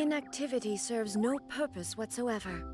Inactivity serves no purpose whatsoever.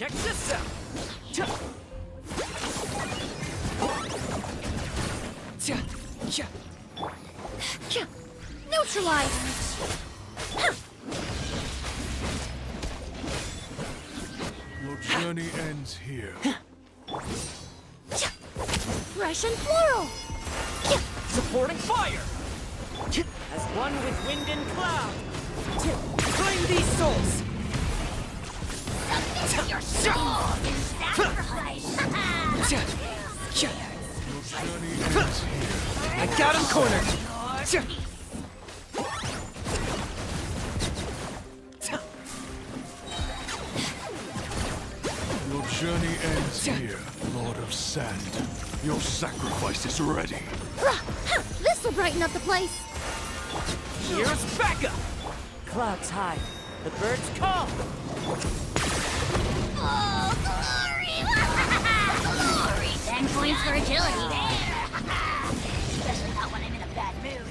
Check this out! Neutralize! Your journey ends here. Fresh and floral! Supporting fire! As one with wind and cloud! Claim these souls! Submit your soul in sacrifice! Your journey ends here. I got him cornered! Your journey ends here, Lord of Sand. Your sacrifice is ready. This'll brighten up the place! Here's backup! Clouds high. The birds call! Oh, glory! Glory! 10 points for agility. Especially not when I'm in a bad mood.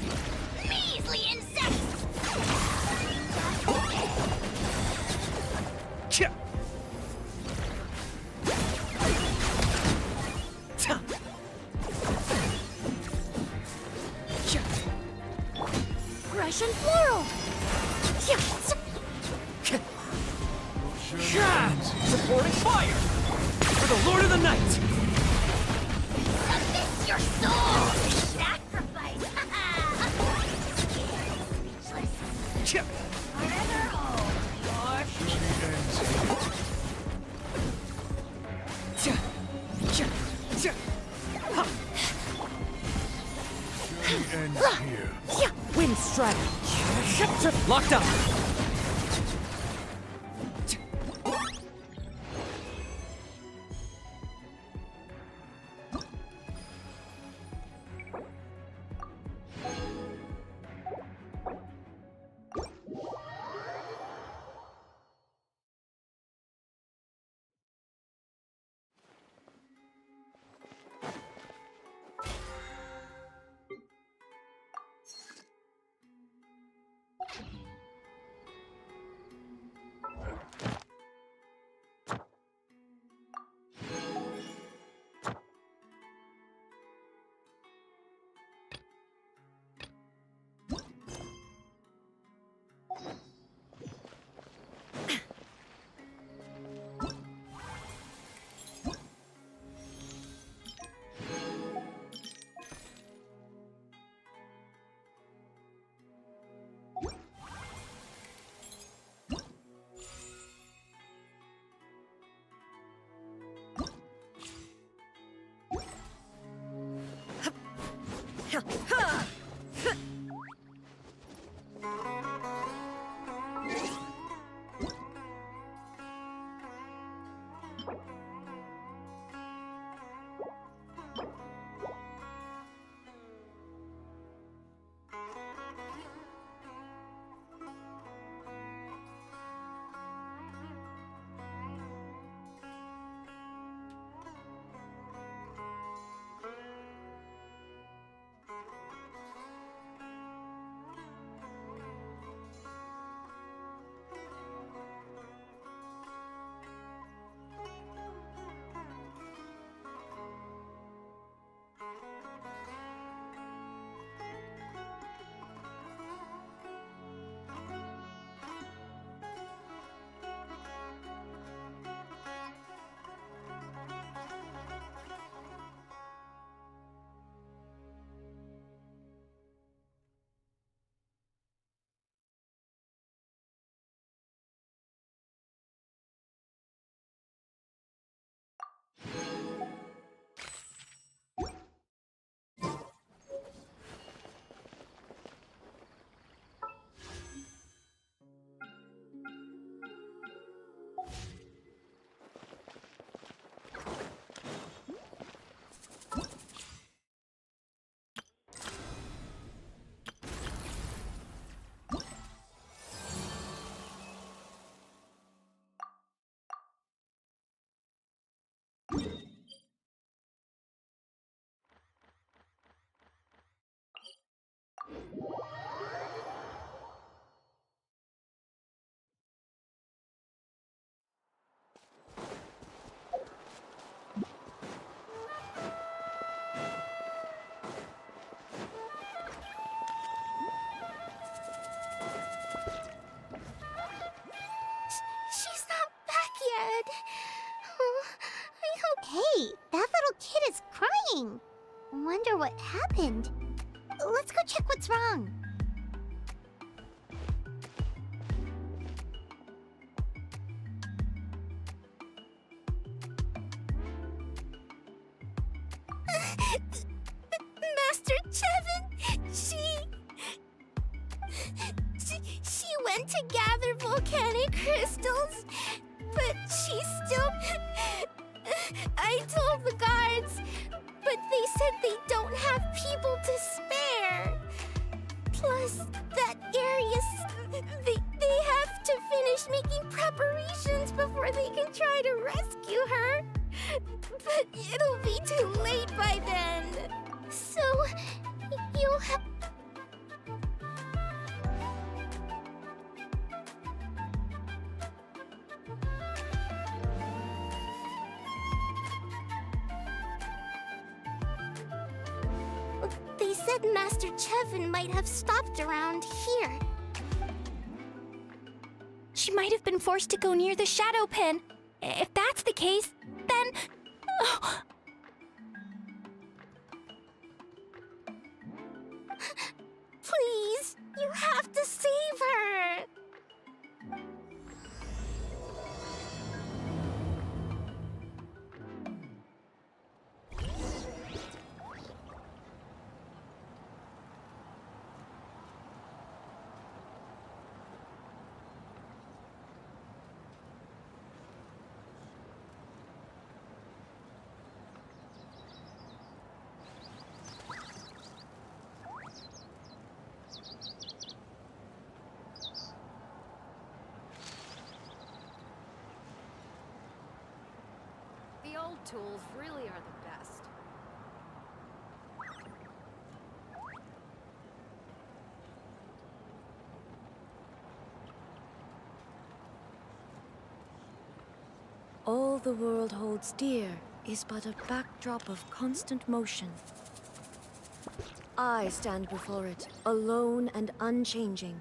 Measly insects! Fresh and floral! Supporting fire! For the Lord of the Night! Submit your soul in sacrifice! Speechless. Forever hold your Journey ends here. Journey ends here. Wind strike! Locked up! wonder what happened. Let's go check what's wrong. Master Chevin, she went to gather volcanic crystals, but she still... I told the guards, but they said they don't have people to spare. Plus, that area, they have to finish making preparations before they can try to rescue her. But it'll be too late by then. So, you'll have... They said Master Chevin might have stopped around here. She might have been forced to go near the shadow pen. If that's the case, then... Oh. Please, you have to save her. The old tools really are the best. All the world holds dear is but a backdrop of constant motion. I stand before it, alone and unchanging.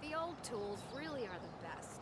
The old tools really are the best.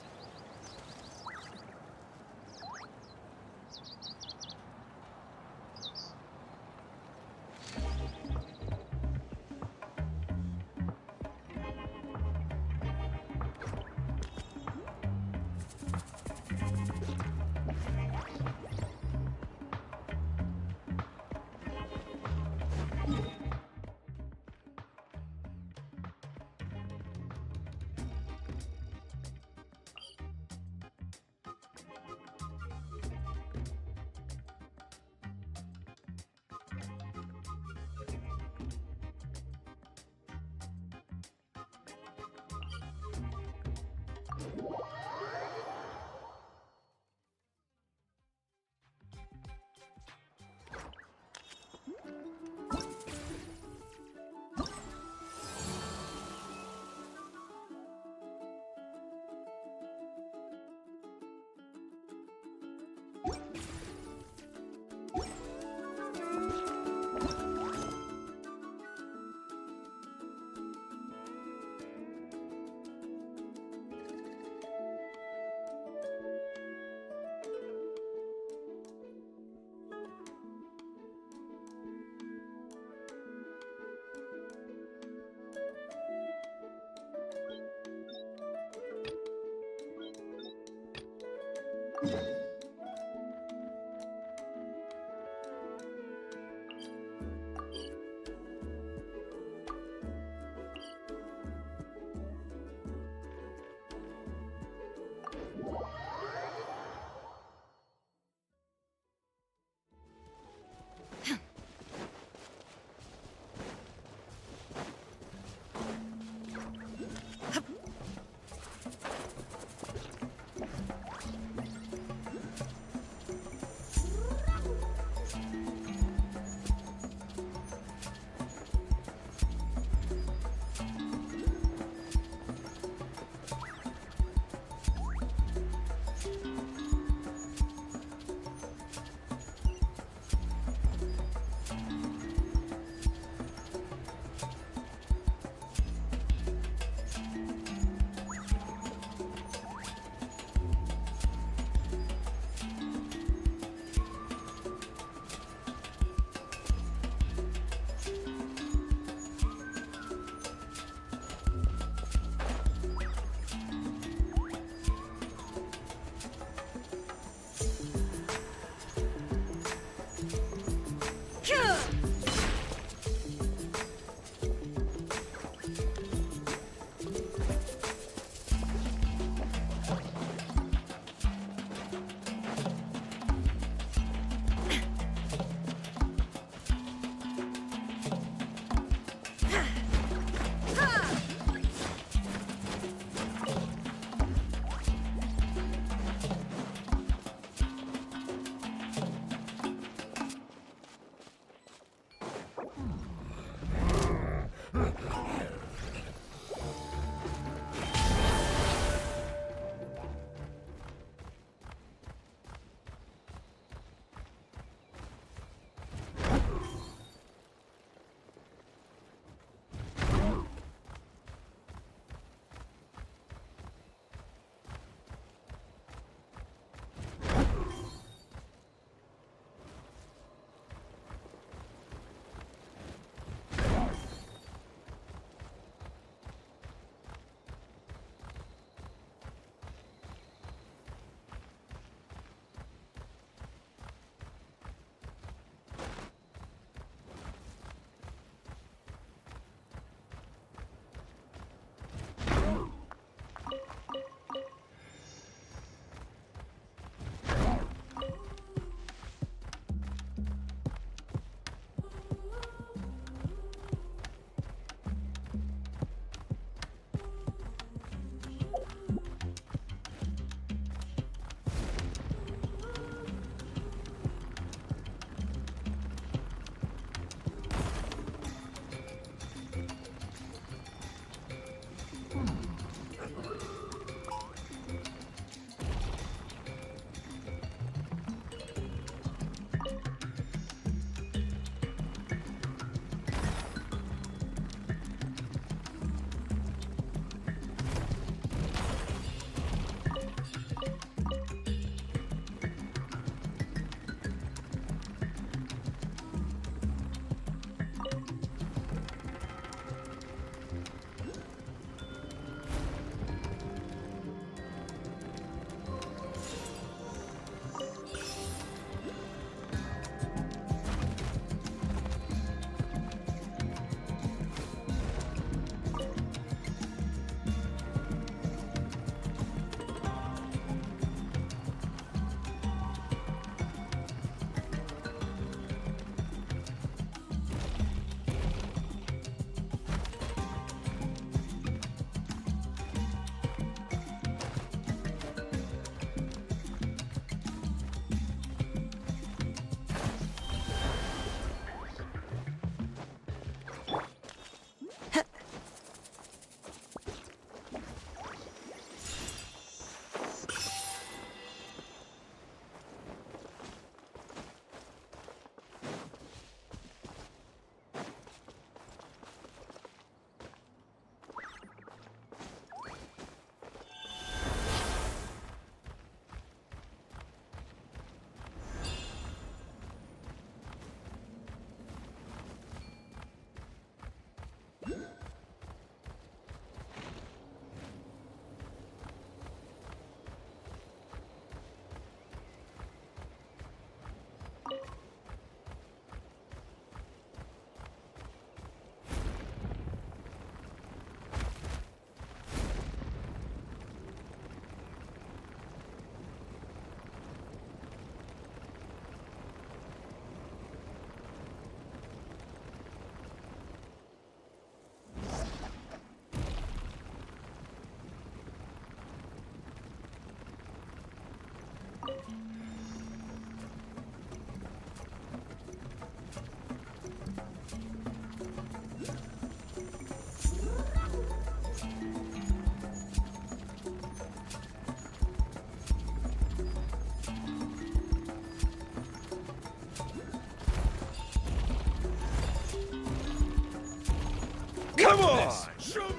on! Show me!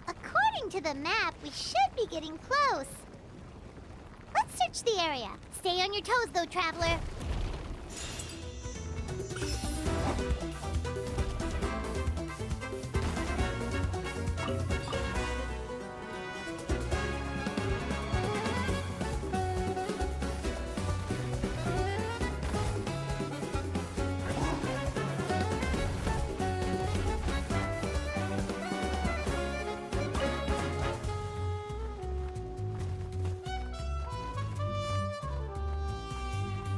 According to the map, we should be getting close. Let's search the area. Stay on your toes, though, traveler.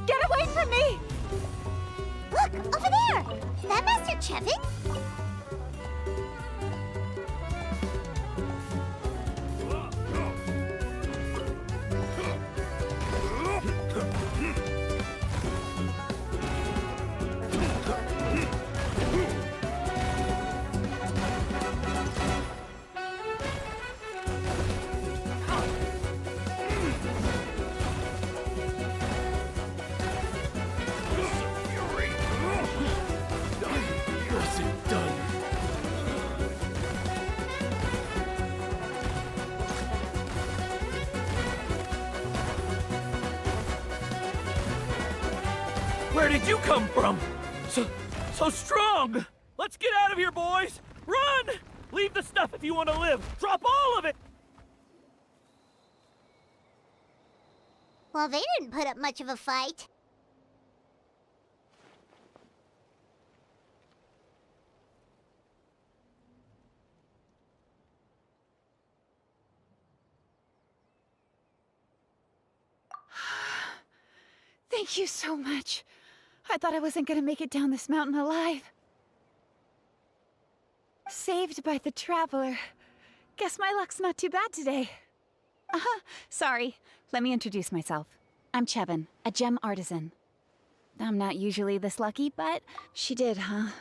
Get away from me! Look, over there! Is that Master Chevin? Where did you come from? So strong! Let's get out of here, boys! Run! Leave the stuff if you want to live! Drop all of it! Well, they didn't put up much of a fight. Thank you so much. I thought I wasn't gonna make it down this mountain alive. Saved by the Traveler. Guess my luck's not too bad today. Sorry. Let me introduce myself. I'm Chevin, a gem artisan. I'm not usually this lucky, but she did, huh?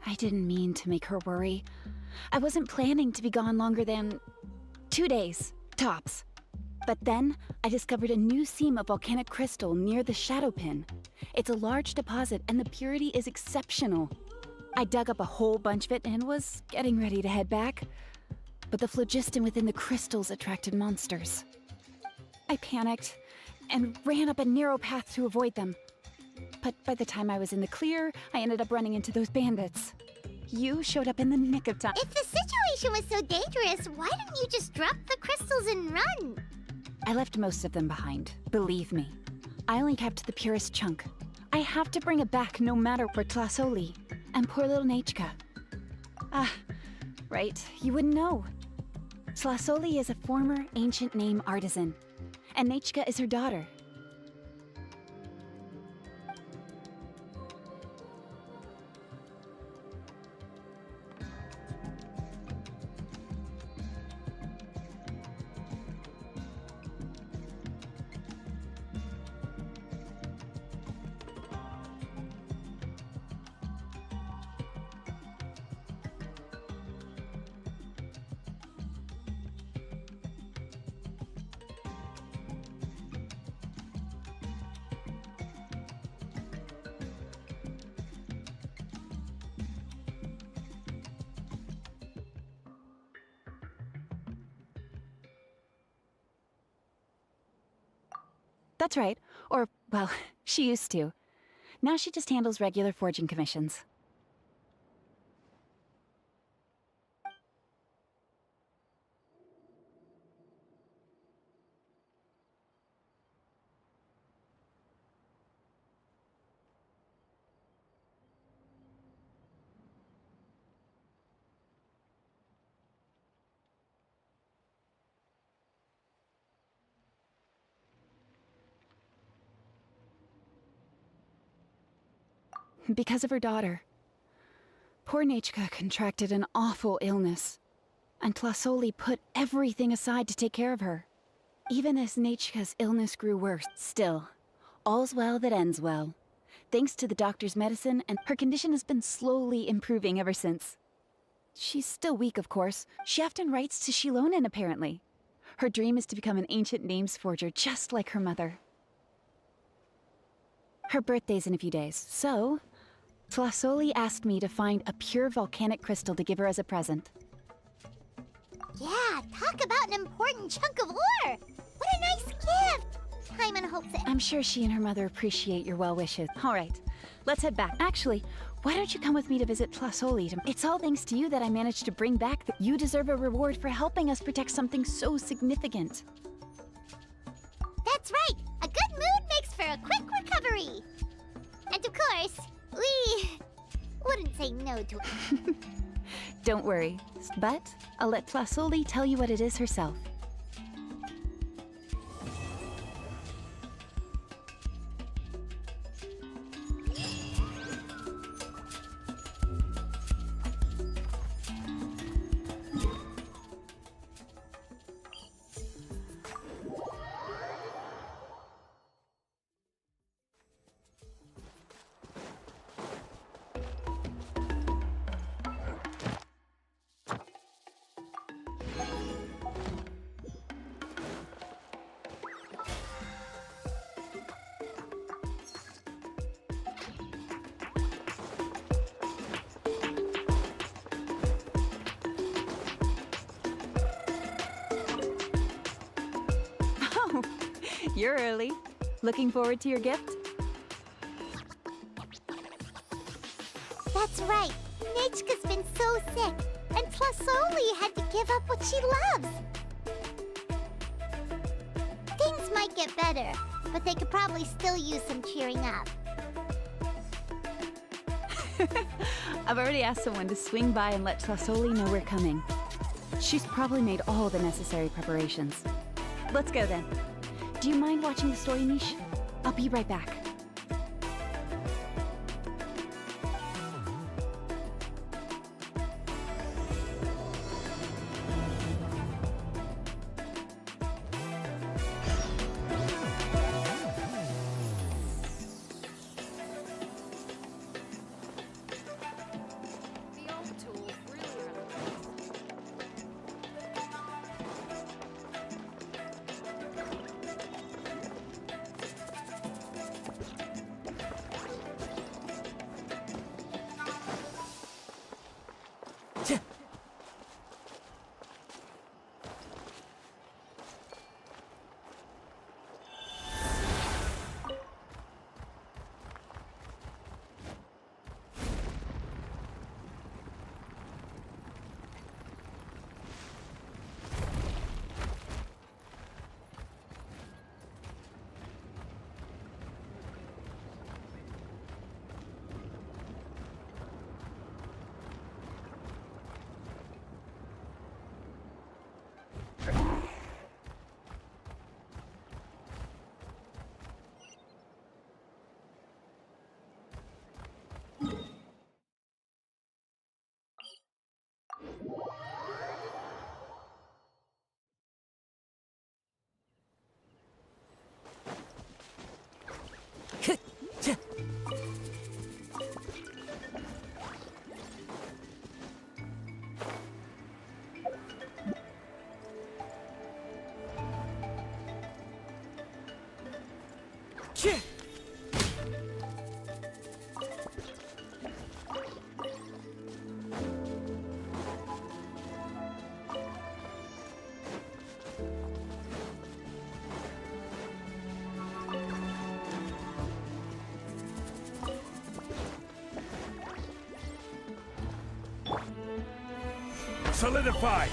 I didn't mean to make her worry. I wasn't planning to be gone longer than 2 days, tops. But then, I discovered a new seam of volcanic crystal near the shadow pin. It's a large deposit, and the purity is exceptional. I dug up a whole bunch of it and was getting ready to head back. But the phlogiston within the crystals attracted monsters. I panicked and ran up a narrow path to avoid them. But by the time I was in the clear, I ended up running into those bandits. You showed up in the nick of time. If the situation was so dangerous, why didn't you just drop the crystals and run? I left most of them behind, believe me. I only kept the purest chunk. I have to bring it back no matter for Tlasoli and poor little Nechka. Ah, right, you wouldn't know. Tlasoli is a former ancient name artisan, and Nechka is her daughter. That's right. Or, well, she used to. Now she just handles regular forging commissions. Because of her daughter. Poor Nechka contracted an awful illness, and Tlasoli put everything aside to take care of her. Even as Nechka's illness grew worse, still, all's well that ends well. Thanks to the doctor's medicine, and her condition has been slowly improving ever since. She's still weak, of course. She often writes to xilonen, apparently. Her dream is to become an ancient names forger, just like her mother. Her birthday's in a few days, so Tlasoli asked me to find a pure volcanic crystal to give her as a present. Yeah, talk about an important chunk of ore! What a nice gift! Paimon hopes it... I'm sure she and her mother appreciate your well wishes. All right, let's head back. Actually, why don't you come with me to visit Tlasoli? It's all thanks to you that I managed to bring back that you deserve a reward for helping us protect something so significant. That's right! A good mood makes for a quick recovery! And of course, we wouldn't say no to it. Don't worry, but I'll let Tlasoli tell you what it is herself. You're early. Looking forward to your gift? That's right. Nechka's been so sick, and Tlasoli had to give up what she loves. Things might get better, but they could probably still use some cheering up. I've already asked someone to swing by and let Tlasoli know we're coming. She's probably made all the necessary preparations. Let's go then. Do you mind watching the story niche? I'll be right back. The old tools really are the best. Solidify!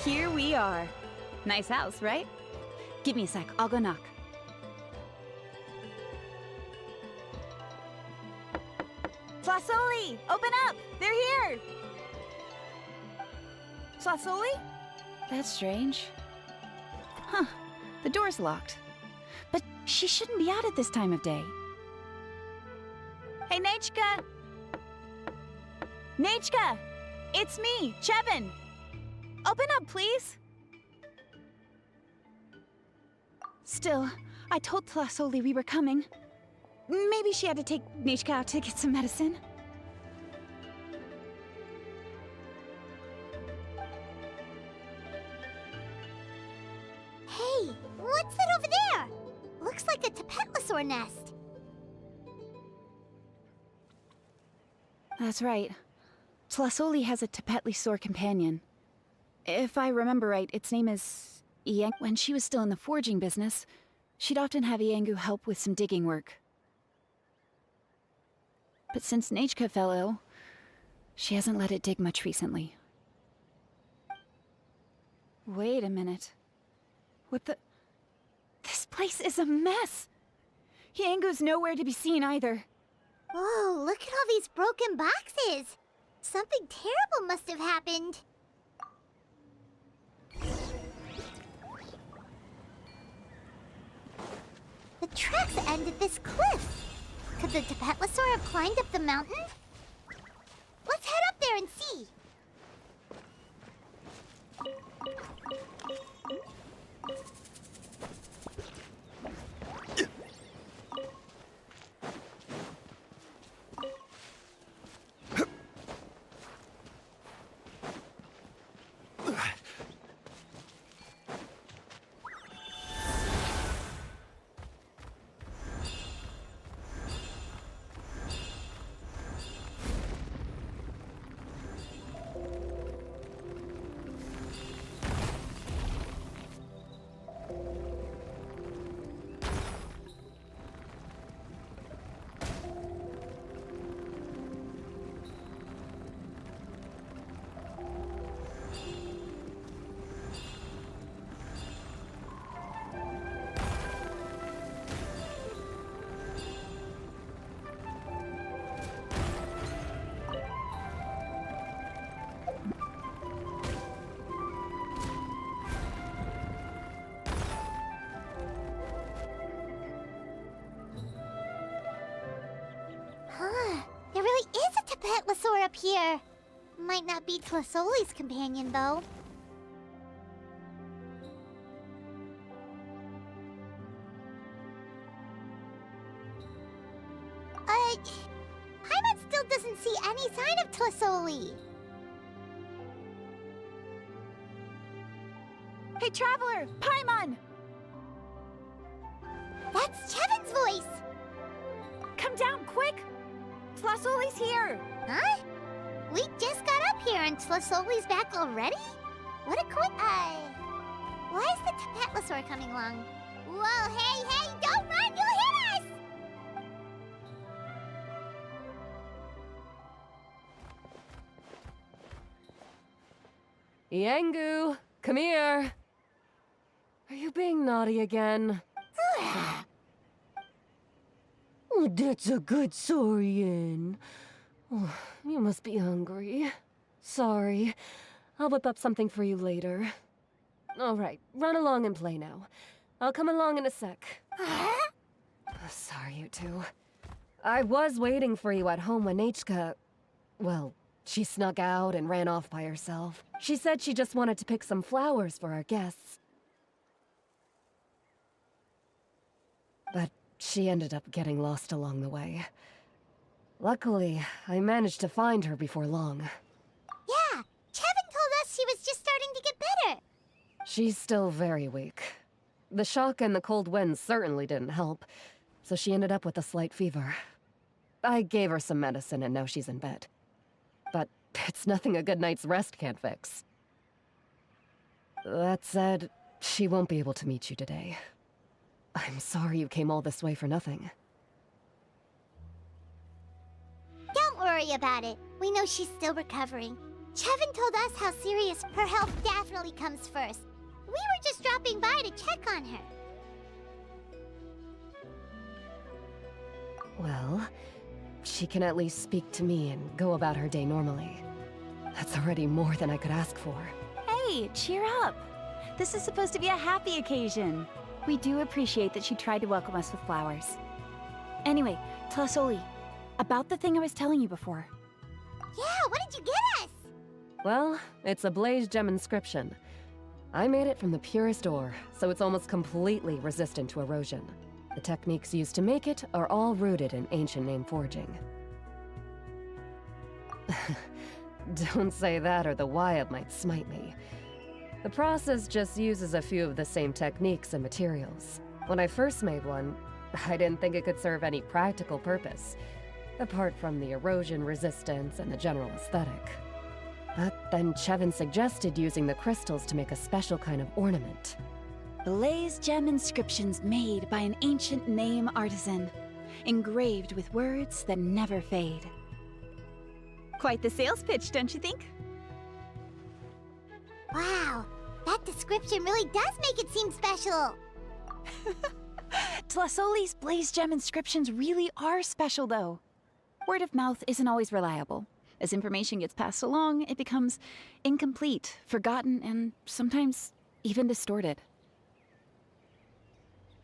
Here we are. Nice house, right? Give me a sec, I'll go knock. Flasoli! Open up! They're here! Flasoli? That's strange. Huh. The door's locked. But she shouldn't be out at this time of day. Hey, Nechka! Nechka! It's me, Chevin! Open up, please! Still, I told Flasoli we were coming. Maybe she had to take Nechka out to get some medicine. Hey, what's that over there? Looks like a Tapetlosaur nest. That's right. Flasoli has a Tapetlosaur companion. If I remember right, its name is Iang. When she was still in the forging business, she'd often have Iangu help with some digging work. But since Nechka fell ill, she hasn't let it dig much recently. Wait a minute. What the... This place is a mess! Iangu's nowhere to be seen either. Whoa, look at all these broken boxes. Something terrible must have happened. The tracks end at this cliff. Could the Tapetlosaur have climbed up the mountain? Let's head up there and see. There really is a Tapetlosaur up here. Might not be Flasoli's companion, though. Paimon still doesn't see any sign of Flasoli. Hey, Traveler! Paimon! That's Chevin's voice! Come down, quick! Flasoli's here! Huh? We just got up here and Flasoli's back already? What a why is the Tapetlosaur coming along? Whoa, hey, don't run! You'll hit us! Iangu, come here. Are you being naughty again? Oh, that's a good saurian. Oh, you must be hungry. Sorry. I'll whip up something for you later. All right, run along and play now. I'll come along in a sec. Sorry, you two. I was waiting for you at home when Nechka... Well, she snuck out and ran off by herself. She said she just wanted to pick some flowers for our guests. But she ended up getting lost along the way. Luckily, I managed to find her before long. Yeah, Chevin told us she was just starting to get better. She's still very weak. The shock and the cold winds certainly didn't help, so she ended up with a slight fever. I gave her some medicine and now she's in bed. But it's nothing a good night's rest can't fix. That said, she won't be able to meet you today. I'm sorry you came all this way for nothing. Don't worry about it. We know she's still recovering. Chevin told us how serious her health definitely comes first. We were just dropping by to check on her. Well, she can at least speak to me and go about her day normally. That's already more than I could ask for. Hey, cheer up. This is supposed to be a happy occasion. We do appreciate that she tried to welcome us with flowers. Anyway, Tlasoli, about the thing I was telling you before. Yeah, what did you get us? Well, it's a blaze gem inscription. I made it from the purest ore, so it's almost completely resistant to erosion. The techniques used to make it are all rooted in ancient name forging. Don't say that or the Wyatt might smite me. The process just uses a few of the same techniques and materials. When I first made one, I didn't think it could serve any practical purpose, apart from the erosion resistance and the general aesthetic. But then Chevin suggested using the crystals to make a special kind of ornament. Blaze gem inscriptions made by an ancient name artisan, engraved with words that never fade. Quite the sales pitch, don't you think? Wow, that description really does make it seem special. Tlasoli's blaze gem inscriptions really are special, though. Word of mouth isn't always reliable. As information gets passed along, it becomes incomplete, forgotten, and sometimes even distorted.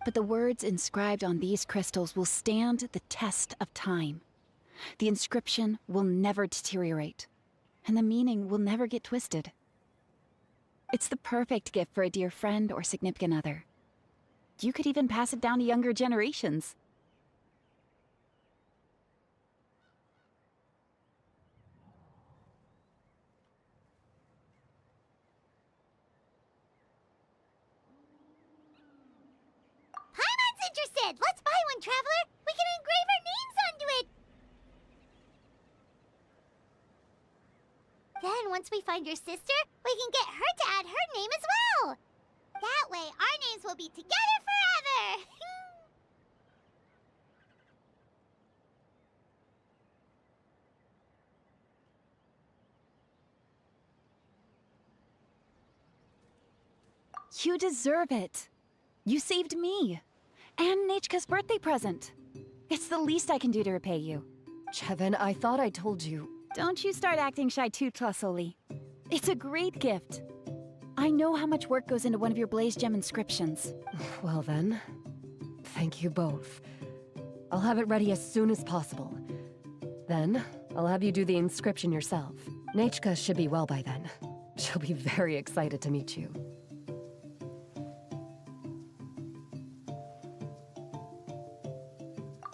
But the words inscribed on these crystals will stand the test of time. The inscription will never deteriorate, and the meaning will never get twisted. It's the perfect gift for a dear friend or significant other. You could even pass it down to younger generations. Paimon's interested! Let's buy one, Traveler! We can engrave our names onto it! Then, once we find your sister, we can get her to add her name as well! That way, our names will be together forever! You deserve it. You saved me. And Nechka's birthday present. It's the least I can do to repay you. Chevin, I thought I told you. Don't you start acting shy too, Tlasoli. It's a great gift. I know how much work goes into one of your blaze gem inscriptions. Well then, thank you both. I'll have it ready as soon as possible. Then, I'll have you do the inscription yourself. Nechka should be well by then. She'll be very excited to meet you.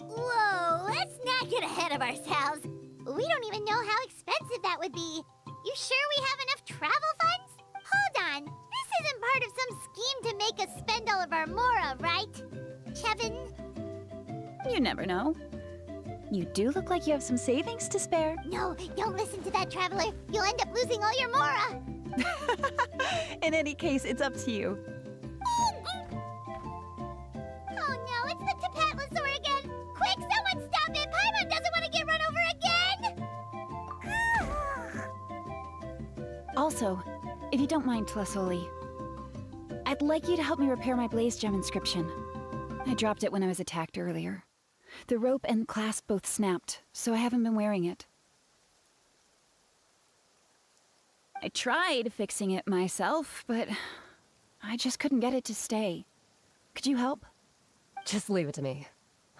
Whoa, let's not get ahead of ourselves. We don't even know how expensive that would be. You sure we have enough travel funds? Hold on, this isn't part of some scheme to make us spend all of our mora, right? Chevin? You never know. You do look like you have some savings to spare. No, don't listen to that, Traveler. You'll end up losing all your mora. In any case, it's up to you. Oh no, it's the Tapatlosaur again! Quick, someone stop it! Paimon doesn't want to get run over again! Also, if you don't mind, Tlasoli, I'd like you to help me repair my blaze gem inscription. I dropped it when I was attacked earlier. The rope and clasp both snapped, so I haven't been wearing it. I tried fixing it myself, but I just couldn't get it to stay. Could you help? Just leave it to me.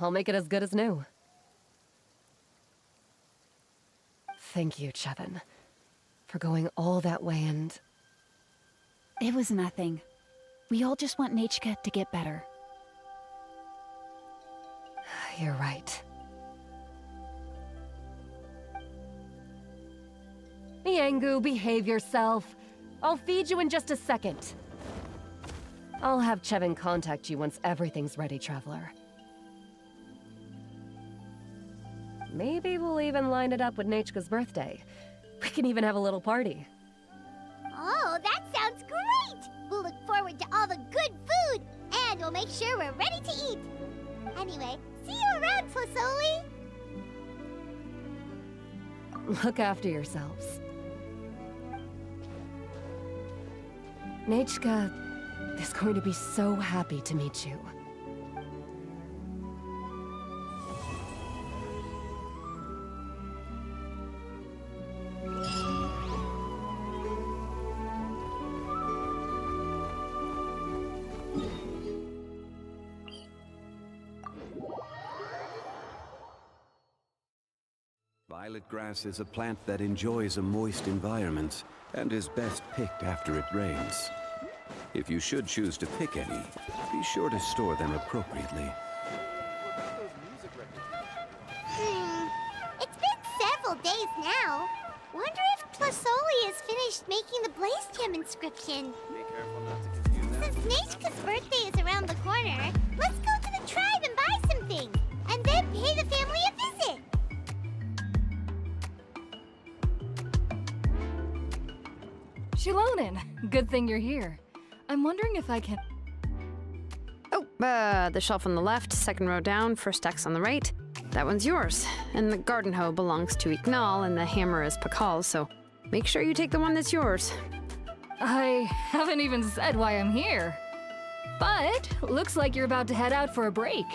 I'll make it as good as new. Thank you, Chevin, for going all that way and... It was nothing. We all just want Nechka to get better. You're right. Yangu, behave yourself. I'll feed you in just a second. I'll have Chevin contact you once everything's ready, Traveler. maybe we'll even line it up with Nechka's birthday. We can even have a little party. Oh, that sounds great! We'll look forward to all the good food, and we'll make sure we're ready to eat. Anyway, see you around, Plasoli! Look after yourselves. Nechka is going to be so happy to meet you. Violet grass is a plant that enjoys a moist environment and is best picked after it rains. If you should choose to pick any, be sure to store them appropriately. It's been several days now. Wonder if Plasoli has finished making the Blaze Gem inscription. Since Nechka's birthday is around the corner, let's go to the tribe and buy some things, and then pay the family a visit. Xilonen, good thing you're here. I'm wondering if I can... Oh, the shelf on the left, second row down, first X on the right. That one's yours. And the garden hoe belongs to Ignal, and the hammer is Pakal's, so make sure you take the one that's yours. I haven't even said why I'm here. But looks like you're about to head out for a break.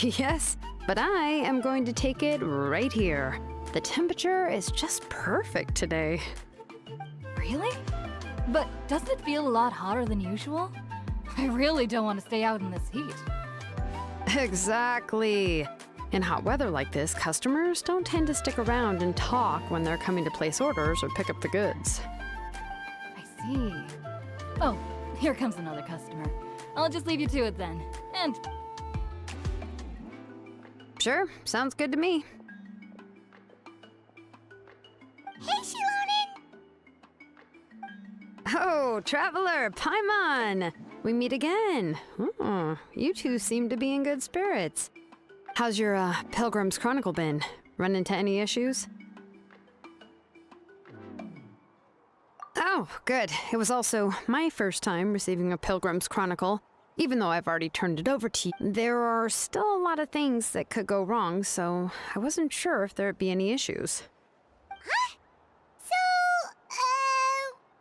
Yes, but I am going to take it right here. The temperature is just perfect today. Really? But doesn't it feel a lot hotter than usual? I really don't want to stay out in this heat. Exactly. In hot weather like this, customers don't tend to stick around and talk when they're coming to place orders or pick up the goods. I see. Oh, here comes another customer. I'll just leave you to it then. And Sure, sounds good to me. Hey, Xilonen! Oh, Traveler, Paimon! We meet again. Oh, you two seem to be in good spirits. How's your Pilgrim's Chronicle been? Run into any issues? Oh, good. It was also my first time receiving a Pilgrim's Chronicle. Even though I've already turned it over to you, there are still a lot of things that could go wrong, so I wasn't sure if there'd be any issues. Huh? So,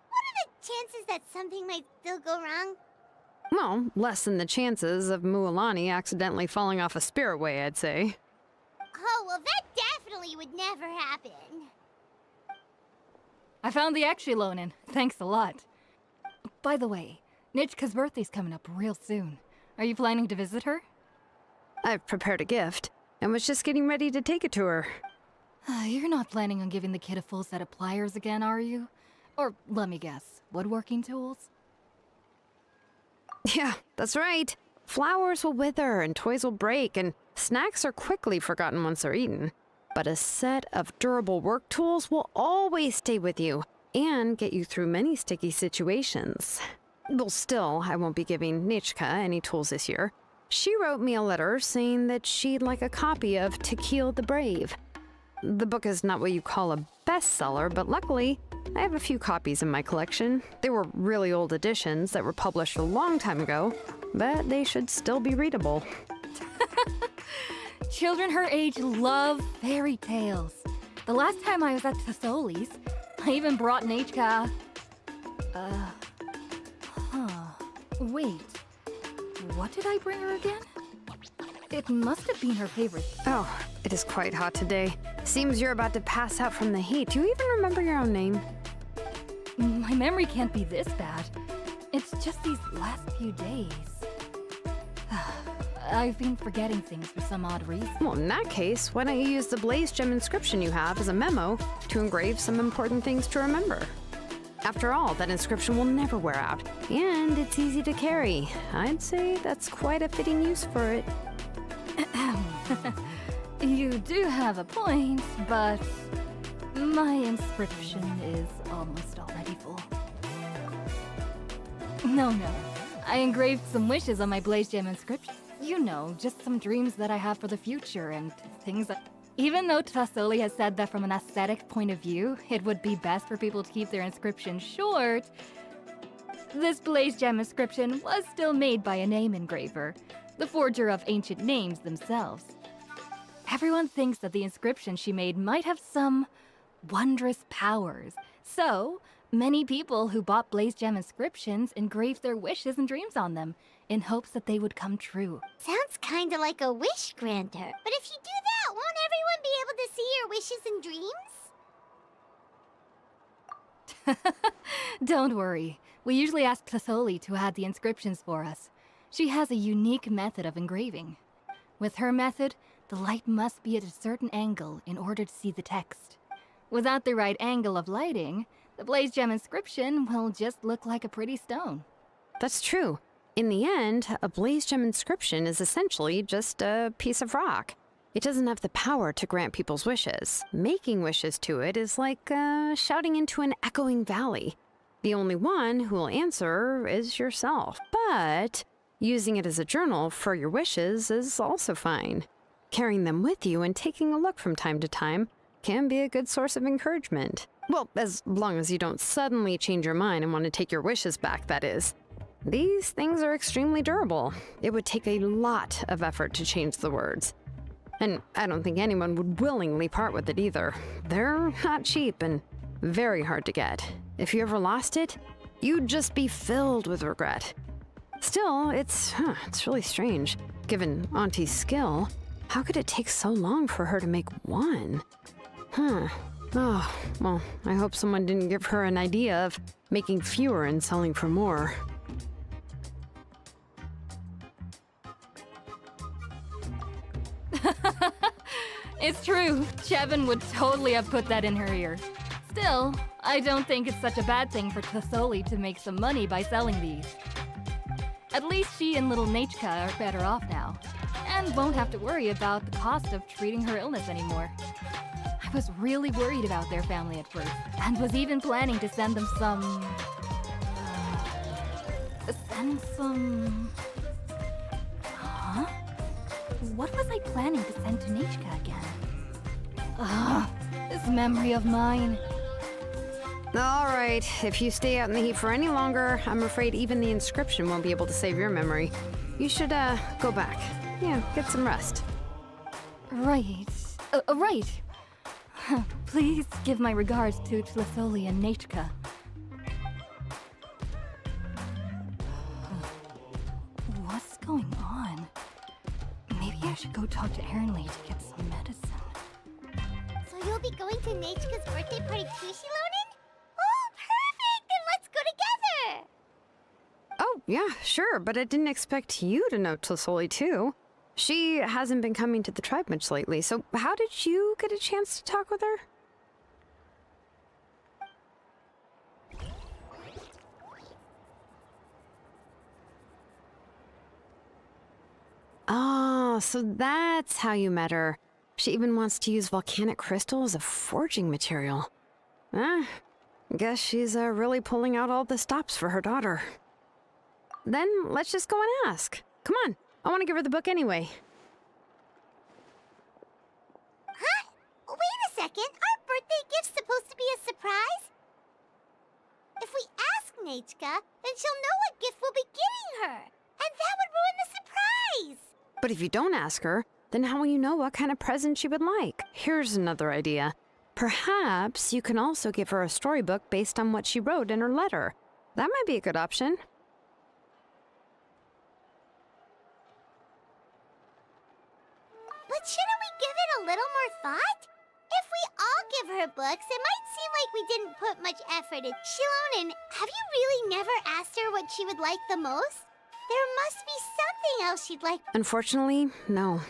what are the chances that something might still go wrong? Well, less than the chances of Mualani accidentally falling off a spirit way, I'd say. Oh, well, that definitely would never happen. I found the xilonen. Thanks a lot. By the way, Nechka's birthday's coming up real soon. Are you planning to visit her? I've prepared a gift, and was just getting ready to take it to her. You're not planning on giving the kid a full set of pliers again, are you? Or, let me guess, woodworking tools? Yeah, that's right. Flowers will wither and toys will break, and snacks are quickly forgotten once they're eaten. But a set of durable work tools will always stay with you and get you through many sticky situations. Well, still, I won't be giving Nechka any tools this year. She wrote me a letter saying that she'd like a copy of Tequil the Brave. The book is not what you call a bestseller, but luckily, I have a few copies in my collection. They were really old editions that were published a long time ago, but they should still be readable. Children her age love fairy tales. The last time I was at Tasoli's, I even brought Nechka... Wait, what did I bring her again? It must have been her favorite. Oh, it is quite hot today. Seems you're about to pass out from the heat. Do you even remember your own name? My memory can't be this bad. It's just these last few days. I've been forgetting things for some odd reason. Well, in that case, why don't you use the Blaze Gem inscription you have as a memo to engrave some important things to remember? After all, that inscription will never wear out, and it's easy to carry. I'd say that's quite a fitting use for it. You do have a point, but my inscription is almost already full. No. I engraved some wishes on my Blaze Gem inscription. You know, just some dreams that I have for the future and things that... Even though Tasoli has said that from an aesthetic point of view, it would be best for people to keep their inscription short, this blaze gem inscription was still made by a name engraver, the forger of ancient names themselves. Everyone thinks that the inscription she made might have some wondrous powers, so many people who bought blaze gem inscriptions engraved their wishes and dreams on them, in hopes that they would come true. Sounds kinda like a wish granter. But if you do that, won't everyone be able to see your wishes and dreams? Don't worry. We usually ask Tasoli to add the inscriptions for us. She has a unique method of engraving. With her method, the light must be at a certain angle in order to see the text. Without the right angle of lighting, the blaze gem inscription will just look like a pretty stone. That's true. In the end, a blaze gem inscription is essentially just a piece of rock. It doesn't have the power to grant people's wishes. Making wishes to it is like shouting into an echoing valley. The only one who will answer is yourself. But using it as a journal for your wishes is also fine. Carrying them with you and taking a look from time to time can be a good source of encouragement. Well, as long as you don't suddenly change your mind and want to take your wishes back, that is. These things are extremely durable. It would take a lot of effort to change the words. And I don't think anyone would willingly part with it either. They're not cheap and very hard to get. If you ever lost it, you'd just be filled with regret. Still, it's really strange. Given Auntie's skill, how could it take so long for her to make one? Oh, well, I hope someone didn't give her an idea of making fewer and selling for more. It's true. Chevin would totally have put that in her ear. Still, I don't think it's such a bad thing for Tasoli to make some money by selling these. At least she and little Nachka are better off now, and won't have to worry about the cost of treating her illness anymore. I was really worried about their family at first, and was even planning to send them some... Huh? What was I planning to send to Nachka again? This memory of mine. All right, if you stay out in the heat for any longer, I'm afraid even the inscription won't be able to save your memory. You should, go back. Yeah, get some rest. Right. Right. Please give my regards to Tasoli and Nachka. What's going on? Maybe I should go talk to Erinley to get some medicine. So you'll be going to Nachka's birthday party too, xilonen? Oh, perfect! Then let's go together! Oh, yeah, sure, but I didn't expect you to know Tasoli too. She hasn't been coming to the tribe much lately, so how did you get a chance to talk with her? Oh, so that's how you met her. She even wants to use volcanic crystal as a forging material. Guess she's really pulling out all the stops for her daughter. Then let's just go and ask. Come on, I want to give her the book anyway. Huh? Wait a second, our birthday gift's supposed to be a surprise? If we ask Nachka, then she'll know what gift we'll be getting her, and that would ruin the surprise! But if you don't ask her, then how will you know what kind of present she would like? Here's another idea. Perhaps you can also give her a storybook based on what she wrote in her letter. That might be a good option. But shouldn't we give it a little more thought? If we all give her books, it might seem like we didn't put much effort in. xilonen, have you really never asked her what she would like the most? There must be something else she'd like. Unfortunately, no.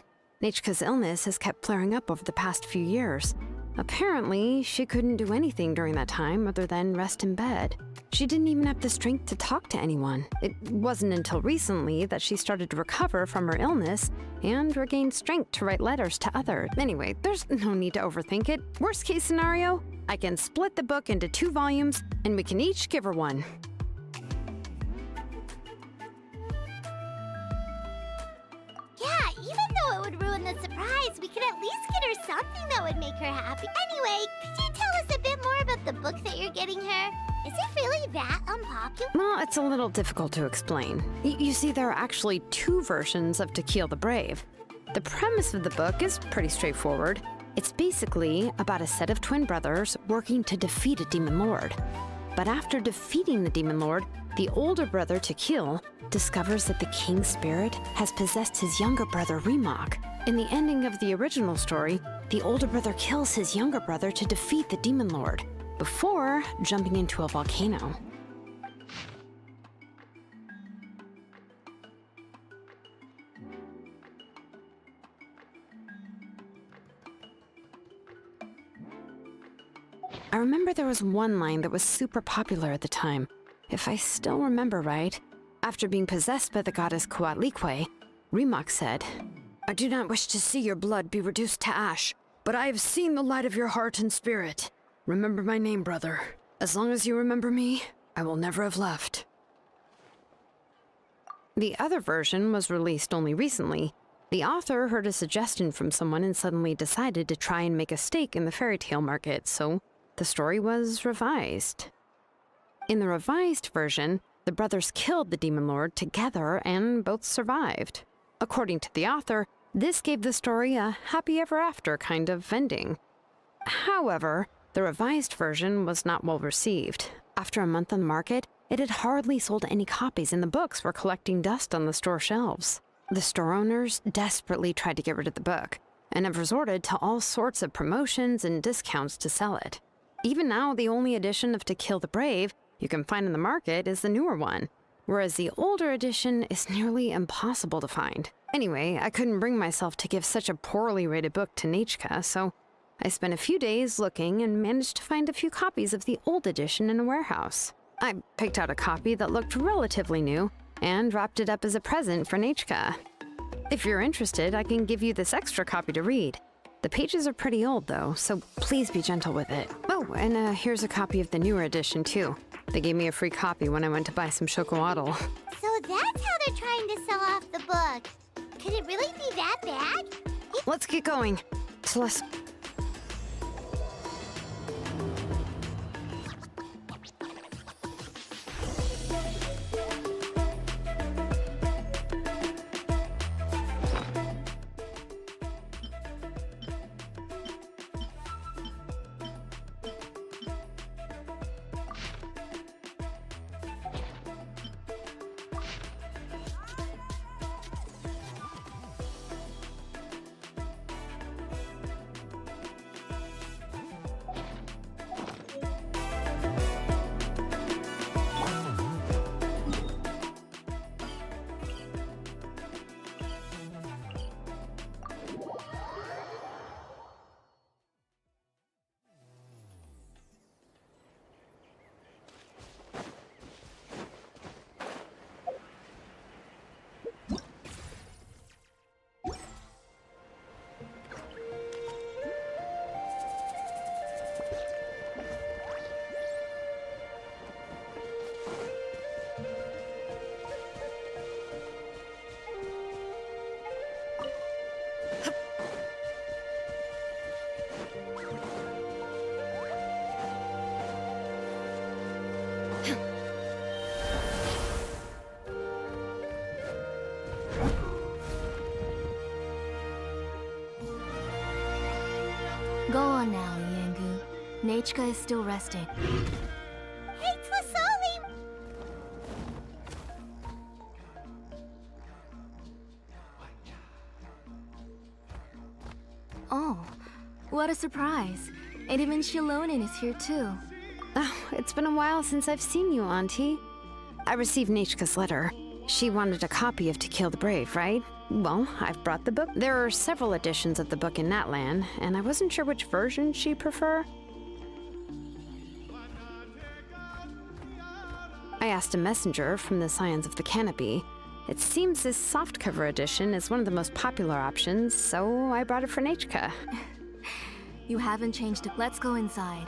Nachka's illness has kept flaring up over the past few years. Apparently, she couldn't do anything during that time other than rest in bed. She didn't even have the strength to talk to anyone. It wasn't until recently that she started to recover from her illness and regained strength to write letters to others. Anyway, there's no need to overthink it. Worst case scenario, I can split the book into 2 volumes and we can each give her one. Yeah, even though it would ruin the surprise, we could at least get her something that would make her happy. Anyway, could you tell us a bit more about the book that you're getting her? Is it really that unpopular? Well, it's a little difficult to explain. You see, there are actually two versions of To Kill the Brave. The premise of the book is pretty straightforward. It's basically about a set of twin brothers working to defeat a demon lord. But after defeating the demon lord, the older brother, Tequil, discovers that the king's spirit has possessed his younger brother, Remok. In the ending of the original story, the older brother kills his younger brother to defeat the demon lord, before jumping into a volcano. I remember there was one line that was super popular at the time. If I still remember right, after being possessed by the goddess Coatlicue, Remok said, "I do not wish to see your blood be reduced to ash, but I have seen the light of your heart and spirit. Remember my name, brother. As long as you remember me, I will never have left." The other version was released only recently. The author heard a suggestion from someone and suddenly decided to try and make a stake in the fairy tale market, so the story was revised. In the revised version, the brothers killed the demon lord together and both survived. According to the author, this gave the story a happy ever after kind of ending. However, the revised version was not well received. After a month on the market, it had hardly sold any copies and the books were collecting dust on the store shelves. The store owners desperately tried to get rid of the book and have resorted to all sorts of promotions and discounts to sell it. Even now, the only edition of To Kill the Brave you can find in the market is the newer one, whereas the older edition is nearly impossible to find. Anyway, I couldn't bring myself to give such a poorly rated book to Nechka, so I spent a few days looking and managed to find a few copies of the old edition in a warehouse. I picked out a copy that looked relatively new and wrapped it up as a present for Nechka. If you're interested, I can give you this extra copy to read. The pages are pretty old, though, so please be gentle with it. Oh, and here's a copy of the newer edition, too. They gave me a free copy when I went to buy some chocolatl. So that's how they're trying to sell off the book. Could it really be that bad? Let's get going. Celeste. Go on now, Yangu. Nechka is still resting. Hey, Tlasoli! Oh, what a surprise. And even xilonen is here too. Oh, it's been a while since I've seen you, Auntie. I received Nechka's letter. She wanted a copy of To Kill the Brave, right? Well, I've brought the book. There are several editions of the book in Natlan, and I wasn't sure which version she'd prefer. I asked a messenger from the Scions of the Canopy. It seems this softcover edition is one of the most popular options, so I brought it for Nechka. You haven't changed it. Let's go inside.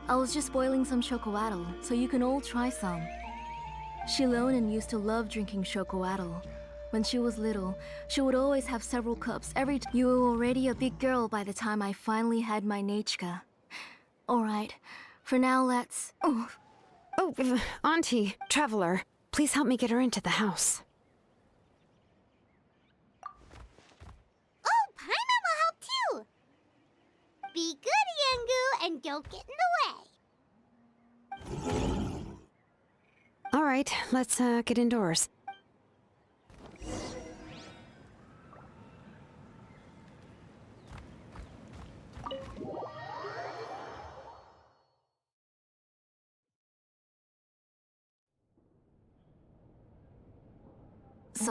I was just boiling some chocolatl, so you can all try some. Xilonen used to love drinking chocolatl. When she was little, she would always have several cups every time. You were already a big girl by the time I finally had my Nechka. Alright, for now let's... Oh, Oh, Auntie, Traveler, please help me get her into the house. Oh, Paimon will help too! Be good, Yangu, and don't get in the way. All right, let's get indoors.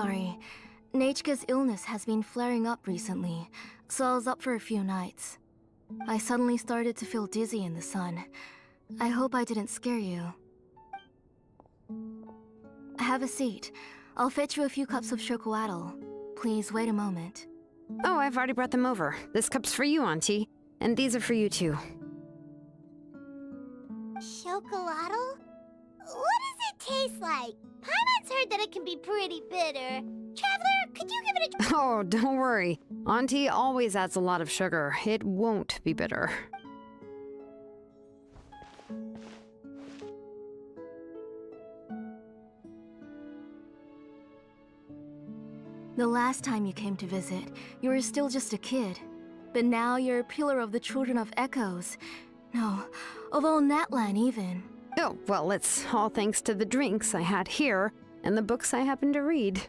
sorry. Nechka's illness has been flaring up recently, so I was up for a few nights. I suddenly started to feel dizzy in the sun. I hope I didn't scare you. Have a seat. I'll fetch you a few cups of chocolatl. Please wait a moment. Oh, I've already brought them over. This cup's for you, Auntie. And these are for you, too. Chocolatl? What does it taste like? Paimon's heard that it can be pretty bitter. Traveler, could you give it a... Oh, don't worry. Auntie always adds a lot of sugar. It won't be bitter. The last time you came to visit, you were still just a kid. But now you're a pillar of the Children of Echoes. No, of all Natlan even. Oh, well, it's all thanks to the drinks I had here and the books I happen to read.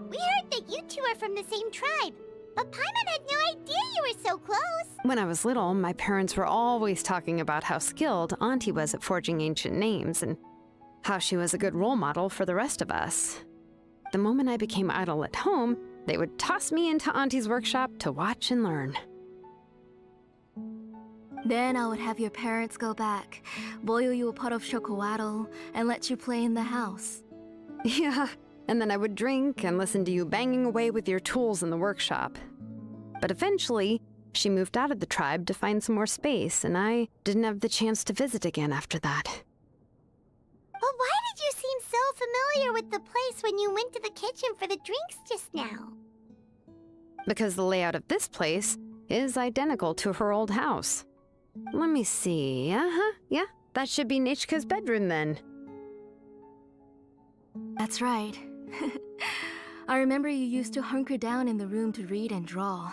We heard that you two are from the same tribe, but Paimon had no idea you were so close. When I was little, my parents were always talking about how skilled Auntie was at forging ancient names and how she was a good role model for the rest of us. The moment I became idle at home, they would toss me into Auntie's workshop to watch and learn. Then I would have your parents go back, boil you a pot of chocolatl, and let you play in the house. Yeah, and then I would drink and listen to you banging away with your tools in the workshop. But eventually, she moved out of the tribe to find some more space, and I didn't have the chance to visit again after that. But why did you seem so familiar with the place when you went to the kitchen for the drinks just now? Because the layout of this place is identical to her old house. Let me see. Yeah, that should be Nechka's bedroom then. That's right. I remember you used to hunker down in the room to read and draw.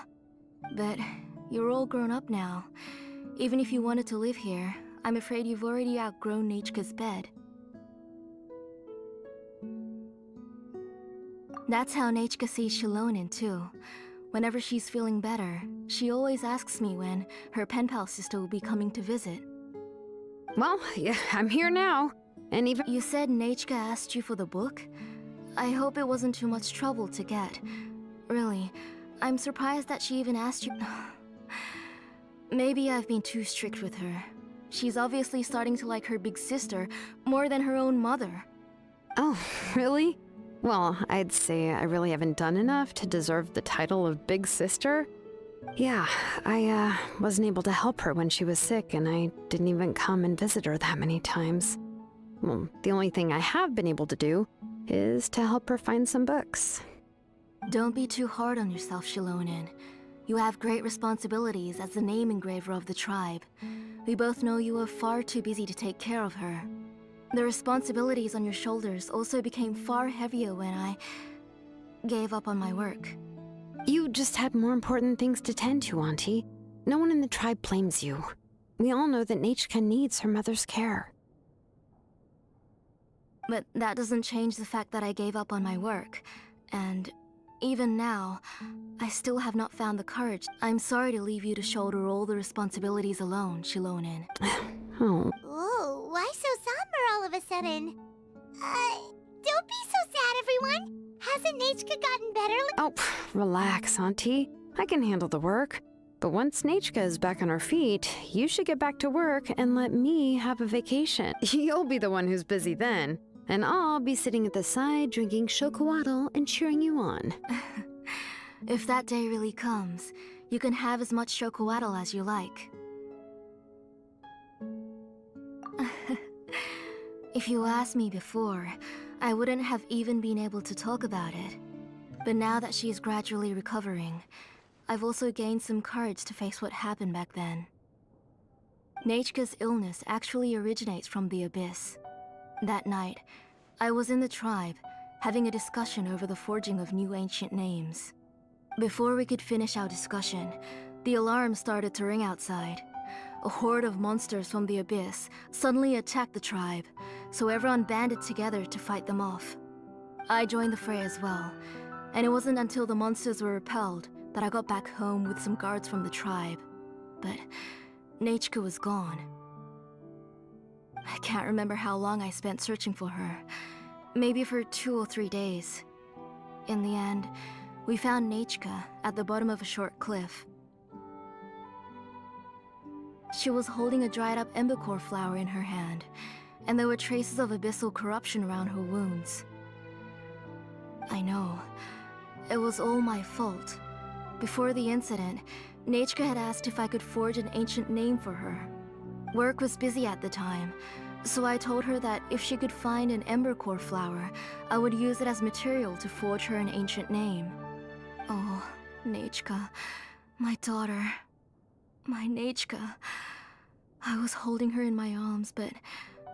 But you're all grown up now. Even if you wanted to live here, I'm afraid you've already outgrown Nechka's bed. That's how Nechka sees xilonen too. Whenever she's feeling better, she always asks me when her pen pal sister will be coming to visit. Well, yeah, I'm here now. And even— You said Nechka asked you for the book? I hope it wasn't too much trouble to get. Really, I'm surprised that she even asked you. Maybe I've been too strict with her. She's obviously starting to like her big sister more than her own mother. Oh, really? Well, I'd say I really haven't done enough to deserve the title of Big Sister. Yeah, I wasn't able to help her when she was sick, and I didn't even come and visit her that many times. Well, the only thing I have been able to do is to help her find some books. Don't be too hard on yourself, xilonen. You have great responsibilities as the name engraver of the tribe. We both know you are far too busy to take care of her. The responsibilities on your shoulders also became far heavier when I gave up on my work. You just had more important things to tend to, Auntie. No one in the tribe blames you. We all know that Nechka needs her mother's care. But that doesn't change the fact that I gave up on my work. And even now, I still have not found the courage. I'm sorry to leave you to shoulder all the responsibilities alone, xilonen. Oh. Whoa, why so somber all of a sudden? Don't be so sad, everyone. Hasn't Nechka gotten better? Oh, relax, Auntie. I can handle the work. But once Nechka is back on her feet, you should get back to work and let me have a vacation. You'll be the one who's busy then, and I'll be sitting at the side drinking chocolatl and cheering you on. If that day really comes, you can have as much chocolatl as you like. If you asked me before, I wouldn't have even been able to talk about it. But now that she is gradually recovering, I've also gained some courage to face what happened back then. Nechka's illness actually originates from the Abyss. That night, I was in the tribe, having a discussion over the forging of new ancient names. Before we could finish our discussion, the alarm started to ring outside. A horde of monsters from the Abyss suddenly attacked the tribe, so everyone banded together to fight them off. I joined the fray as well, and it wasn't until the monsters were repelled that I got back home with some guards from the tribe. But Nechka was gone. I can't remember how long I spent searching for her. Maybe for 2 or 3 days. In the end, we found Nechka at the bottom of a short cliff. She was holding a dried up embercore flower in her hand, and there were traces of abyssal corruption around her wounds. I know. It was all my fault. Before the incident, Nechka had asked if I could forge an ancient name for her. Work was busy at the time, so I told her that if she could find an embercore flower, I would use it as material to forge her an ancient name. Oh, Nechka, my daughter. My Nechka. I was holding her in my arms, but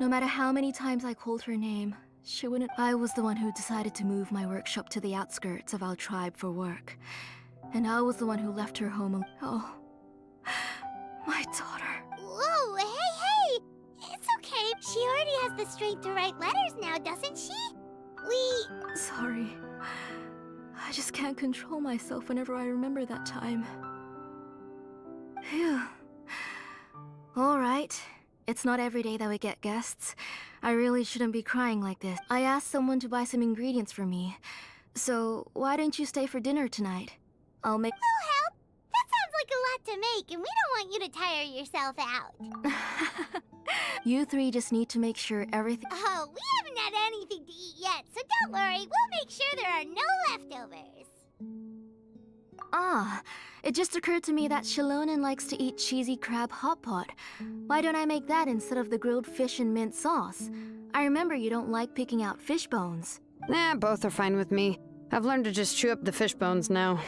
no matter how many times I called her name, she wouldn't. I was the one who decided to move my workshop to the outskirts of our tribe for work. And I was the one who left her home. Oh, my daughter. Whoa, hey! It's okay. She already has the strength to write letters now, doesn't she? Sorry. I just can't control myself whenever I remember that time. Phew. Alright. It's not every day that we get guests. I really shouldn't be crying like this. I asked someone to buy some ingredients for me. So, why don't you stay for dinner tonight? I'll make— We'll help. That sounds like a lot to make, and we don't want you to tire yourself out. You three just need to make sure everything— Oh, we haven't had anything to eat yet, so don't worry. We'll make sure there are no leftovers. Ah, it just occurred to me that xilonen likes to eat cheesy crab hot pot. Why don't I make that instead of the grilled fish and mint sauce? I remember you don't like picking out fish bones. Nah, both are fine with me. I've learned to just chew up the fish bones now.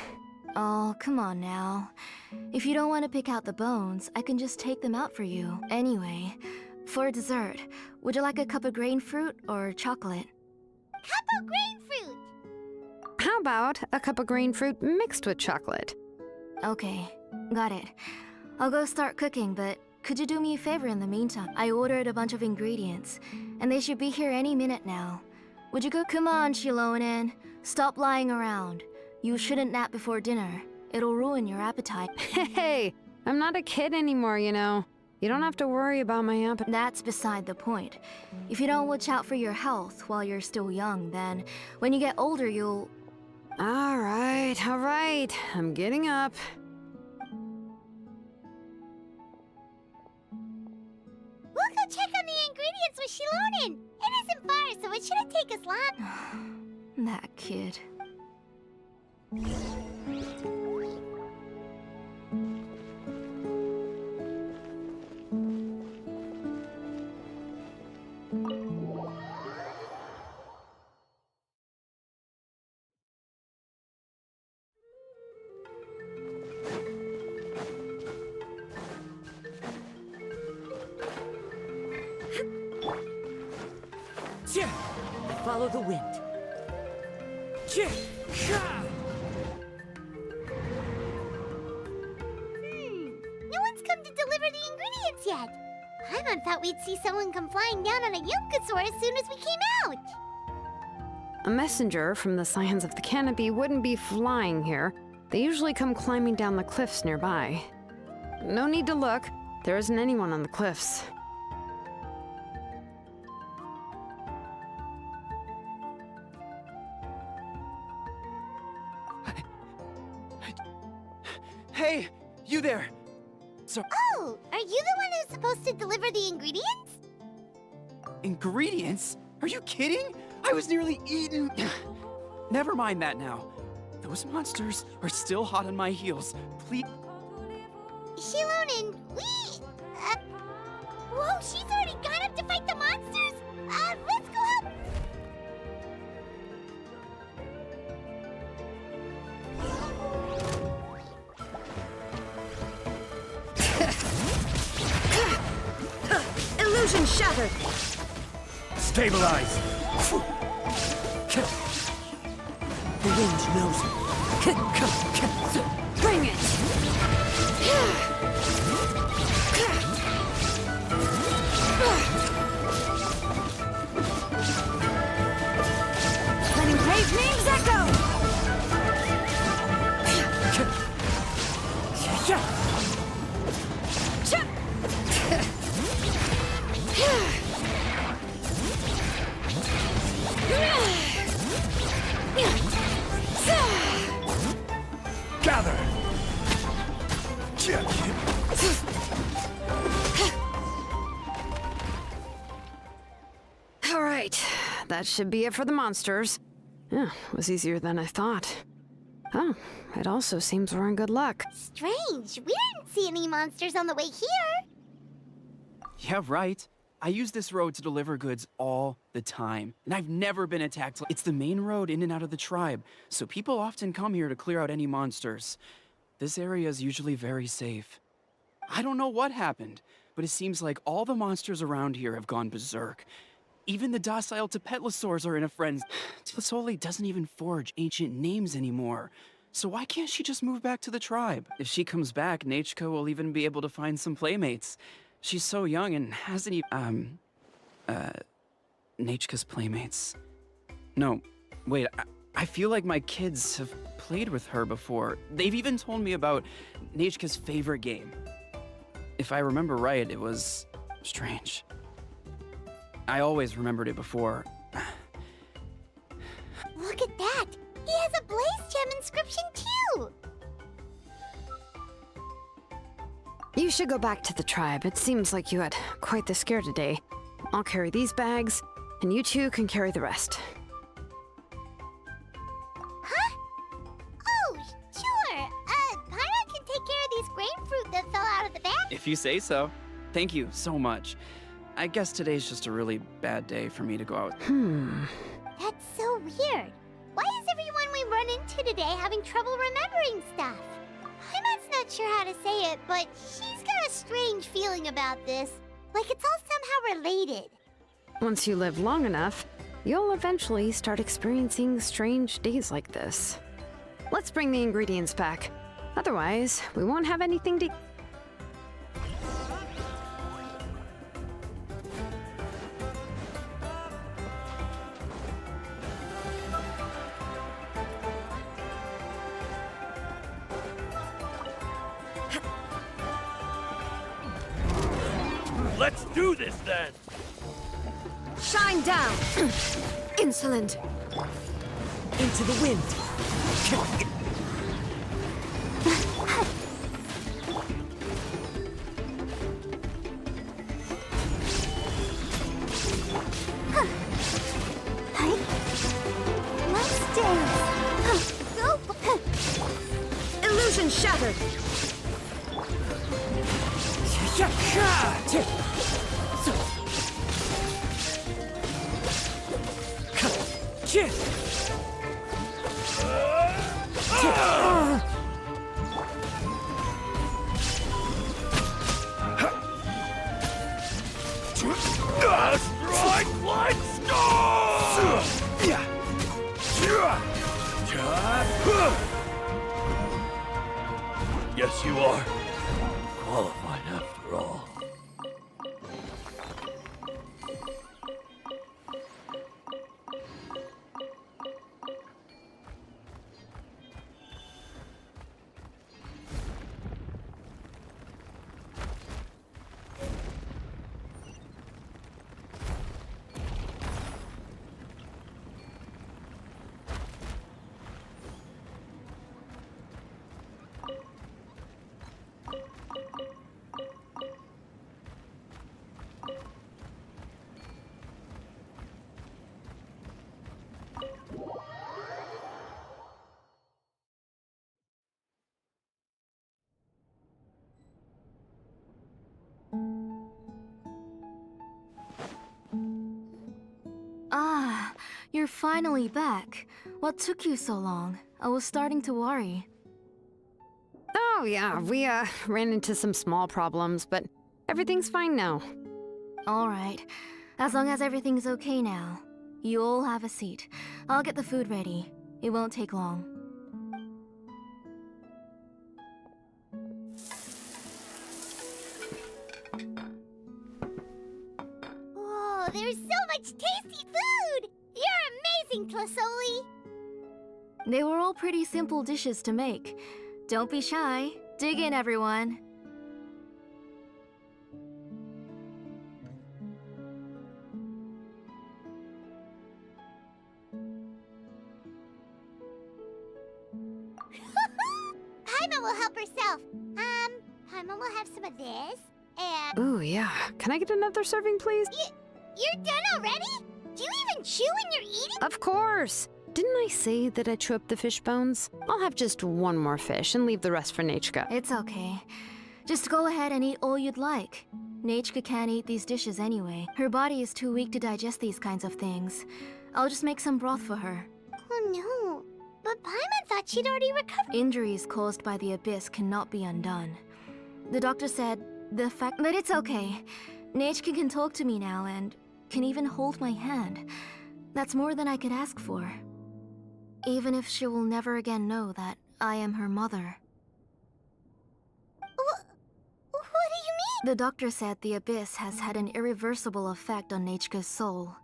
Oh, come on now. If you don't want to pick out the bones, I can just take them out for you. Anyway, for dessert, would you like a cup of grain fruit or chocolate? Cup of grain fruit! How about a cup of green fruit mixed with chocolate? Okay, got it. I'll go start cooking, but could you do me a favor in the meantime? I ordered a bunch of ingredients, and they should be here any minute now. Would you go? Come on, xilonen. Stop lying around. You shouldn't nap before dinner. It'll ruin your appetite. Hey, I'm not a kid anymore, you know. You don't have to worry about my appetite. That's beside the point. If you don't watch out for your health while you're still young, then when you get older, you'll— All right. I'm getting up. We'll go check on the ingredients with xilonen. It isn't far, so it shouldn't take us long. that kid. Tja! Follow the wind. Tja! Ha! No one's come to deliver the ingredients yet. Paimon thought we'd see someone come flying down on a Yunkasaur as soon as we came out. A messenger from the Scions of the Canopy wouldn't be flying here. They usually come climbing down the cliffs nearby. No need to look. There isn't anyone on the cliffs. Hey, you there! Oh, are you the one who's supposed to deliver the ingredients? Ingredients? Are you kidding? I was nearly eaten. Never mind that now. Those monsters are still hot on my heels. Please. xilonen, whoa, she's already gone up to fight the monsters? Let's go help. Illusion shattered! Stabilize! The wind knows it. Bring it! Letting brave names echo! Gather! All right, that should be it for the monsters. Yeah, it was easier than I thought. Oh, it also seems we're in good luck. Strange. We didn't see any monsters on the way here. Yeah, right. I use this road to deliver goods all the time, and I've never been attacked. It's the main road in and out of the tribe, so people often come here to clear out any monsters. This area is usually very safe. I don't know what happened, but it seems like all the monsters around here have gone berserk. Even the docile Tepetlosaurs are in a frenzy. Tlisoli doesn't even forge ancient names anymore. So why can't she just move back to the tribe? If she comes back, Nachko will even be able to find some playmates. She's so young and hasn't even... Nachka's playmates. No, wait, I feel like my kids have played with her before. They've even told me about Nachka's favorite game. If I remember right, it was strange. I always remembered it before. Look at that. He has a Blaze Gem inscription too. You should go back to the tribe. It seems like you had quite the scare today. I'll carry these bags, and you two can carry the rest. Huh? Oh, sure. Paimon can take care of these grain fruit that fell out of the bag. If you say so. Thank you so much. I guess today's just a really bad day for me to go out. That's so weird. Why is everyone we run into today having trouble remembering stuff? Paimon's not sure how to say it, but she's got a strange feeling about this. Like it's all somehow related. Once you live long enough, you'll eventually start experiencing strange days like this. Let's bring the ingredients back. Otherwise, we won't have anything to... Let's do this then! Shine down! Insolent! Into the wind! Let's dance. Go. Illusion shattered! Strike like storm! Yes, you are. Qualified after all. Ah, you're finally back. What took you so long? I was starting to worry. Oh yeah, we ran into some small problems, but everything's fine now. Alright. As long as everything's okay now. You all have a seat. I'll get the food ready. It won't take long. Whoa, there's so much tasty food! You're amazing, Clasoli! They were all pretty simple dishes to make. Don't be shy. Dig in, everyone. Paimon will help herself. Paimon will have some of this, and... Ooh, yeah. Can I get another serving, please? You're done already? Do you even chew when you're eating? Of course! Didn't I say that I chew up the fish bones? I'll have just one more fish and leave the rest for Nachka. It's okay. Just go ahead and eat all you'd like. Nachka can't eat these dishes anyway. Her body is too weak to digest these kinds of things. I'll just make some broth for her. Oh no, but Paimon thought she'd already recovered. Injuries caused by the abyss cannot be undone. The doctor said the fact... But it's okay. Nachka can talk to me now and can even hold my hand. That's more than I could ask for. Even if she will never again know that I am her mother. What do you mean? The doctor said the abyss has had an irreversible effect on Nachka's soul.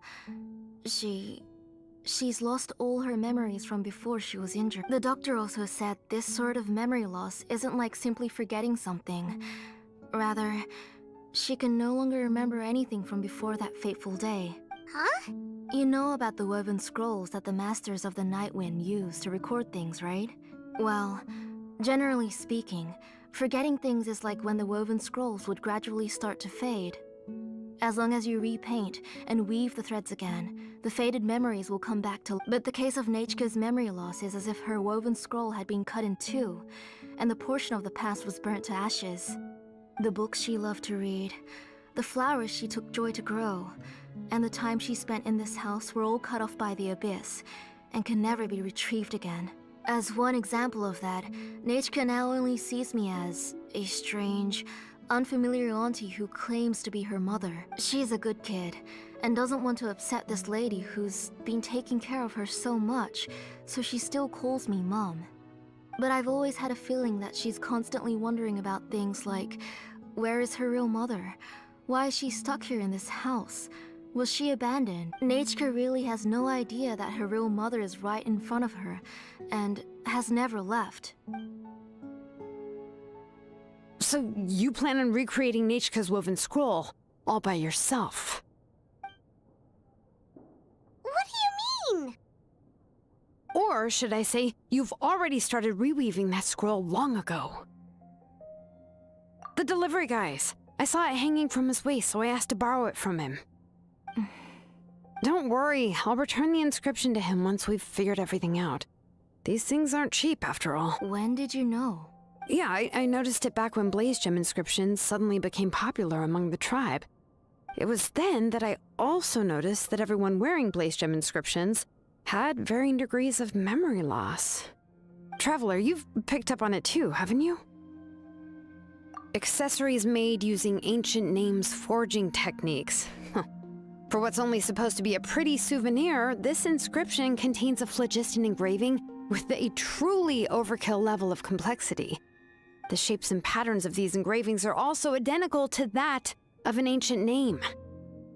She's lost all her memories from before she was injured. The doctor also said this sort of memory loss isn't like simply forgetting something. Rather, she can no longer remember anything from before that fateful day. Huh? You know about the woven scrolls that the Masters of the Night Wind use to record things, right? Well, generally speaking, forgetting things is like when the woven scrolls would gradually start to fade. As long as you repaint and weave the threads again, the faded memories will come back to... But the case of Nachka's memory loss is as if her woven scroll had been cut in two, and the portion of the past was burnt to ashes. The books she loved to read, the flowers she took joy to grow, and the time she spent in this house were all cut off by the abyss, and can never be retrieved again. As one example of that, Nachka now only sees me as a strange, unfamiliar auntie who claims to be her mother. She's a good kid, and doesn't want to upset this lady who's been taking care of her so much, so she still calls me Mom. But I've always had a feeling that she's constantly wondering about things like, where is her real mother? Why is she stuck here in this house? Was she abandoned? Nachka really has no idea that her real mother is right in front of her, and has never left. So you plan on recreating Nachka's woven scroll all by yourself? What do you mean? Or should I say, you've already started reweaving that scroll long ago. The delivery guys. I saw it hanging from his waist, so I asked to borrow it from him. Don't worry, I'll return the inscription to him once we've figured everything out. These things aren't cheap, after all. When did you know? Yeah, I noticed it back when blaze gem inscriptions suddenly became popular among the tribe. It was then that I also noticed that everyone wearing blaze gem inscriptions had varying degrees of memory loss. Traveler, you've picked up on it too, haven't you? Accessories made using ancient names forging techniques. For what's only supposed to be a pretty souvenir, this inscription contains a phlogiston engraving with a truly overkill level of complexity. The shapes and patterns of these engravings are also identical to that of an ancient name.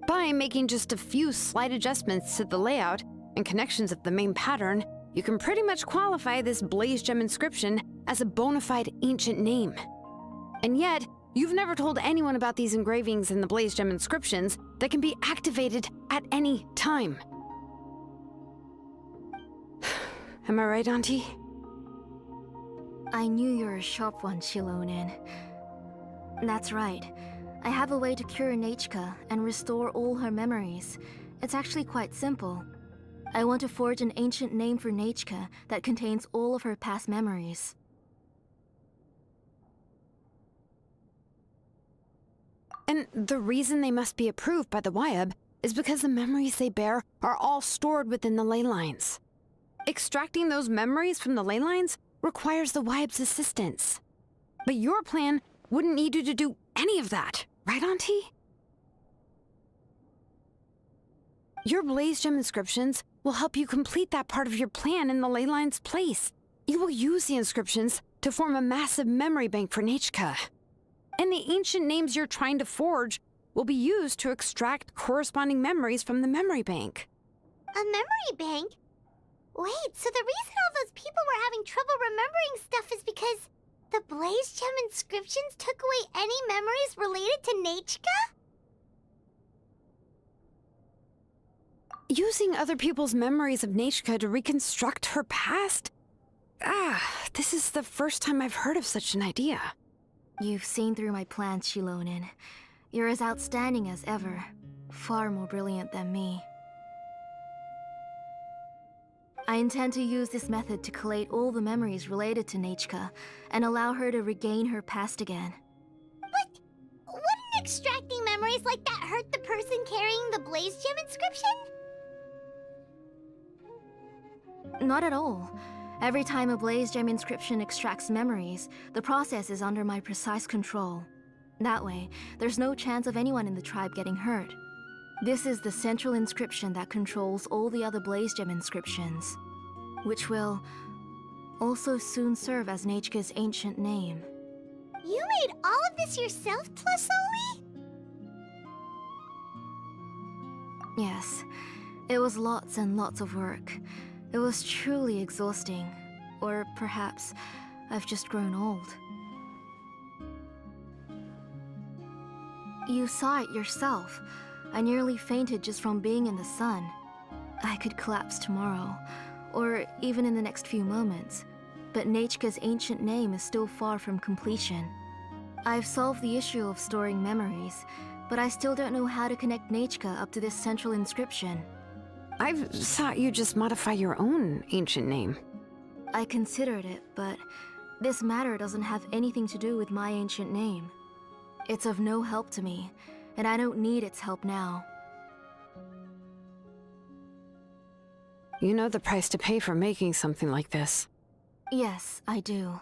By making just a few slight adjustments to the layout and connections of the main pattern, you can pretty much qualify this blaze gem inscription as a bona fide ancient name. And yet, you've never told anyone about these engravings in the blaze gem inscriptions that can be activated at any time. Am I right, Auntie? I knew you were a sharp one, xilonen. That's right. I have a way to cure Nachka and restore all her memories. It's actually quite simple. I want to forge an ancient name for Nachka that contains all of her past memories. And the reason they must be approved by the Wyab is because the memories they bear are all stored within the ley lines. Extracting those memories from the ley lines requires the Wyab's assistance. But your plan wouldn't need you to do any of that, right, Auntie? Your Blaze Gem inscriptions will help you complete that part of your plan in the ley line's place. You will use the inscriptions to form a massive memory bank for Nechka. And the ancient names you're trying to forge will be used to extract corresponding memories from the memory bank. A memory bank? Wait, so the reason all those people were having trouble remembering stuff is because the Blaze Gem inscriptions took away any memories related to Nechka? Using other people's memories of Nechka to reconstruct her past? This is the first time I've heard of such an idea. You've seen through my plans, xilonen. You're as outstanding as ever. Far more brilliant than me. I intend to use this method to collate all the memories related to Nechka and allow her to regain her past again. But wouldn't extracting memories like that hurt the person carrying the Blaze Gem inscription? Not at all. Every time a Blaze Gem inscription extracts memories, the process is under my precise control. That way, there's no chance of anyone in the tribe getting hurt. This is the central inscription that controls all the other Blaze Gem inscriptions, which will also soon serve as Nechka's ancient name. You made all of this yourself, Tlasoli? Yes, it was lots and lots of work. It was truly exhausting. Or perhaps I've just grown old. You saw it yourself. I nearly fainted just from being in the sun. I could collapse tomorrow, or even in the next few moments. But Nechka's ancient name is still far from completion. I've solved the issue of storing memories, but I still don't know how to connect Nechka up to this central inscription. I've thought you just modify your own ancient name. I considered it, but this matter doesn't have anything to do with my ancient name. It's of no help to me, and I don't need its help now. You know the price to pay for making something like this. Yes, I do.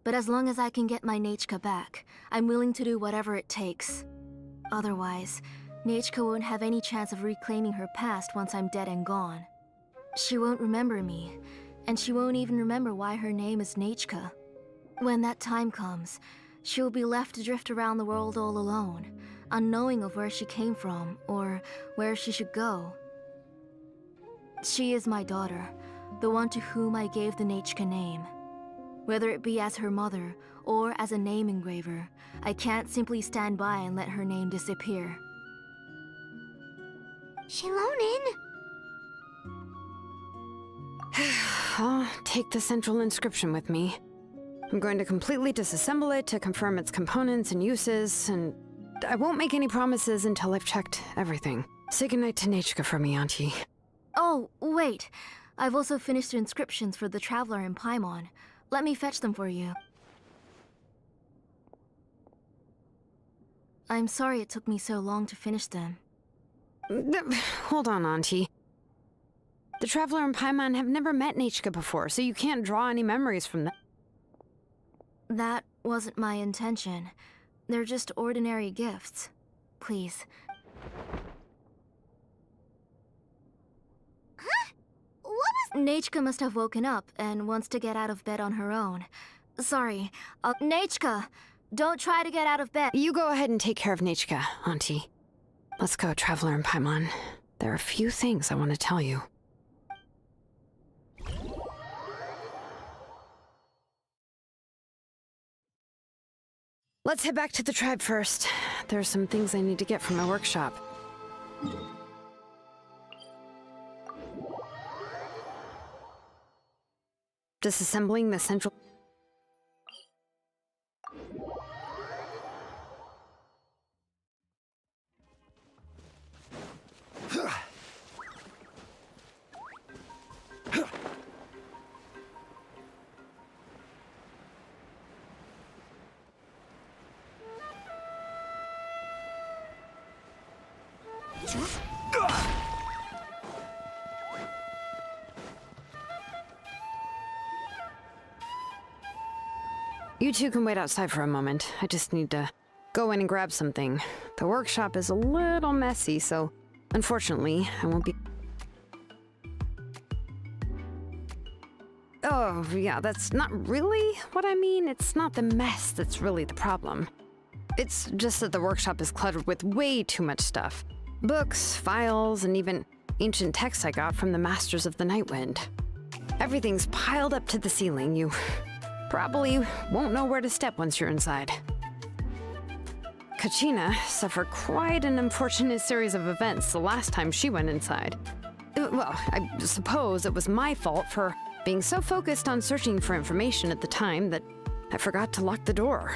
But as long as I can get my Nechka back, I'm willing to do whatever it takes. Otherwise, Nechka won't have any chance of reclaiming her past once I'm dead and gone. She won't remember me, and she won't even remember why her name is Nechka. When that time comes, she'll be left to drift around the world all alone, unknowing of where she came from or where she should go. She is my daughter, the one to whom I gave the Nechka name. Whether it be as her mother or as a name engraver, I can't simply stand by and let her name disappear. Xilonen! I'll take the central inscription with me. I'm going to completely disassemble it to confirm its components and uses, and I won't make any promises until I've checked everything. Say goodnight to Nechka for me, Auntie. Oh, wait. I've also finished the inscriptions for the Traveler in Paimon. Let me fetch them for you. I'm sorry it took me so long to finish them. Hold on, Auntie. The Traveler and Paimon have never met Nechka before, so you can't draw any memories from them. That wasn't my intention. They're just ordinary gifts. Please. Huh? What was... Nechka must have woken up and wants to get out of bed on her own. Sorry. Nechka! Don't try to get out of bed. You go ahead and take care of Nechka, Auntie. Let's go, Traveler and Paimon. There are a few things I want to tell you. Let's head back to the tribe first. There are some things I need to get from my workshop. Disassembling the central... You two can wait outside for a moment. I just need to go in and grab something. The workshop is a little messy, so Unfortunately, I won't be... Oh, yeah, that's not really what I mean. It's not the mess that's really the problem. It's just that the workshop is cluttered with way too much stuff. Books, files, and even ancient texts I got from the Masters of the Nightwind. Everything's piled up to the ceiling. You probably won't know where to step once you're inside. Kachina suffered quite an unfortunate series of events the last time she went inside. Well, I suppose it was my fault for being so focused on searching for information at the time that I forgot to lock the door.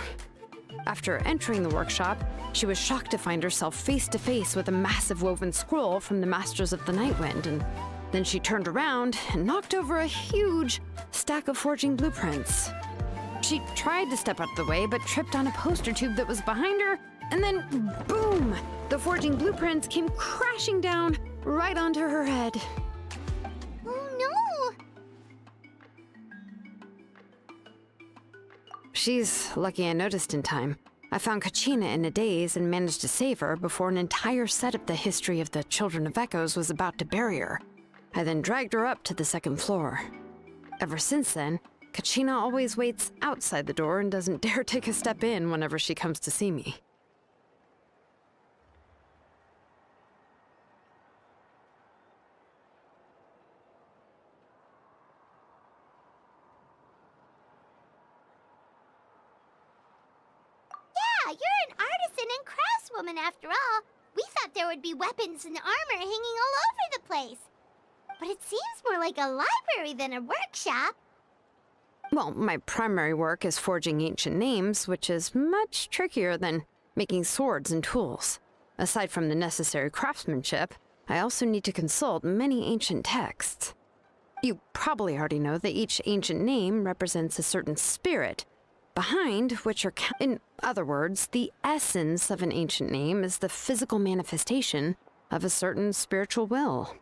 After entering the workshop, she was shocked to find herself face to face with a massive woven scroll from the Masters of the Nightwind, and then she turned around and knocked over a huge stack of forging blueprints. She tried to step out of the way, but tripped on a poster tube that was behind her, and then boom! The forging blueprints came crashing down right onto her head. Oh no! She's lucky I noticed in time. I found Kachina in a daze and managed to save her before an entire set of the history of the Children of Echoes was about to bury her. I then dragged her up to the second floor. Ever since then, Kachina always waits outside the door and doesn't dare take a step in whenever she comes to see me. Yeah, you're an artisan and craftswoman after all. We thought there would be weapons and armor hanging all over the place. But it seems more like a library than a workshop. Well, my primary work is forging ancient names, which is much trickier than making swords and tools. Aside from the necessary craftsmanship, I also need to consult many ancient texts. You probably already know that each ancient name represents a certain spirit, behind which are... In other words, the essence of an ancient name is the physical manifestation of a certain spiritual will.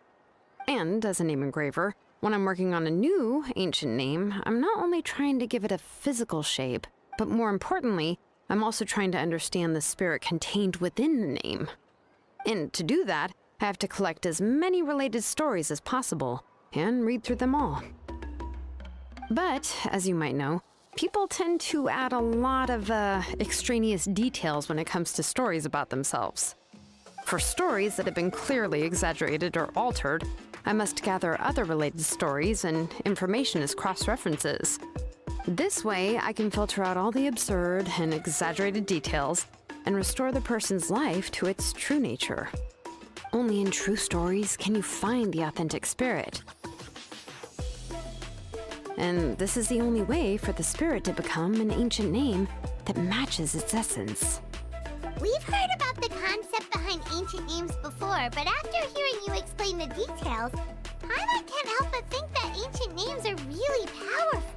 And as a name engraver, when I'm working on a new ancient name, I'm not only trying to give it a physical shape, but more importantly, I'm also trying to understand the spirit contained within the name. And to do that, I have to collect as many related stories as possible and read through them all. But, as you might know, people tend to add a lot of extraneous details when it comes to stories about themselves. For stories that have been clearly exaggerated or altered, I must gather other related stories and information as cross-references. This way, I can filter out all the absurd and exaggerated details and restore the person's life to its true nature. Only in true stories can you find the authentic spirit. And this is the only way for the spirit to become an ancient name that matches its essence. We've heard about the concept behind ancient names before, but after hearing you explain the details, Paimon can't help but think that ancient names are really powerful.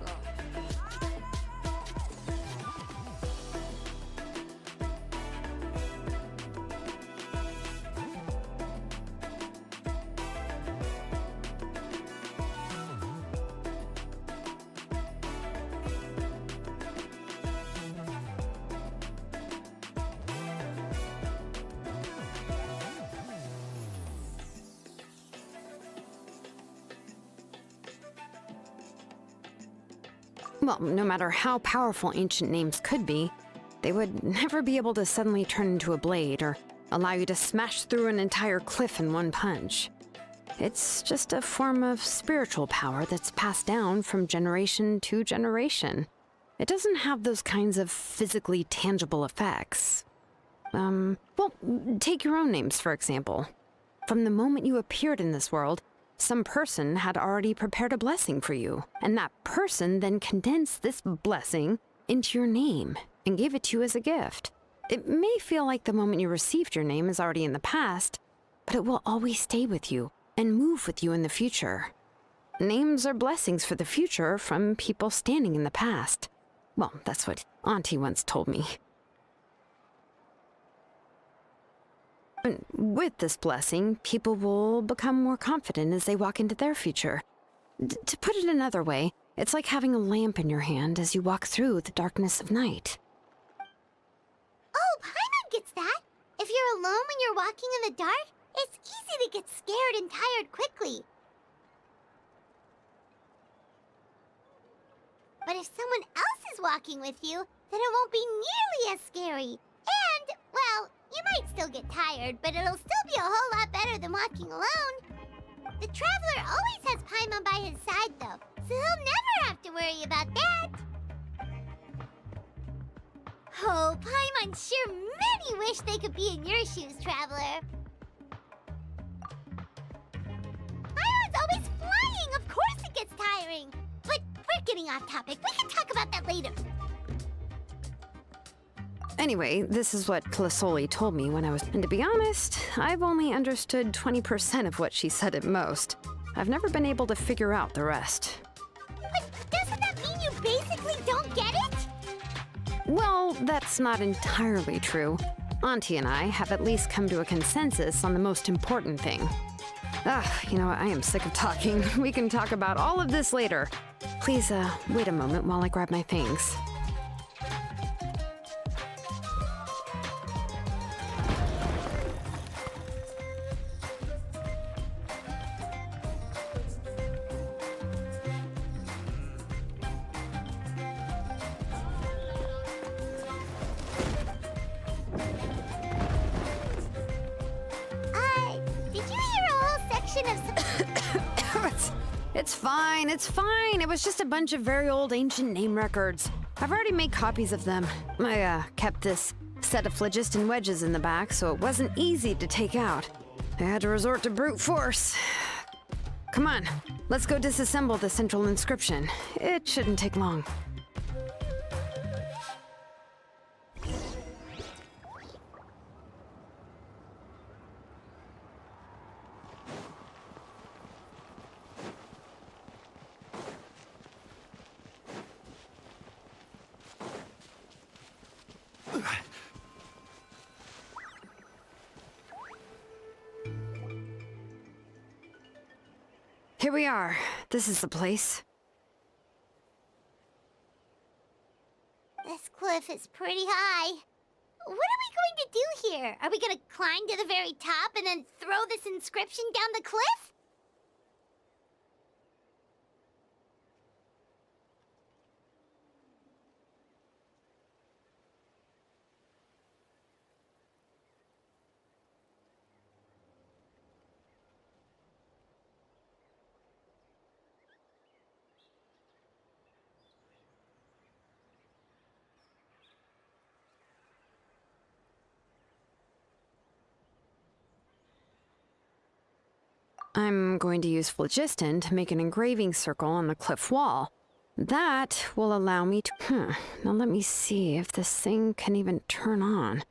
Well, no matter how powerful ancient names could be, they would never be able to suddenly turn into a blade or allow you to smash through an entire cliff in one punch. It's just a form of spiritual power that's passed down from generation to generation. It doesn't have those kinds of physically tangible effects. Well, take your own names, for example. From the moment you appeared in this world, some person had already prepared a blessing for you, and that person then condensed this blessing into your name and gave it to you as a gift. It may feel like the moment you received your name is already in the past, but it will always stay with you and move with you in the future. Names are blessings for the future from people standing in the past. Well, that's what Auntie once told me. And with this blessing, people will become more confident as they walk into their future. To put it another way, it's like having a lamp in your hand as you walk through the darkness of night. Oh, Paimon gets that. If you're alone when you're walking in the dark, It's easy to get scared and tired quickly. But if someone else is walking with you, then it won't be nearly as scary. And, well, you might still get tired, but it'll still be a whole lot better than walking alone. The Traveler always has Paimon by his side, though, so he'll never have to worry about that. Oh, Paimon sure many wish they could be in your shoes, Traveler. Paimon's always flying! Of course it gets tiring! But we're getting off topic. We can talk about that later. Anyway, this is what Clisoli told me when I was... And to be honest, I've only understood 20% of what she said at most. I've never been able to figure out the rest. But doesn't that mean you basically don't get it? Well, that's not entirely true. Auntie and I have at least come to a consensus on the most important thing. You know, I am sick of talking. We can talk about all of this later. Please, wait a moment while I grab my things. Did you hear a whole section of... It's fine. It was just a bunch of very old ancient name records. I've already made copies of them. I, kept this set of phlogiston wedges in the back, so it wasn't easy to take out. I had to resort to brute force. Come on, let's go disassemble the central inscription. It shouldn't take long. Here we are. This is the place. This cliff is pretty high. What are we going to do here? Are we going to climb to the very top and then throw this inscription down the cliff? I'm going to use phlogiston to make an engraving circle on the cliff wall. That will allow me to... Now let me see if this thing can even turn on.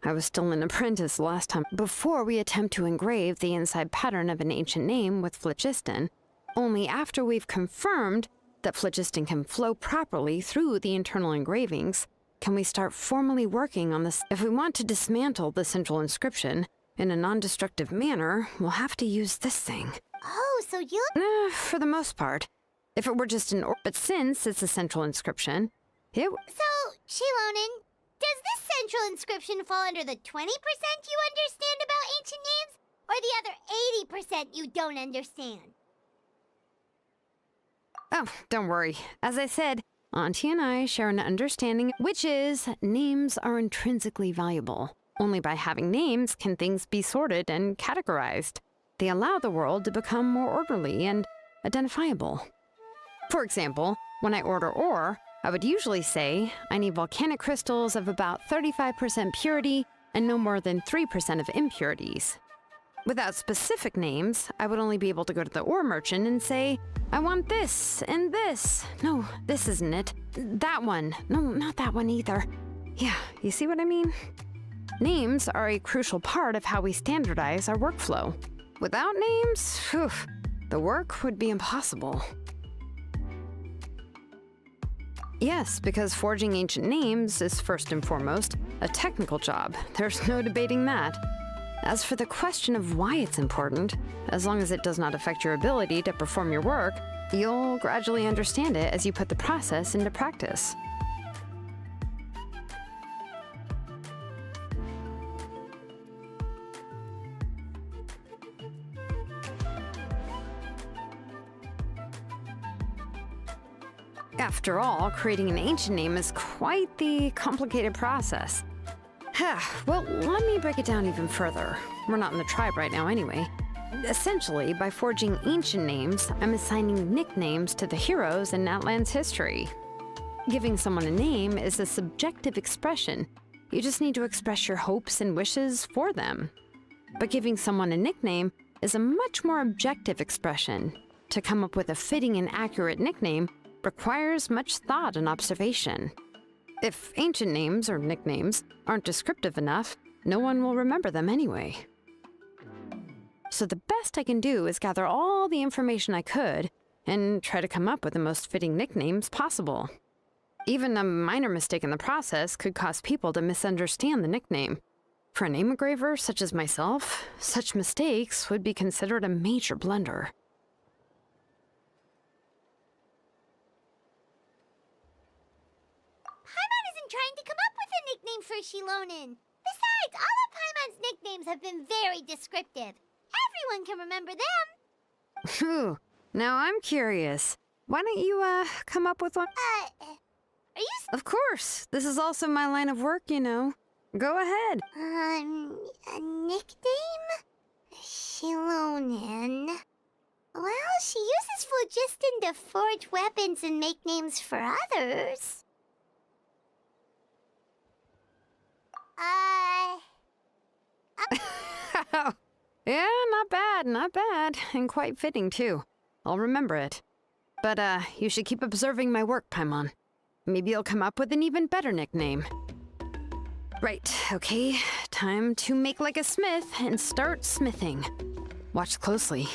I was still an apprentice last time. Before we attempt to engrave the inside pattern of an ancient name with phlogiston, only after we've confirmed that phlogiston can flow properly through the internal engravings, can we start formally working on this. If we want to dismantle the central inscription in a non-destructive manner, we'll have to use this thing. Oh, so you... For the most part. If it were just an but since it's a central inscription, it... So, xilonen, does this central inscription fall under the 20% you understand about ancient names? Or the other 80% you don't understand? Oh, don't worry. As I said, Auntie and I share an understanding, which is names are intrinsically valuable. Only by having names can things be sorted and categorized. They allow the world to become more orderly and identifiable. For example, when I order ore, I would usually say I need volcanic crystals of about 35% purity and no more than 3% of impurities. Without specific names, I would only be able to go to the ore merchant and say, I want this and this. No, this isn't it. That one. No, not that one either. Yeah, you see what I mean? Names are a crucial part of how we standardize our workflow. Without names, the work would be impossible. Yes, because forging ancient names is first and foremost a technical job. There's no debating that. As for the question of why it's important, as long as it does not affect your ability to perform your work, you'll gradually understand it as you put the process into practice. After all, creating an ancient name is quite the complicated process. Well, let me break it down even further. We're not in the tribe right now anyway. Essentially, by forging ancient names, I'm assigning nicknames to the heroes in Natlan's history. Giving someone a name is a subjective expression. You just need to express your hopes and wishes for them. But giving someone a nickname is a much more objective expression. To come up with a fitting and accurate nickname requires much thought and observation. If ancient names or nicknames aren't descriptive enough, no one will remember them anyway. So the best I can do is gather all the information I could and try to come up with the most fitting nicknames possible. Even a minor mistake in the process could cause people to misunderstand the nickname. For a name engraver such as myself, such mistakes would be considered a major blunder. Paimon isn't trying to come up with a nickname for Xilonen. Besides, all of Paimon's nicknames have been very descriptive. Everyone can remember them. Phew. Now I'm curious. Why don't you, come up with one? Are you Of course. This is also my line of work, you know. Go ahead. a nickname? Xilonen. Well, she uses phlogiston to forge weapons and make names for others. Yeah, not bad, and quite fitting too. I'll remember it. But, you should keep observing my work, Paimon. Maybe you'll come up with an even better nickname. Right, okay. Time to make like a smith and start smithing. Watch closely.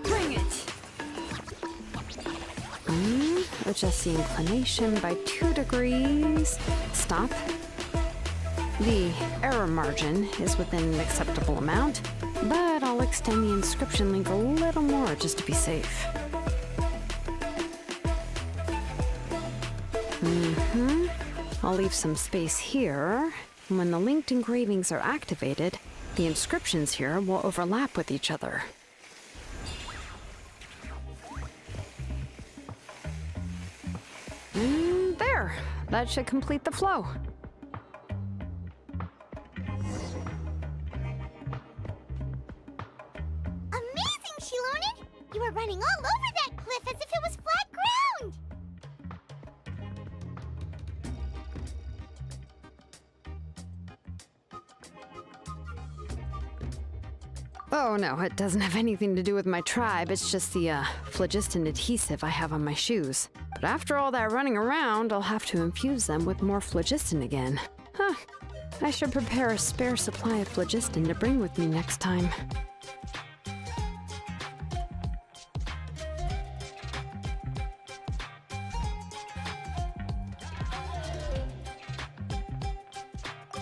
Bring it! Adjust the inclination by 2 degrees. Stop. The error margin is within an acceptable amount, but I'll extend the inscription link a little more just to be safe. I'll leave some space here. When the linked engravings are activated, the inscriptions here will overlap with each other. There! That should complete the flow. Amazing, Xilonen! You were running all over that cliff as if it was flat ground! Oh no, it doesn't have anything to do with my tribe. It's just the phlogiston adhesive I have on my shoes. But after all that running around, I'll have to infuse them with more phlogiston again. Huh. I should prepare a spare supply of phlogiston to bring with me next time.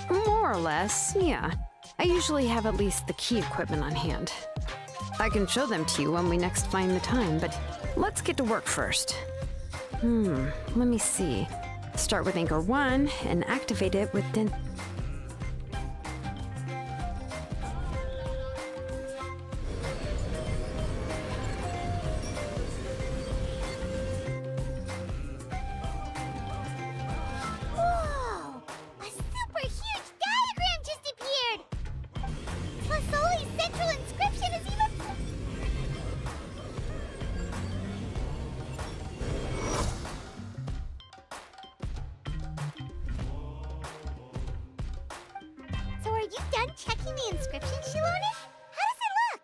More or less, yeah. I usually have at least the key equipment on hand. I can show them to you when we next find the time, but let's get to work first. Let me see. Start with anchor 1 and activate it with Whoa! A super huge diagram just appeared! Flasoli's central inscription is even... So are you done checking the inscription, Xilonen? How does it look?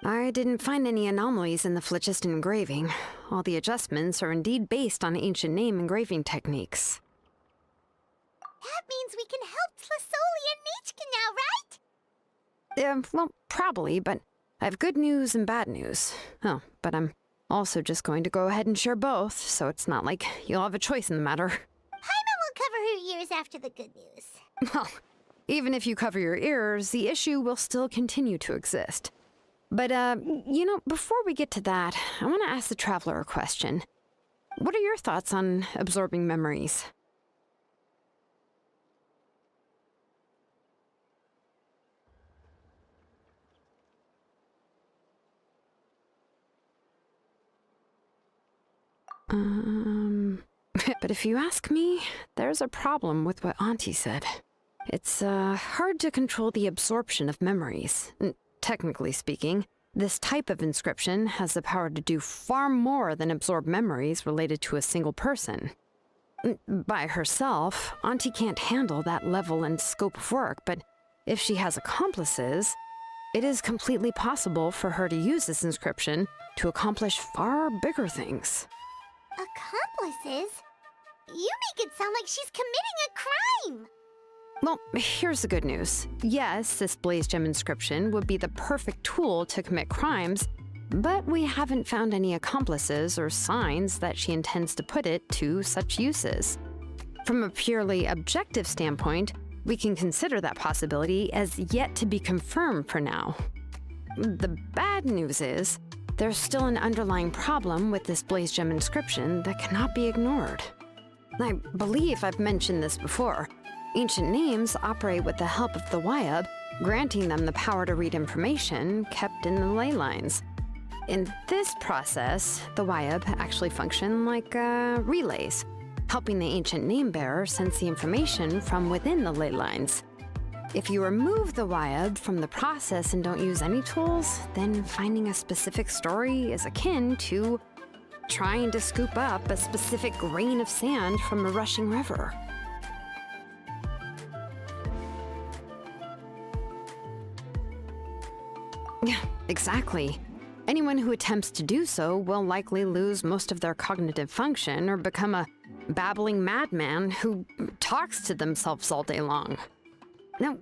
I didn't find any anomalies in the phlogiston engraving. All the adjustments are indeed based on ancient name engraving techniques. That means we can help Flasoli and Nichka now, right? Well, probably, but I have good news and bad news. Oh, but I'm also just going to go ahead and share both, so it's not like you'll have a choice in the matter. Paimon will cover her ears after the good news. Well, even if you cover your ears, the issue will still continue to exist. But, before we get to that, I want to ask the traveler a question. What are your thoughts on absorbing memories? But if you ask me, there's a problem with what Auntie said. It's, hard to control the absorption of memories. Technically speaking, this type of inscription has the power to do far more than absorb memories related to a single person. By herself, Auntie can't handle that level and scope of work, but if she has accomplices, it is completely possible for her to use this inscription to accomplish far bigger things. Accomplices? You make it sound like she's committing a crime! Well, here's the good news. Yes, this blaze gem inscription would be the perfect tool to commit crimes, but we haven't found any accomplices or signs that she intends to put it to such uses. From a purely objective standpoint, we can consider that possibility as yet to be confirmed for now. The bad news is, there's still an underlying problem with this blaze gem inscription that cannot be ignored. I believe I've mentioned this before. Ancient names operate with the help of the Wyab, granting them the power to read information kept in the ley lines. In this process, the Wyab actually function like relays, helping the ancient name bearer sense the information from within the ley lines. If you remove the Wyab from the process and don't use any tools, then finding a specific story is akin to trying to scoop up a specific grain of sand from a rushing river. Yeah, exactly. Anyone who attempts to do so will likely lose most of their cognitive function or become a babbling madman who talks to themselves all day long. Now,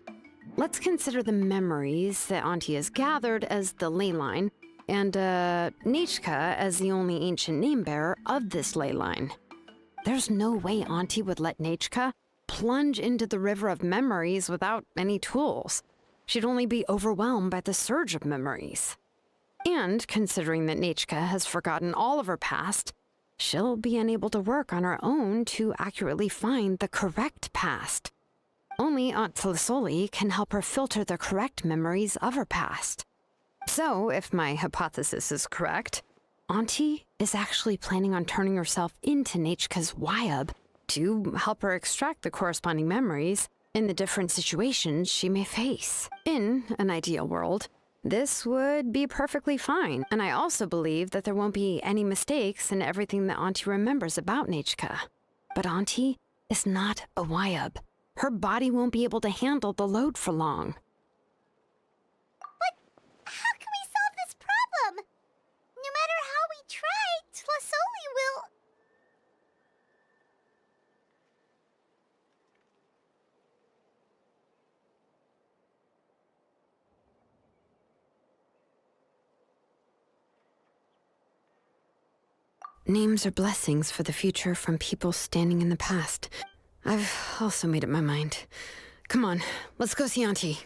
let's consider the memories that Auntie has gathered as the ley line, and Nechka as the only ancient name bearer of this ley line. There's no way Auntie would let Nechka plunge into the river of memories without any tools. She'd only be overwhelmed by the surge of memories. And considering that Nechka has forgotten all of her past, she'll be unable to work on her own to accurately find the correct past. Only Aunt Tlisoli can help her filter the correct memories of her past. So, if my hypothesis is correct, Auntie is actually planning on turning herself into Nechka's Wyab to help her extract the corresponding memories in the different situations she may face. In an ideal world, this would be perfectly fine, and I also believe that there won't be any mistakes in everything that Auntie remembers about Nechka. But Auntie is not a Wyab. Her body won't be able to handle the load for long. But how can we solve this problem? No matter how we try, Tlisoli will... Names are blessings for the future from people standing in the past. I've also made up my mind. Come on, let's go see Auntie.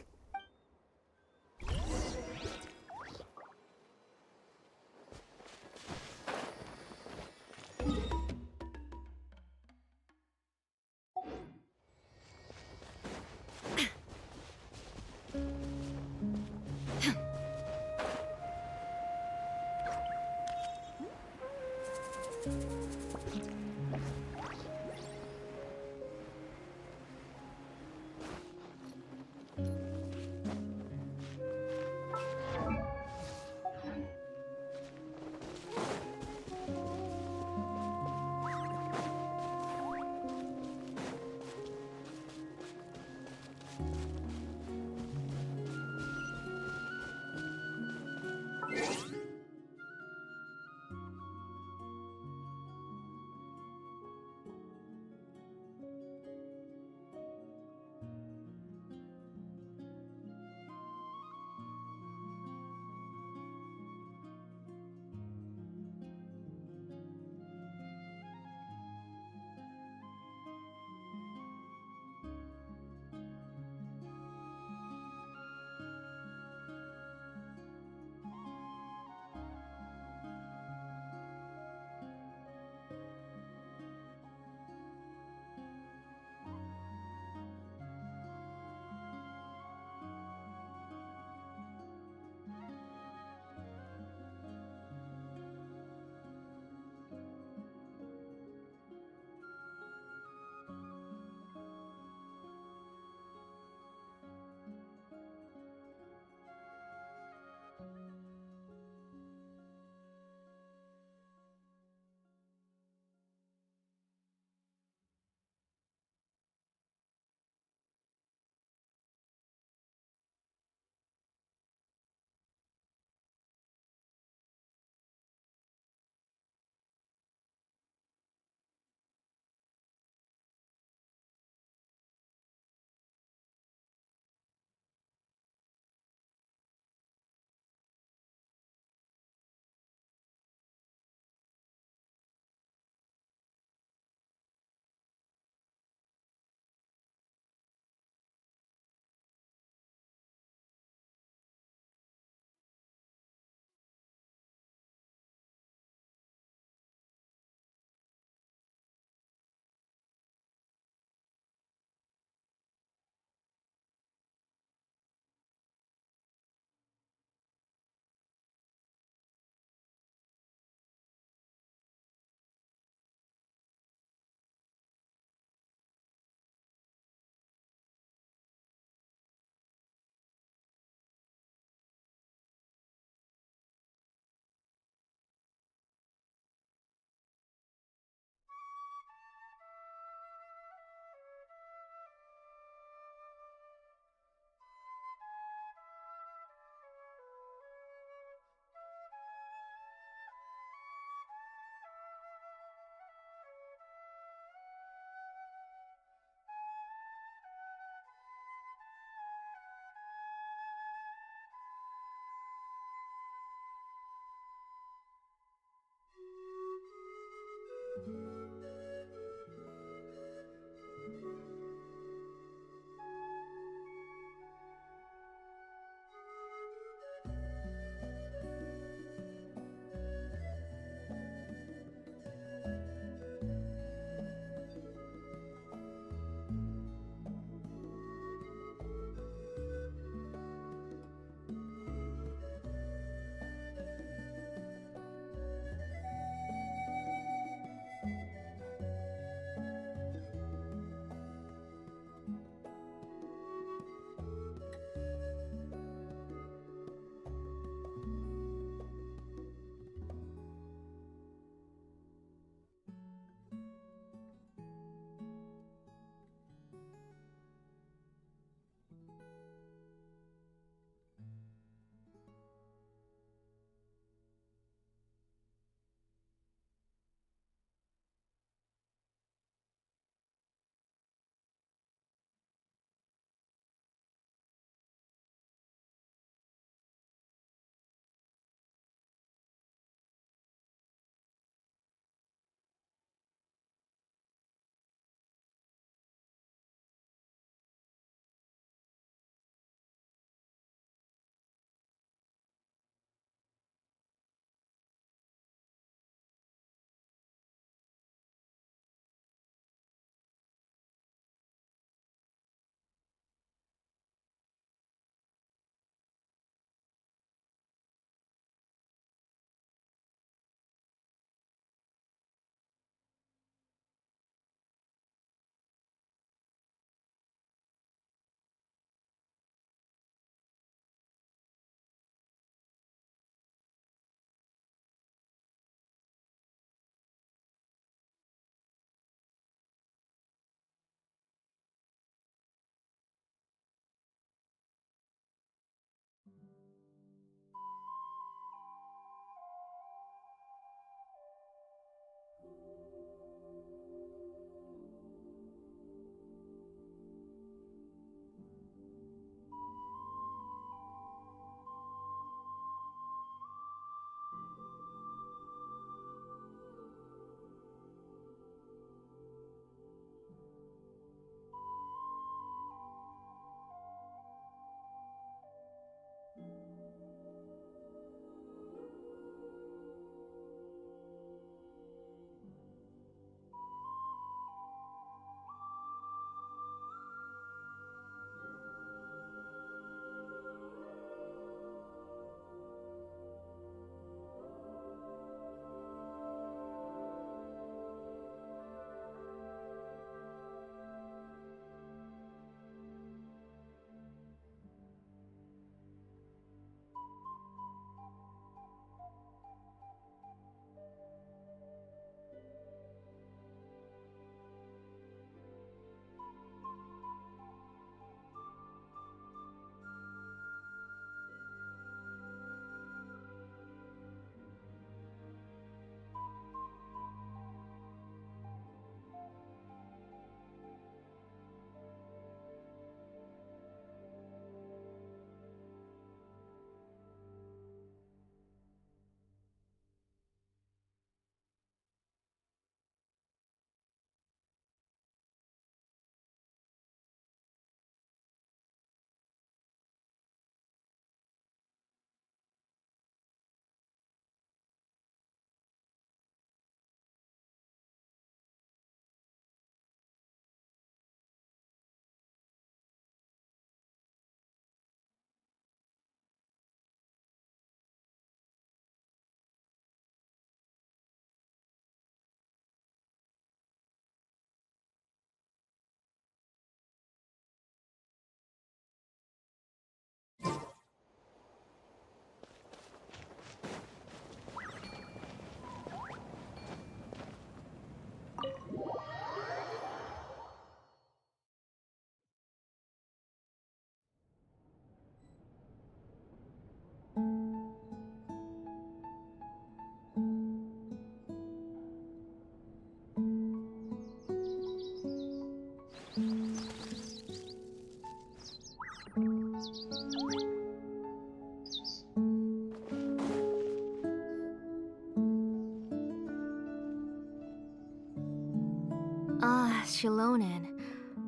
Xilonen,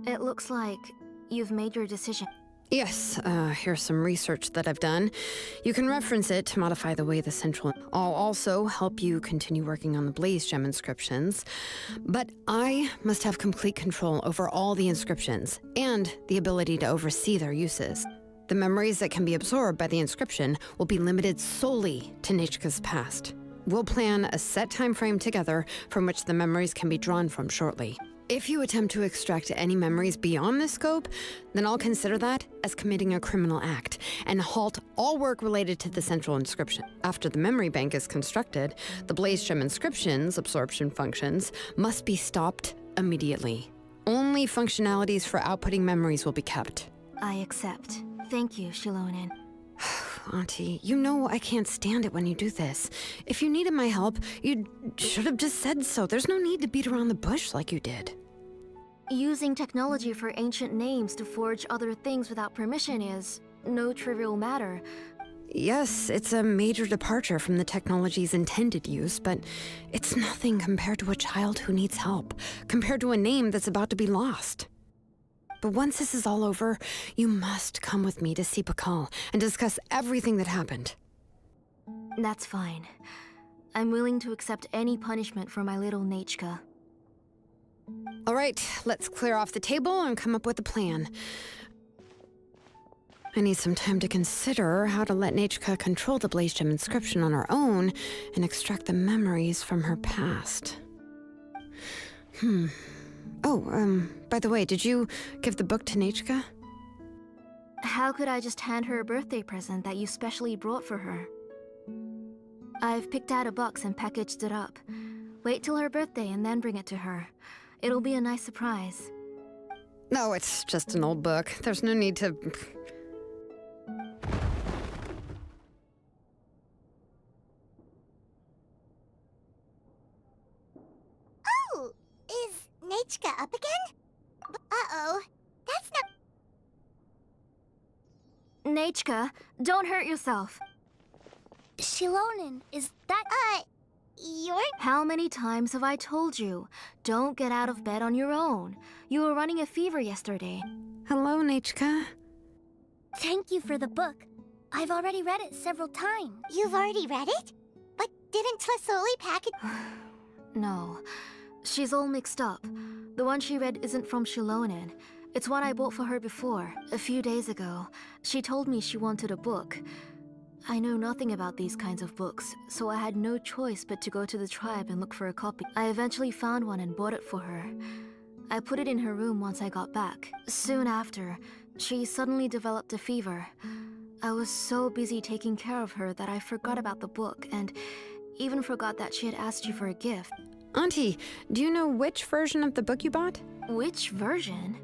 it looks like you've made your decision. Yes, here's some research that I've done. You can reference it to modify the way the central... I'll also help you continue working on the Blaze Gem inscriptions, but I must have complete control over all the inscriptions and the ability to oversee their uses. The memories that can be absorbed by the inscription will be limited solely to Nichka's past. We'll plan a set time frame together from which the memories can be drawn from shortly. If you attempt to extract any memories beyond this scope, then I'll consider that as committing a criminal act and halt all work related to the central inscription. After the memory bank is constructed, the Blaze Gem inscription's absorption functions must be stopped immediately. Only functionalities for outputting memories will be kept. I accept. Thank you, Xilonen. Auntie, you know I can't stand it when you do this. If you needed my help, you should have just said so. There's no need to beat around the bush like you did. Using technology for ancient names to forge other things without permission is no trivial matter. Yes, it's a major departure from the technology's intended use, but it's nothing compared to a child who needs help, compared to a name that's about to be lost. But once this is all over, you must come with me to see Pakal and discuss everything that happened. That's fine. I'm willing to accept any punishment for my little Nichka. All right, let's clear off the table and come up with a plan. I need some time to consider how to let Nichka control the Blaze Gem inscription on her own and extract the memories from her past. Oh, by the way, did you give the book to Nichka? How could I just hand her a birthday present that you specially brought for her? I've picked out a box and packaged it up. Wait till her birthday and then bring it to her. It'll be a nice surprise. No, it's just an old book. There's no need to... Oh, is Nichka up again? Uh-oh, that's not... Nichka, don't hurt yourself. Xilonen, is that... you're... How many times have I told you? Don't get out of bed on your own. You were running a fever yesterday. Hello, Nichka. Thank you for the book. I've already read it several times. You've already read it? But didn't Tlasoli pack it? No, she's all mixed up. The one she read isn't from Xilonen. It's one I bought for her before. A few days ago, she told me she wanted a book. I know nothing about these kinds of books, so I had no choice but to go to the tribe and look for a copy. I eventually found one and bought it for her. I put it in her room once I got back. Soon after, she suddenly developed a fever. I was so busy taking care of her that I forgot about the book and even forgot that she had asked you for a gift. Auntie, do you know which version of the book you bought? Which version?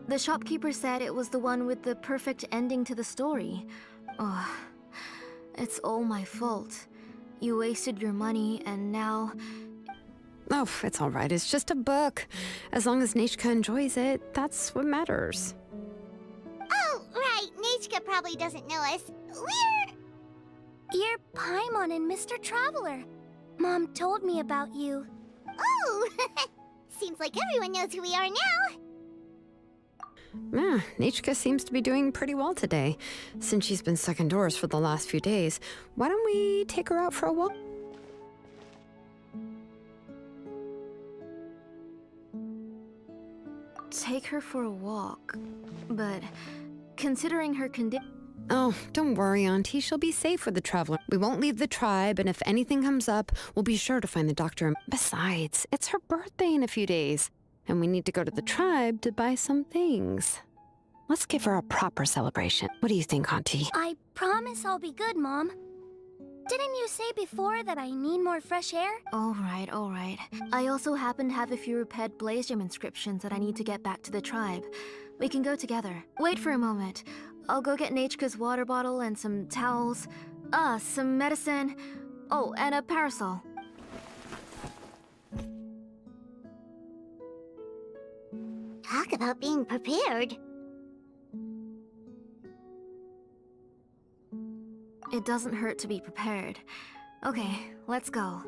The shopkeeper said it was the one with the perfect ending to the story. Oh, it's all my fault. You wasted your money and now... Oh, it's all right. It's just a book. As long as Nichka enjoys it, that's what matters. Oh, right. Nichka probably doesn't know us. You're Paimon and Mr. Traveler. Mom told me about you. Oh, seems like everyone knows who we are now. Yeah, Nichka seems to be doing pretty well today. Since she's been stuck indoors for the last few days, why don't we take her out for a walk? Take her for a walk. But considering her condition... Oh, don't worry, Auntie. She'll be safe with the Traveler. We won't leave the tribe, and if anything comes up, we'll be sure to find the doctor. Besides, it's her birthday in a few days, and we need to go to the tribe to buy some things. Let's give her a proper celebration. What do you think, Auntie? I promise I'll be good, Mom. Didn't you say before that I need more fresh air? All right. I also happen to have a few repaired Blaze Gem inscriptions that I need to get back to the tribe. We can go together. Wait for a moment. I'll go get Nichka's water bottle and some towels. Some medicine. Oh, and a parasol. Talk about being prepared. It doesn't hurt to be prepared. Okay, let's go.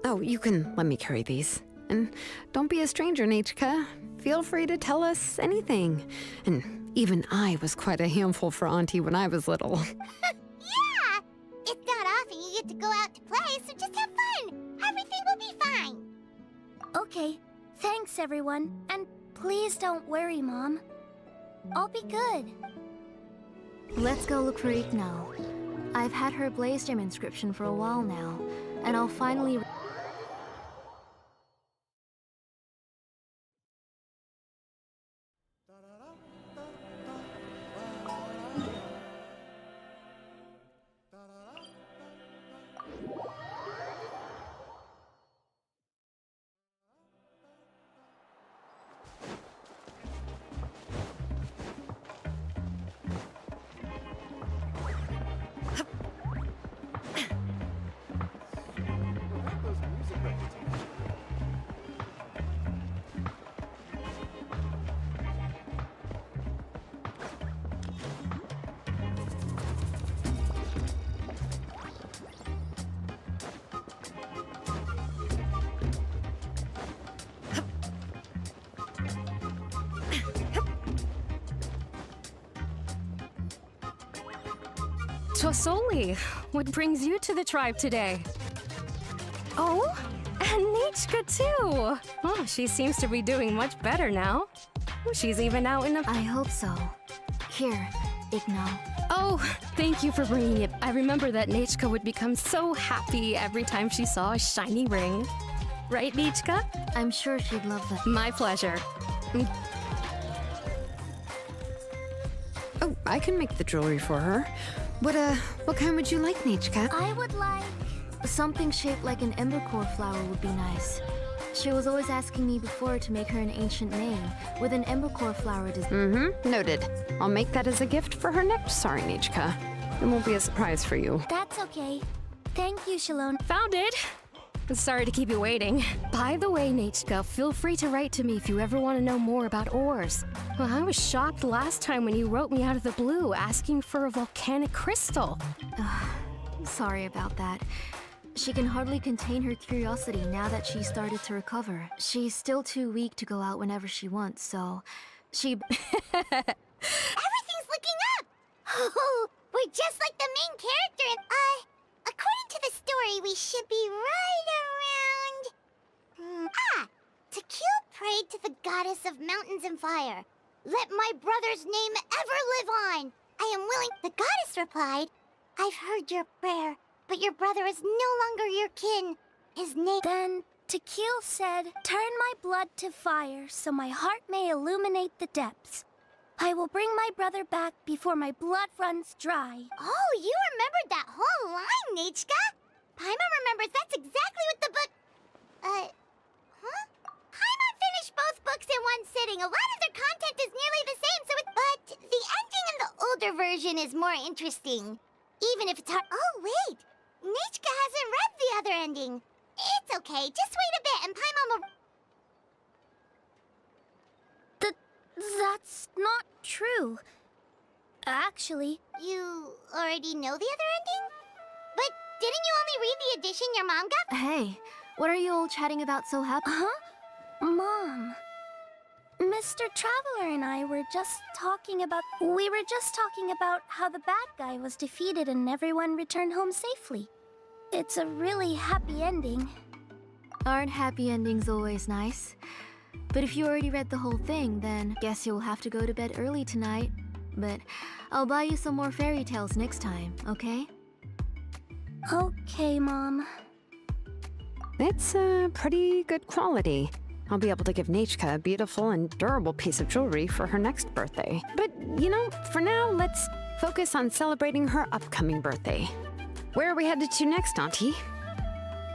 Oh, you can let me carry these. And don't be a stranger, Nechka. Feel free to tell us anything. And even I was quite a handful for Auntie when I was little. Yeah! It's not often you get to go out to play, so just have fun. Everything will be fine. Okay, thanks everyone. And please don't worry, Mom. I'll be good. Let's go look for Igno. I've had her blaze gem inscription for a while now, and I'll finally... Tosoli, what brings you to the tribe today? Oh, and Nechka too! Oh, she seems to be doing much better now. She's even out in the... I hope so. Here, Igno. Oh, thank you for bringing it. I remember that Nechka would become so happy every time she saw a shiny ring. Right, Nechka? I'm sure she'd love that. My pleasure. Oh, I can make the jewelry for her. What kind would you like, Nechka? I would like... something shaped like an embercore flower would be nice. She was always asking me before to make her an ancient name with an embercore flower design. Noted. I'll make that as a gift for her next Sorry, Nechka. It won't be a surprise for you. That's okay. Thank you, Xilonen. Found it! Sorry to keep you waiting. By the way, Nechka, feel free to write to me if you ever want to know more about ores. Well, I was shocked last time when you wrote me out of the blue asking for a volcanic crystal. Sorry about that. She can hardly contain her curiosity now that she's started to recover. She's still too weak to go out whenever she wants, so she... Everything's looking up! Oh, we're just like the main character in... according to the story, we should be right around... Tequil prayed to the goddess of mountains and fire. Let my brother's name ever live on! I am willing... The goddess replied, I've heard your prayer, but your brother is no longer your kin. His name... Then Tequil said, turn my blood to fire so my heart may illuminate the depths. I will bring my brother back before my blood runs dry. Oh, you remembered that whole line, Nechka! Paimon remembers that's exactly what the book... Paimon finished both books in one sitting. A lot of their content is nearly the same, so it's... But the ending in the older version is more interesting. Even if it's hard... Oh, wait! Nechka hasn't read the other ending. It's okay, just wait a bit and Paimon will... That's not true. Actually... You already know the other ending? But didn't you only read the edition your mom got? Hey, what are you all chatting about so happy? Huh? Mom. Mr. Traveler and I were just talking about... We were just talking about how the bad guy was defeated and everyone returned home safely. It's a really happy ending. Aren't happy endings always nice? But if you already read the whole thing, then guess you'll have to go to bed early tonight. But I'll buy you some more fairy tales next time, okay? Okay, Mom. It's a pretty good quality. I'll be able to give Nechka a beautiful and durable piece of jewelry for her next birthday. But, you know, for now, let's focus on celebrating her upcoming birthday. Where are we headed to next, Auntie?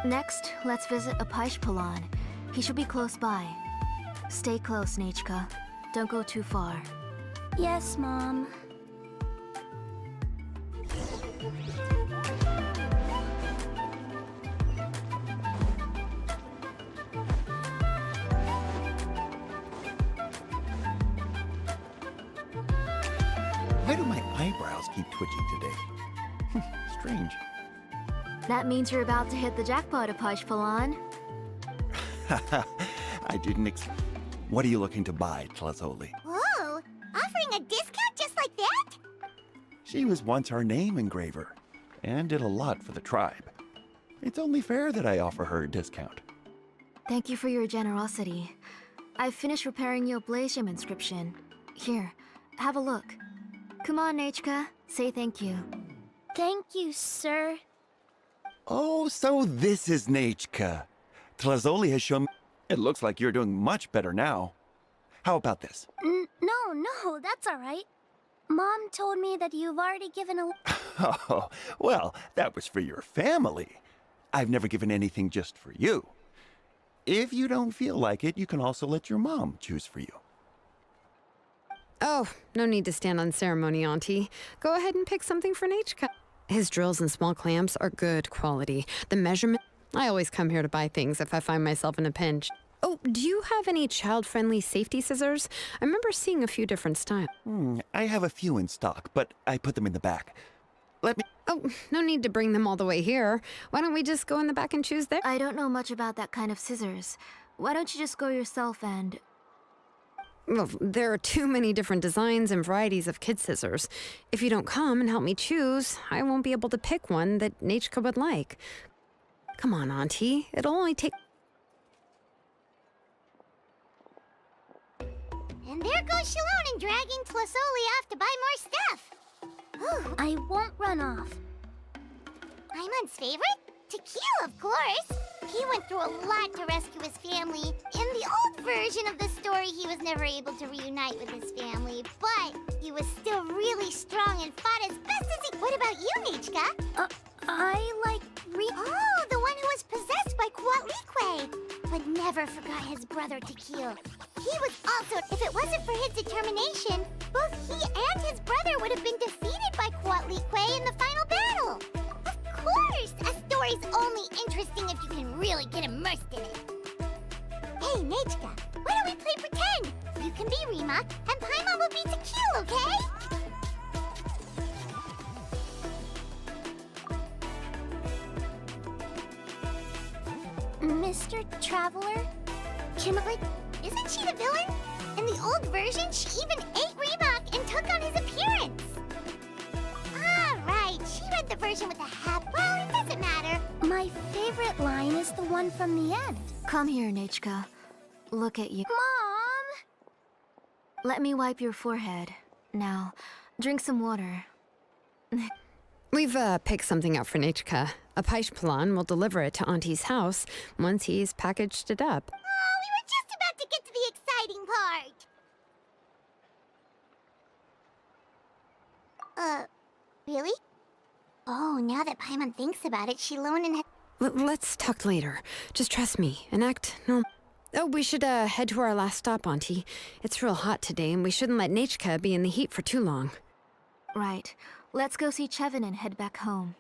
Next, let's visit Apishpalan. He should be close by. Stay close, Nechka. Don't go too far. Yes, Mom. Why do my eyebrows keep twitching today? Strange. That means you're about to hit the jackpot, Apishpalan. I didn't What are you looking to buy, Tlazoli? Whoa! Offering a discount just like that? She was once our name engraver, and did a lot for the tribe. It's only fair that I offer her a discount. Thank you for your generosity. I've finished repairing your Blasium inscription. Here, have a look. Come on, Nechka, say thank you. Thank you, sir. Oh, so this is Nechka. Tlazoli has shown me. It looks like you're doing much better now. How about this? No, that's all right. Mom told me that you've already given a... Oh, well, that was for your family. I've never given anything just for you. If you don't feel like it, you can also let your mom choose for you. Oh, no need to stand on ceremony, Auntie. Go ahead and pick something for Nechka. His drills and small clamps are good quality. The measurement... I always come here to buy things if I find myself in a pinch. Oh, do you have any child-friendly safety scissors? I remember seeing a few different styles. I have a few in stock, but I put them in the back. Let me... Oh, no need to bring them all the way here. Why don't we just go in the back and choose there? I don't know much about that kind of scissors. Why don't you just go yourself and... Well, there are too many different designs and varieties of kid scissors. If you don't come and help me choose, I won't be able to pick one that Nechka would like. Come on, Auntie. It'll only take... And there goes xilonen dragging Tlazoli off to buy more stuff. Whew. I won't run off. Paimon's favorite? Tequila, of course. He went through a lot to rescue his family. In the old version of the story, he was never able to reunite with his family, but he was still really strong and fought as best as he... What about you, Nechka? I like Oh, the one who was possessed by Quatlique, but never forgot his brother Tequila. He was also... If it wasn't for his determination, both he and his brother would have been defeated by Quatlique in the final battle. Of course! A story's only interesting if you can really get immersed in it. Hey, Nechka, why don't we play pretend? You can be Rimac, and Paimon will be Tequila, okay? Mr. Traveler? But isn't she the villain? In the old version, she even ate Rimac and took on his appearance. Ah, right. She read the version with the hat. Well, it doesn't matter. My favorite line is the one from the end. Come here, Nechka. Look at you. Mom! Let me wipe your forehead. Now, drink some water. We've picked something up for Nechka. A Paishpalan will deliver it to Auntie's house once he's packaged it up. Oh, we were just about to get to the exciting part. Really? Oh, now that Paimon thinks about it, xilonen had... Let's talk later. Just trust me and act normal. Oh, we should head to our last stop, Auntie. It's real hot today, and we shouldn't let Nechka be in the heat for too long. Right. Let's go see Chevin and head back home.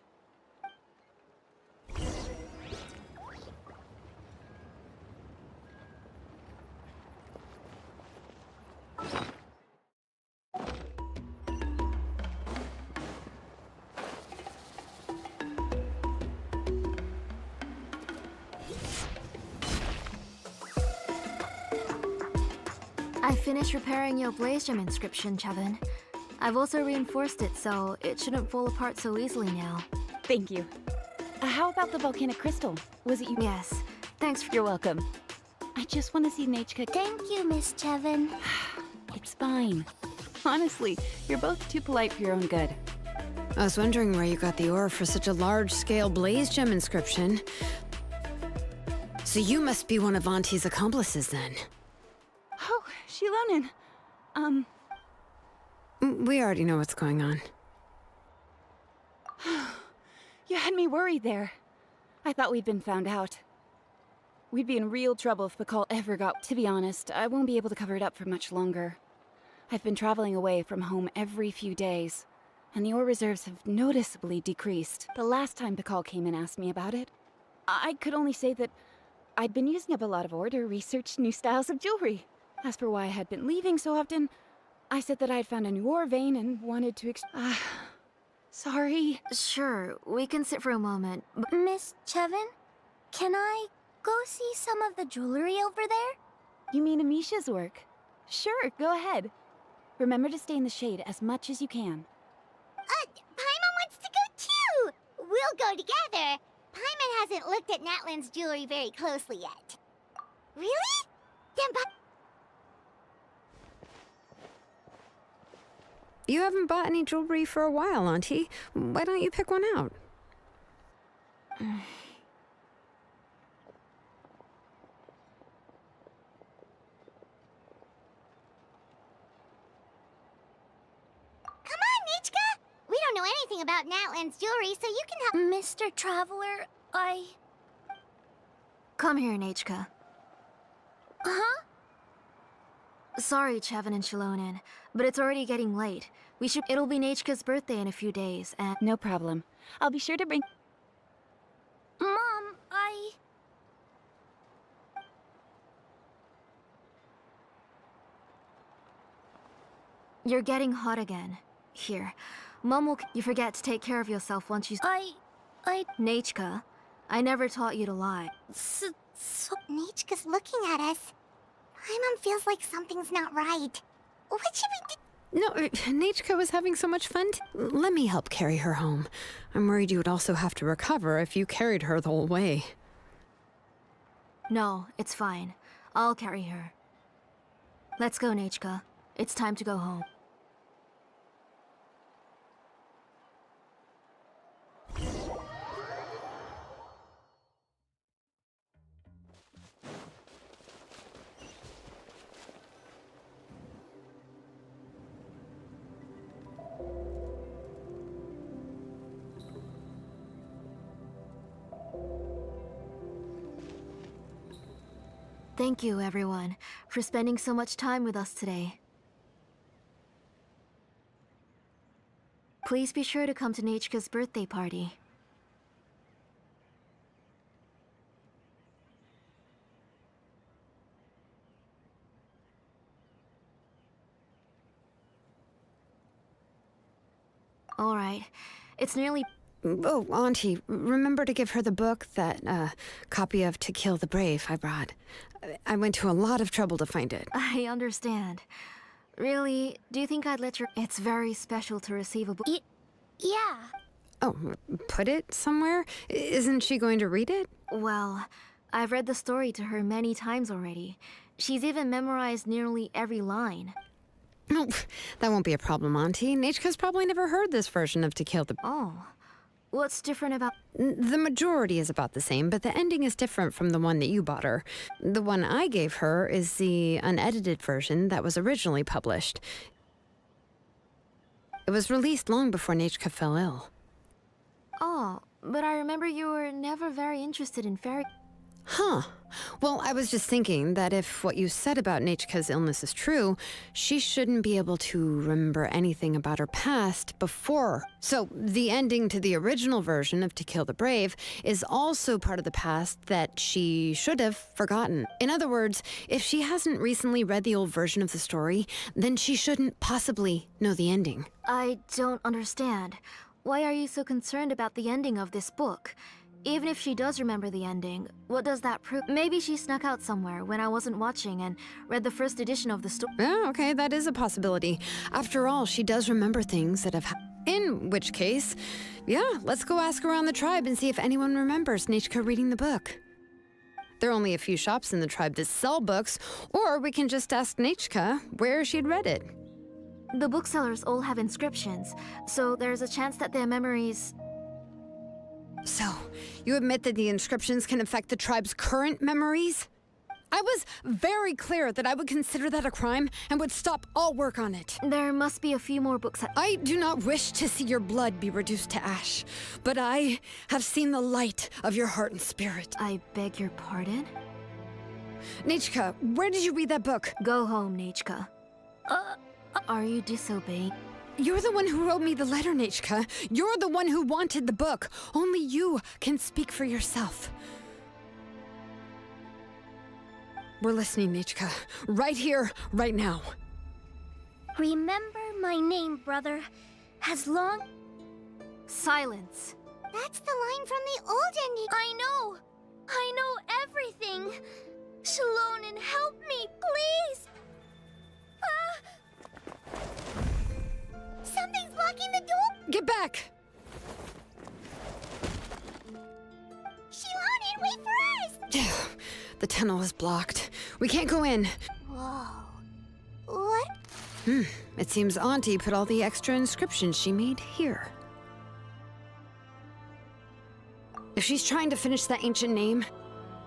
I finished repairing your Blasium inscription, Chevin. I've also reinforced it, so it shouldn't fall apart so easily now. Thank you. How about the volcanic crystal? Was it you? Yes. Thanks for... You're welcome. I just want to see Nechka. Thank you, Miss Chevin. It's fine. Honestly, you're both too polite for your own good. I was wondering where you got the ore for such a large-scale blaze gem inscription. So you must be one of Auntie's accomplices, then. Oh, xilonen. We already know what's going on. You had me worried there. I thought we'd been found out. We'd be in real trouble if Pakal ever got... To be honest, I won't be able to cover it up for much longer. I've been traveling away from home every few days, and the ore reserves have noticeably decreased. The last time Pakal came and asked me about it, I could only say that I'd been using up a lot of ore to research new styles of jewelry. As for why I had been leaving so often, I said that I'd found a new ore vein and wanted to sorry. Sure, we can sit for a moment. Miss Chevin, can I go see some of the jewelry over there? You mean Amisha's work? Sure, go ahead. Remember to stay in the shade as much as you can. Paimon wants to go too! We'll go together. Paimon hasn't looked at Natlan's jewelry very closely yet. Really? Then You haven't bought any jewelry for a while, Auntie. Why don't you pick one out? come on, Nichka! We don't know anything about Natlan's jewelry, so you can help. Mr. Traveler, Come here, Nachka. Huh? Sorry, Chevin and xilonen, but it's already getting late. It'll be Nachka's birthday in a few days, and... No problem. I'll be sure to bring... Mom, You're getting hot again. Here. Mom will... You forget to take care of yourself once you... Nachka, I never taught you to lie. Nichka's looking at us. Paimon feels like something's not right. What should we do? No, Nachka was having so much fun. Let me help carry her home. I'm worried you would also have to recover if you carried her the whole way. No, it's fine. I'll carry her. Let's go, Nachka. It's time to go home. Thank you, everyone, for spending so much time with us today. Please be sure to come to Nachka's birthday party. All right. It's nearly... Oh, Auntie, remember to give her the book, that copy of To Kill the Brave I brought. I went to a lot of trouble to find it. I understand. Really, do you think I'd let your... It's very special to receive a book. yeah. Oh, put it somewhere? Isn't she going to read it? Well, I've read the story to her many times already. She's even memorized nearly every line. Oh, that won't be a problem, Auntie. Nachka's probably never heard this version of To Kill the... Oh. What's different about... The majority is about the same, but the ending is different from the one that you bought her. The one I gave her is the unedited version that was originally published. It was released long before Nachka fell ill. Oh, but I remember you were never very interested in fairy... Huh. Well, I was just thinking that if what you said about Nachka's illness is true, she shouldn't be able to remember anything about her past before. So, the ending to the original version of To Kill the Brave is also part of the past that she should have forgotten. In other words, if she hasn't recently read the old version of the story, then she shouldn't possibly know the ending. I don't understand. Why are you so concerned about the ending of this book? Even if she does remember the ending, what does that prove? Maybe she snuck out somewhere when I wasn't watching and read the first edition of the story. Yeah, okay, that is a possibility. After all, she does remember things that have in which case, yeah, let's go ask around the tribe and see if anyone remembers Nachka reading the book. There are only a few shops in the tribe that sell books, or we can just ask Nachka where she'd read it. The booksellers all have inscriptions, so there's a chance that their memories... So, you admit that the inscriptions can affect the tribe's current memories? I was very clear that I would consider that a crime and would stop all work on it. There must be a few more books. I do not wish to see your blood be reduced to ash, but I have seen the light of your heart and spirit. I beg your pardon? Nachka, where did you read that book? Go home, Nachka. Are you disobeying? You're the one who wrote me the letter, Nachka. You're the one who wanted the book. Only you can speak for yourself. We're listening, Nachka. Right here, right now. Remember my name, brother. As long... Silence. That's the line from the old ending. I know everything. Xilonen, help me, blocking the door? Get back! xilonen, wait for us! The tunnel is blocked. We can't go in. Whoa. What? It seems Auntie put all the extra inscriptions she made here. If she's trying to finish that ancient name,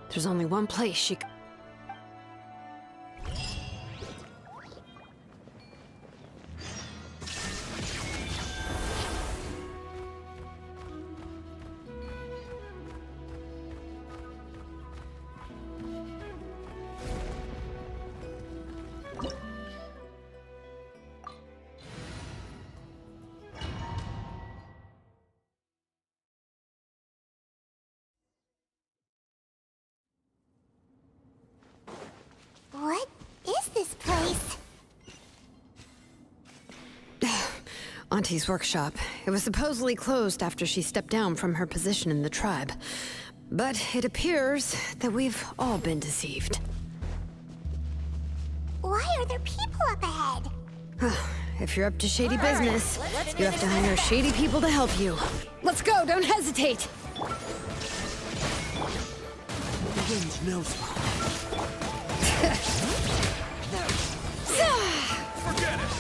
there's only one place she c- What is this place? Auntie's workshop. It was supposedly closed after she stepped down from her position in the tribe. But it appears that we've all been deceived. Why are there people up ahead? If you're up to shady business, you have to hire shady people to help you. Let's go, don't hesitate! The wind knows me. Forget it!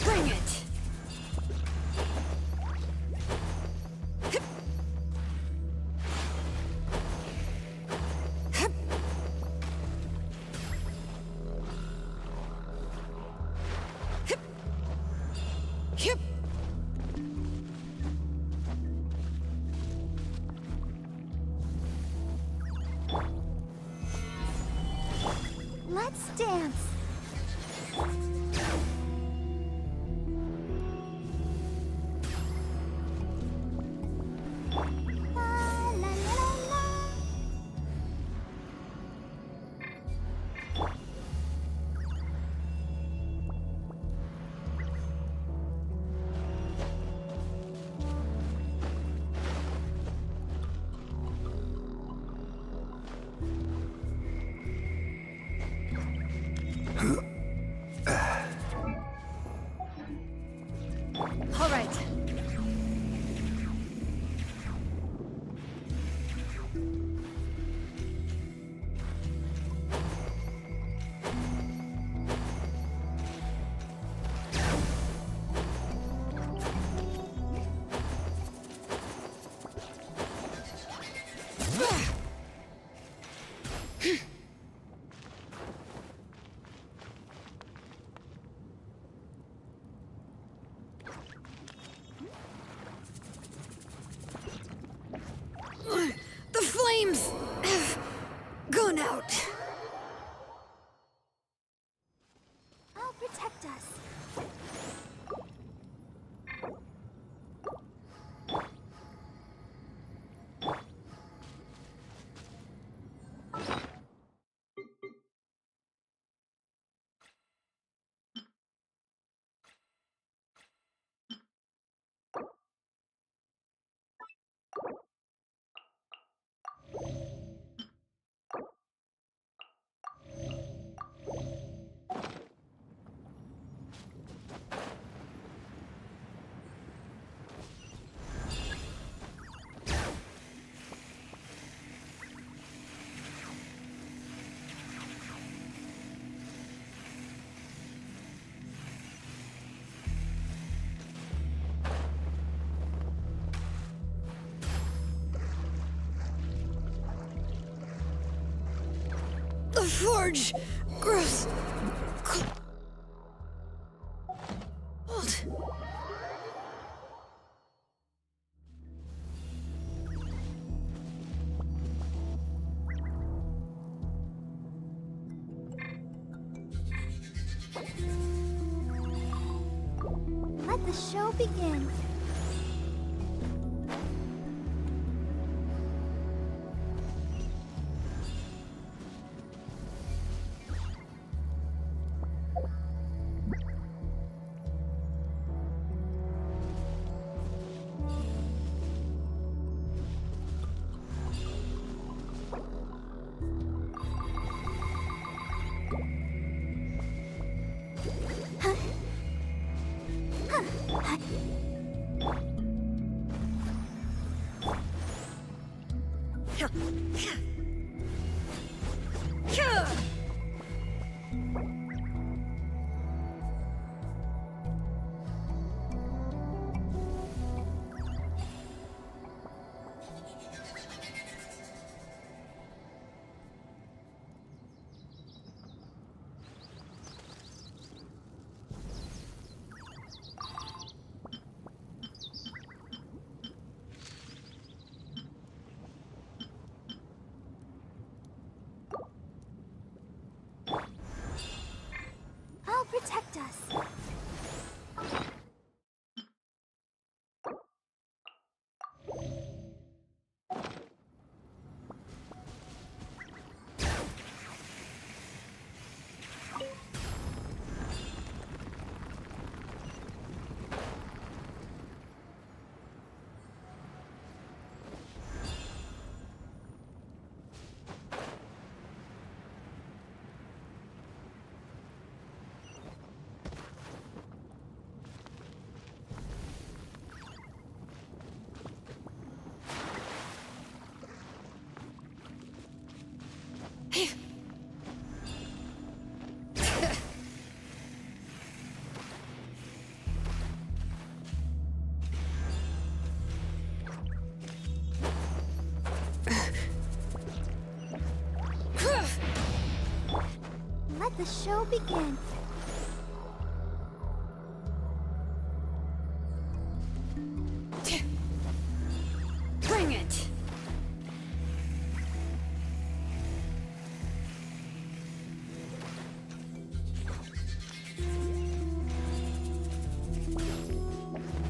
Bring it! Yep. Let's dance. La, la, la, la. All right. The flames have gone out. I'll protect us. The forge grows cold. Let the show begin. I'll protect us. Let the show begin. Bring it!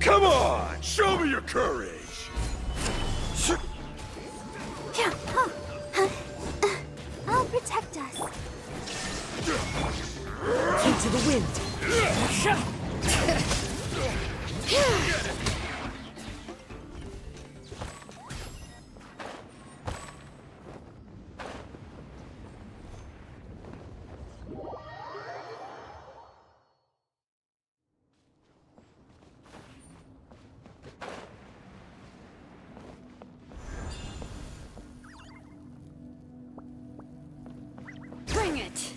Come on! Show me your courage! I'll protect us. Into the wind. Bring it!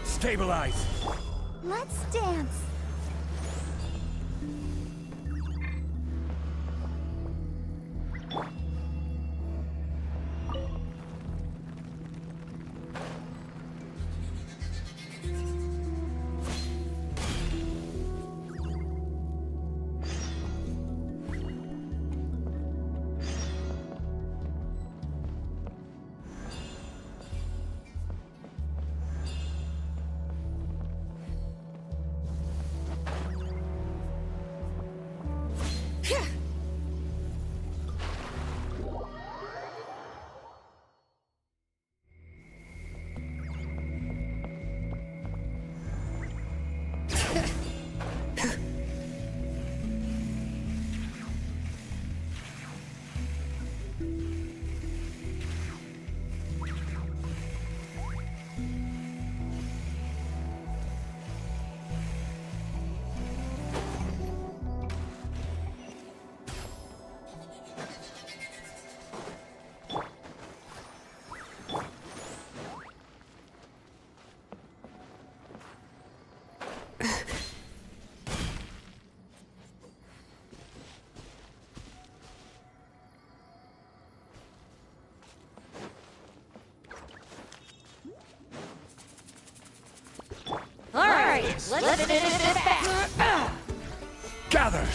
Stabilize! Let's dance. Let's finish this fast. Gather!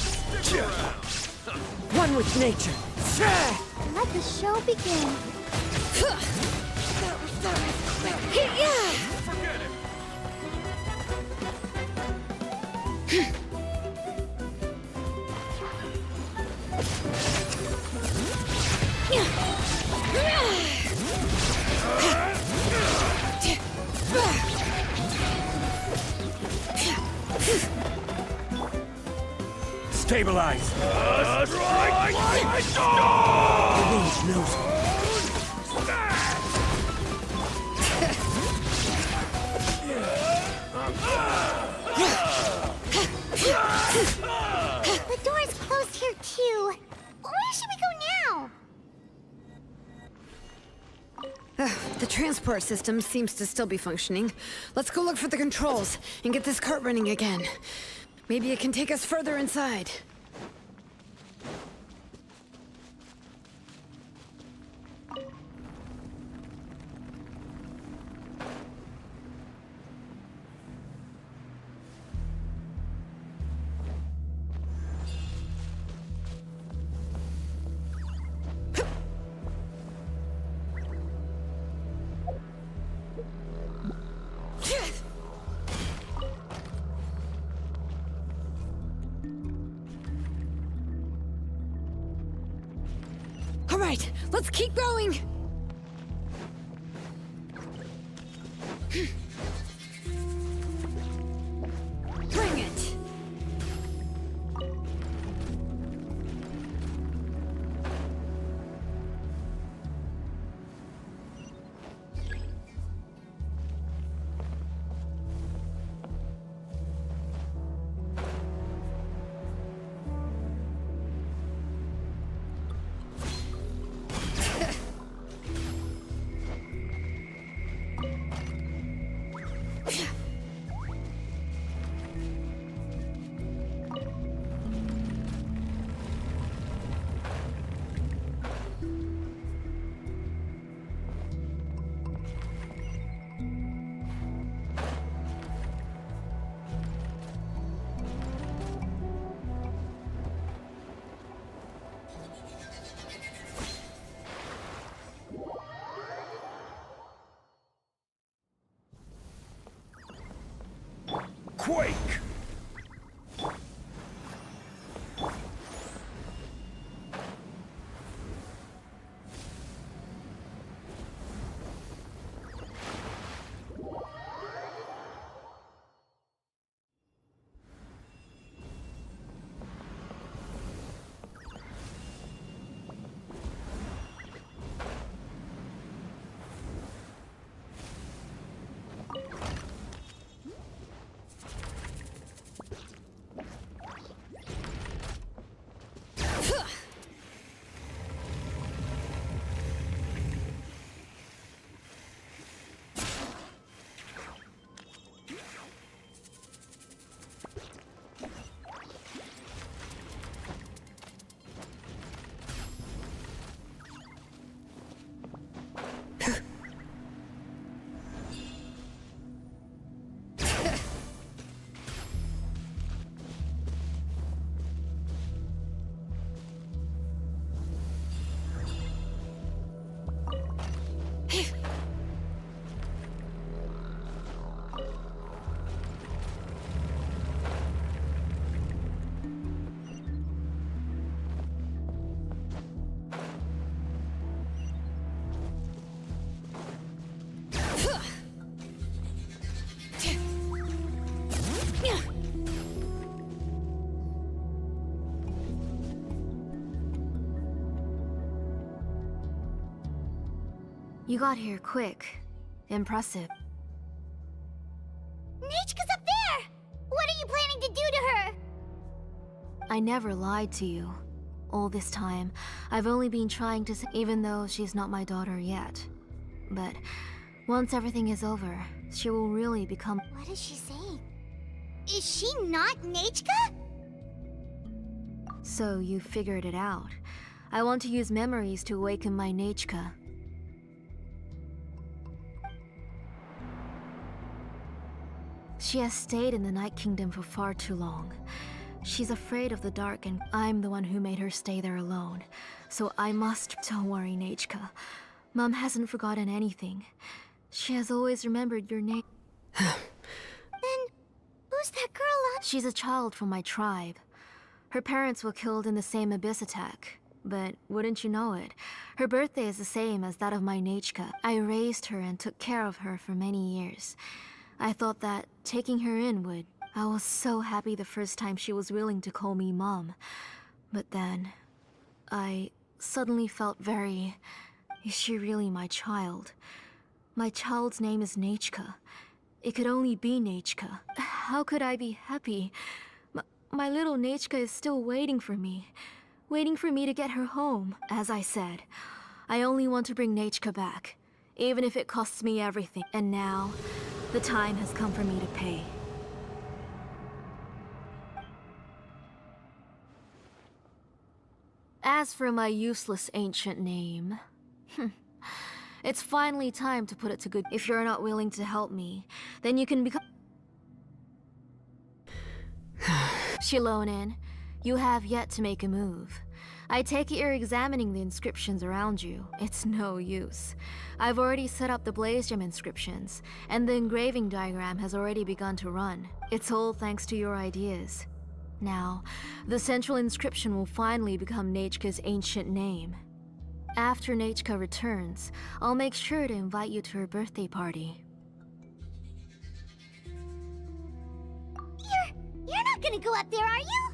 One with nature. Let the show begin. Forget it! Stabilize! Strike! The wind knows it. The transport system seems to still be functioning. Let's go look for the controls and get this cart running again. Maybe it can take us further inside. All right, let's keep going. Bring it. Quake! You got here quick. Impressive. Nechka's up there! What are you planning to do to her? I never lied to you. All this time, I've only been trying to even though she's not my daughter yet. But once everything is over, she will really become... What is she saying? Is she not Nechka? So you figured it out. I want to use memories to awaken my Nechka. She has stayed in the Night Kingdom for far too long. She's afraid of the dark and I'm the one who made her stay there alone. So I must... Don't worry, Nechka. Mom hasn't forgotten anything. She has always remembered your name. Then, who's that girl? She's a child from my tribe. Her parents were killed in the same abyss attack. But wouldn't you know it, her birthday is the same as that of my Nechka. I raised her and took care of her for many years. I thought that taking her in would... I was so happy the first time she was willing to call me Mom. But then, I suddenly felt very... Is she really my child? My child's name is Nechka. It could only be Nechka. How could I be happy? My little Nechka is still waiting for me to get her home. As I said, I only want to bring Nechka back. even if it costs me everything. And now, the time has come for me to pay. As for my useless ancient name, it's finally time to put it to good. If you're not willing to help me, then you can become... Xilonen, you have yet to make a move. I take it you're examining the inscriptions around you. It's no use. I've already set up the blaze gem inscriptions, and the engraving diagram has already begun to run. It's all thanks to your ideas. Now, the central inscription will finally become Nechka's ancient name. After Nechka returns, I'll make sure to invite you to her birthday party. You're not gonna go up there, are you?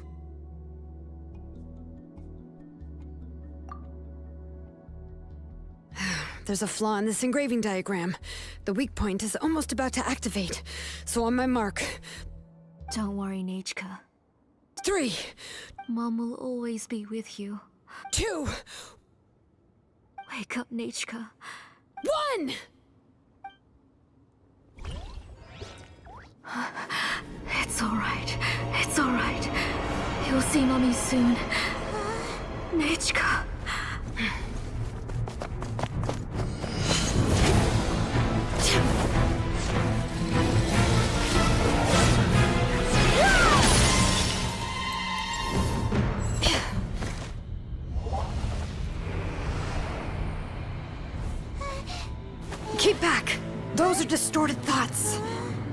There's a flaw in this engraving diagram. The weak point is almost about to activate. So on my mark. Don't worry, Nechka. 3, Mom will always be with you. 2, Wake up, Nechka. 1! It's alright. It's alright. You'll see Mommy soon. Nechka. Keep back! Those are distorted thoughts.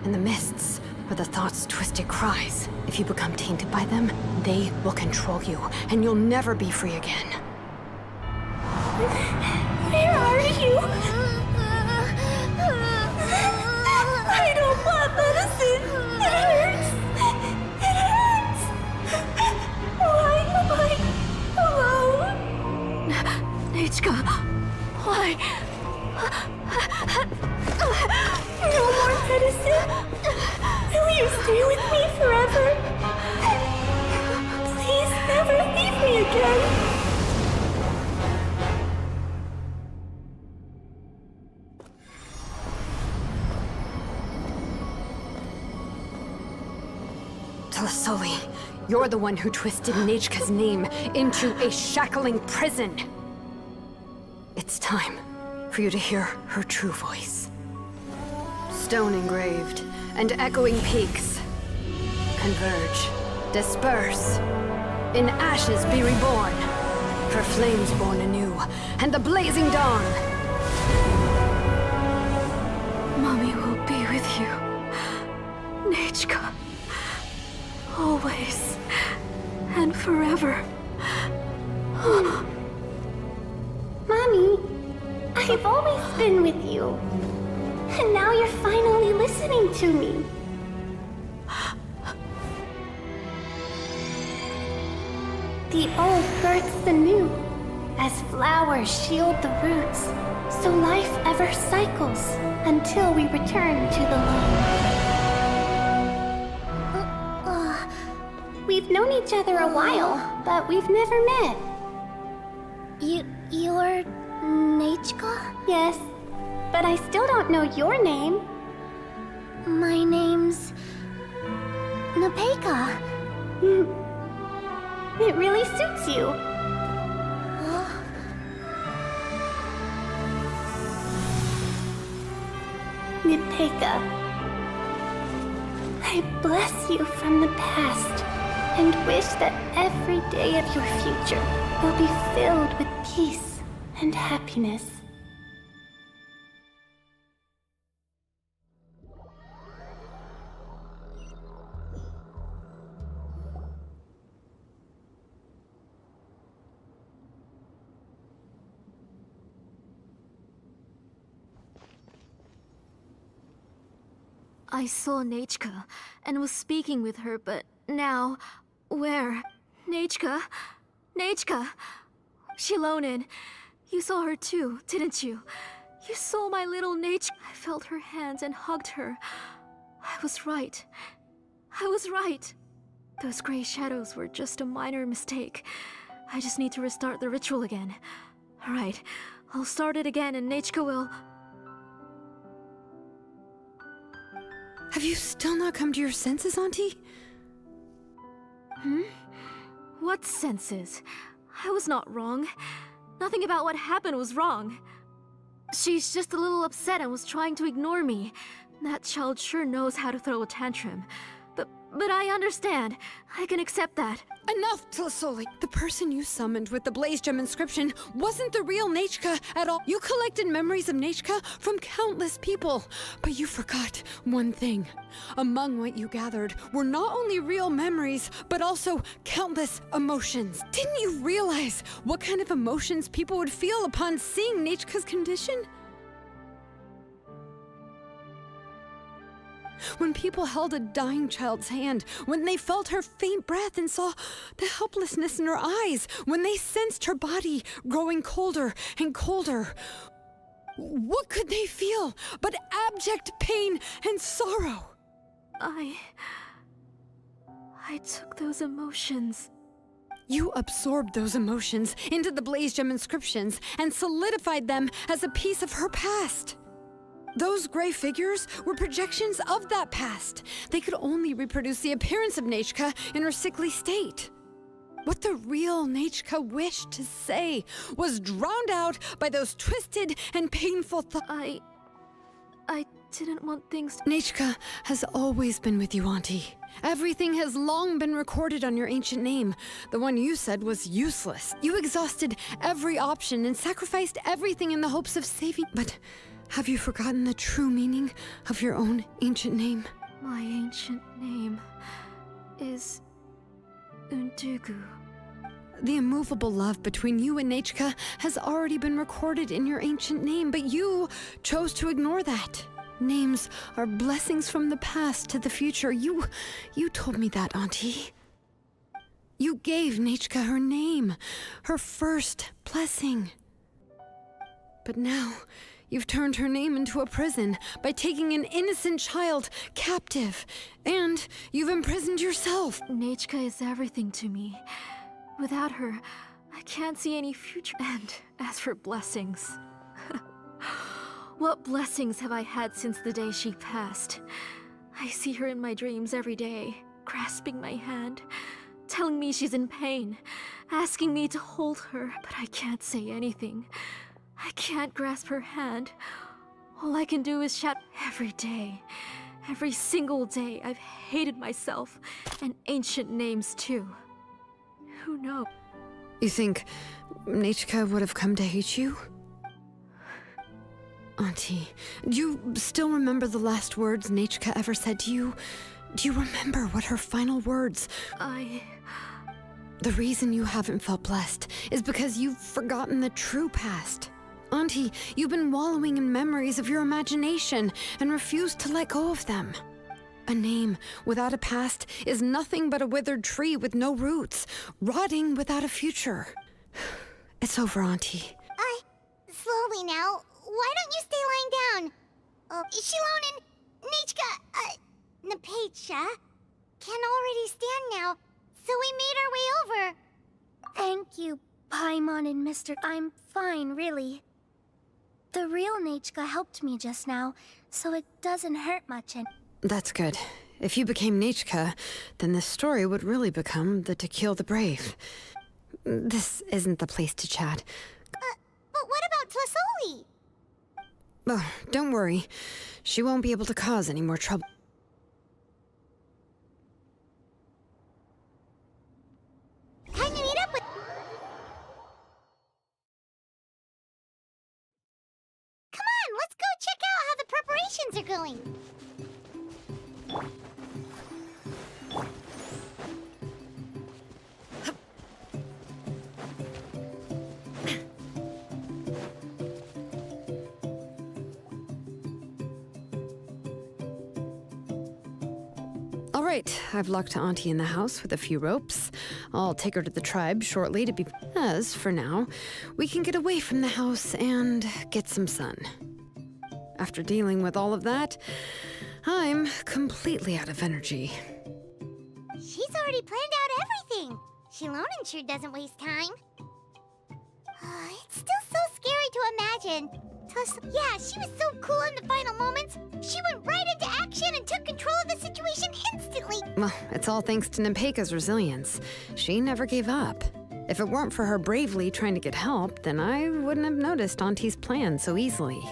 And the mists are the thoughts' twisted cries. If you become tainted by them, they will control you, and you'll never be free again. Where are you? I don't want medicine. It hurts. It hurts. Why am I alone? Nechka, why? No more medicine. Will you stay with me forever? Please never leave me again. Telasoli, you're the one who twisted Nechka's name into a shackling prison. It's time for you to hear her true voice. Stone engraved and echoing peaks converge, disperse, in ashes be reborn, for flames born anew, and the blazing dawn. Mommy will be with you. Nechka. Always. And forever. Mommy, I've always been with you. And now you're finally listening to me. The old births the new, as flowers shield the roots, so life ever cycles until we return to the light. We've known each other a while, but we've never met. You're Nechka? Yes, but I still don't know your name. My name's Nepeka. It really suits you. Nepeka, I bless you from the past and wish that every day of your future will be filled with peace and happiness. I saw Nechka and was speaking with her, but now, where? Nechka? Nechka! Xilonen, you saw her too, didn't you? You saw my little Nechka. I felt her hands and hugged her. I was right. I was right. Those gray shadows were just a minor mistake. I just need to restart the ritual again. Alright, I'll start it again and Nechka will... Have you still not come to your senses, Auntie? What senses? I was not wrong. Nothing about what happened was wrong. She's just a little upset and was trying to ignore me. That child sure knows how to throw a tantrum. But I understand. I can accept that. Enough, Tlisoli! The person you summoned with the Blaze Gem inscription wasn't the real Nechka at all. You collected memories of Nechka from countless people, but you forgot one thing. Among what you gathered were not only real memories, but also countless emotions. Didn't you realize what kind of emotions people would feel upon seeing Nechka's condition? When people held a dying child's hand, when they felt her faint breath and saw the helplessness in her eyes, when they sensed her body growing colder and colder, what could they feel but abject pain and sorrow? I took those emotions. You absorbed those emotions into the Blaze Gem inscriptions and solidified them as a piece of her past. Those gray figures were projections of that past. They could only reproduce the appearance of Nechka in her sickly state. What the real Nechka wished to say was drowned out by those twisted and painful thoughts. I didn't want things to... Nechka has always been with you, Auntie. Everything has long been recorded on your ancient name. The one you said was useless. You exhausted every option and sacrificed everything in the hopes of saving... But have you forgotten the true meaning of your own ancient name? My ancient name is Undugu. The immovable love between you and Nechka has already been recorded in your ancient name, but you chose to ignore that. Names are blessings from the past to the future. You told me that, Auntie. You gave Nechka her name, her first blessing. But now, you've turned her name into a prison by taking an innocent child captive, and you've imprisoned yourself. Nechka is everything to me. Without her, I can't see any future. And as for blessings, what blessings have I had since the day she passed? I see her in my dreams every day, grasping my hand, telling me she's in pain, asking me to hold her, but I can't say anything. I can't grasp her hand. All I can do is shout every day. Every single day, I've hated myself, and ancient names too. Who knows? You think Nechka would have come to hate you? Auntie, do you still remember the last words Nechka ever said to you? Do you remember what her final words? The reason you haven't felt blessed is because you've forgotten the true past. Auntie, you've been wallowing in memories of your imagination and refused to let go of them. A name without a past is nothing but a withered tree with no roots, rotting without a future. It's over, Auntie. Slowly now. Why don't you stay lying down? Xilonen, Nechka, Napecha can already stand now, so we made our way over. Thank you, Paimon and Mr. I'm fine, really. The real Nechka helped me just now, so it doesn't hurt much and... That's good. If you became Nechka, then this story would really become the To Kill the Brave. This isn't the place to chat. But what about Tlisoli? Oh, don't worry. She won't be able to cause any more trouble. Time to meet up with... Come on, let's go check out how the preparations are going. All right, I've locked Auntie in the house with a few ropes. I'll take her to the tribe shortly to be... As for now, we can get away from the house and get some sun. After dealing with all of that, I'm completely out of energy. She's already planned out everything. Xilonen sure doesn't waste time. It's still so scary to imagine. Yeah, she was so cool in the final moments. She went right into action and took control Well, it's all thanks to Nepeka's resilience. She never gave up. If it weren't for her bravely trying to get help, then I wouldn't have noticed Auntie's plan so easily.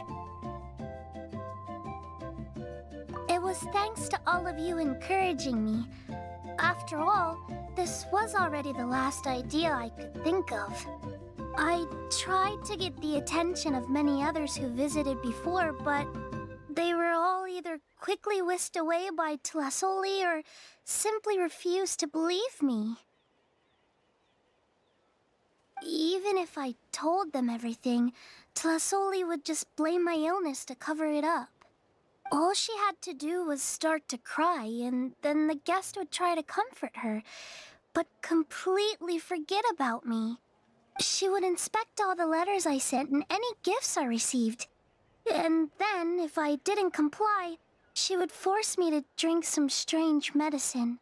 It was thanks to all of you encouraging me. After all, this was already the last idea I could think of. I tried to get the attention of many others who visited before, but they were all either quickly whisked away by Tlasoli or simply refused to believe me. Even if I told them everything, Tlasoli would just blame my illness to cover it up. All she had to do was start to cry, and then the guest would try to comfort her, but completely forget about me. She would inspect all the letters I sent and any gifts I received. And then, if I didn't comply, she would force me to drink some strange medicine.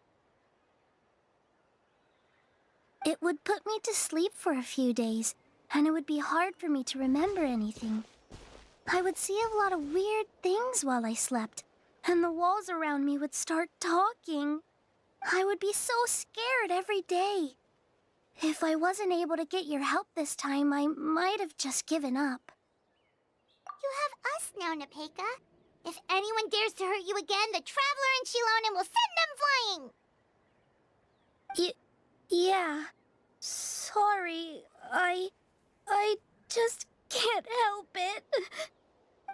It would put me to sleep for a few days, and it would be hard for me to remember anything. I would see a lot of weird things while I slept, and the walls around me would start talking. I would be so scared every day. If I wasn't able to get your help this time, I might have just given up. You have us now, Nepeka. If anyone dares to hurt you again, the Traveler and xilonen will send them flying! Yeah. Sorry, I just can't help it.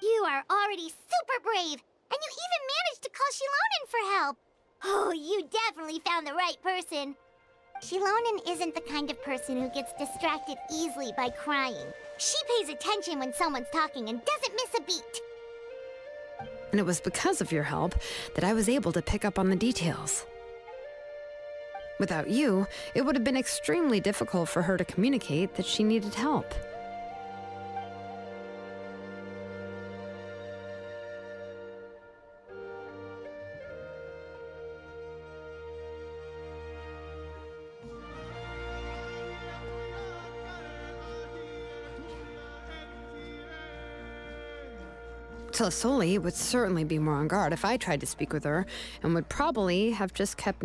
You are already super brave, and you even managed to call xilonen for help. Oh, you definitely found the right person. Xilonen isn't the kind of person who gets distracted easily by crying. She pays attention when someone's talking and doesn't miss a beat. And it was because of your help that I was able to pick up on the details. Without you, it would have been extremely difficult for her to communicate that she needed help. Tlasoli would certainly be more on guard if I tried to speak with her, and would probably have just kept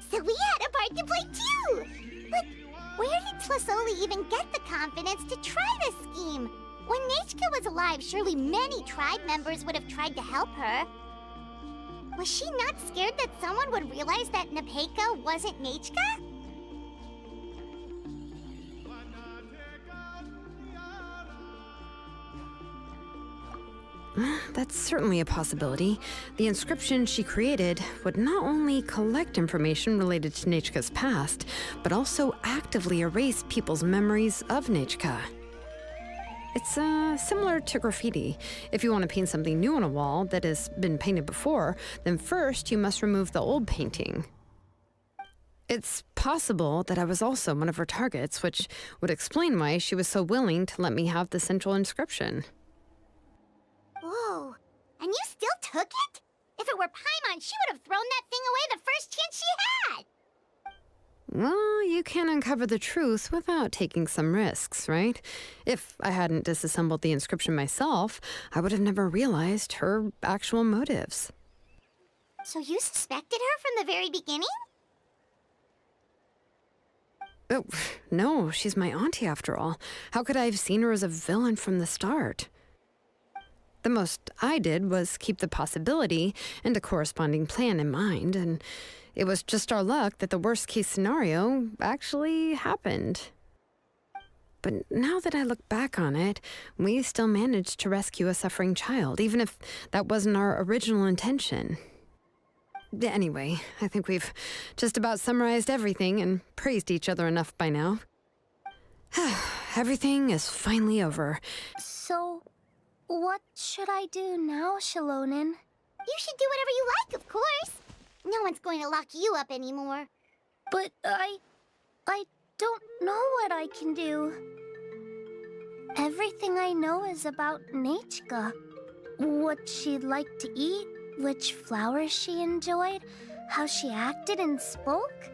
So we had a part to play too! But where did Tlasoli even get the confidence to try this scheme? When Nechka was alive, surely many tribe members would have tried to help her. Was she not scared that someone would realize that Nepeka wasn't Nechka? That's certainly a possibility. The inscription she created would not only collect information related to Nechka's past, but also actively erase people's memories of Nechka. It's similar to graffiti. If you want to paint something new on a wall that has been painted before, then first you must remove the old painting. It's possible that I was also one of her targets, which would explain why she was so willing to let me have the central inscription. Whoa, and you still took it? If it were Paimon, she would have thrown that thing away the first chance she had! Well, you can't uncover the truth without taking some risks, right? If I hadn't disassembled the inscription myself, I would have never realized her actual motives. So you suspected her from the very beginning? Oh, no, she's my auntie after all. How could I have seen her as a villain from the start? The most I did was keep the possibility and a corresponding plan in mind, and it was just our luck that the worst-case scenario actually happened. But now that I look back on it, we still managed to rescue a suffering child, even if that wasn't our original intention. Anyway, I think we've just about summarized everything and praised each other enough by now. Everything is finally over. So, what should I do now, xilonen? You should do whatever you like, of course. No one's going to lock you up anymore. But I don't know what I can do. Everything I know is about Nechka. What she'd like to eat, which flowers she enjoyed, how she acted and spoke.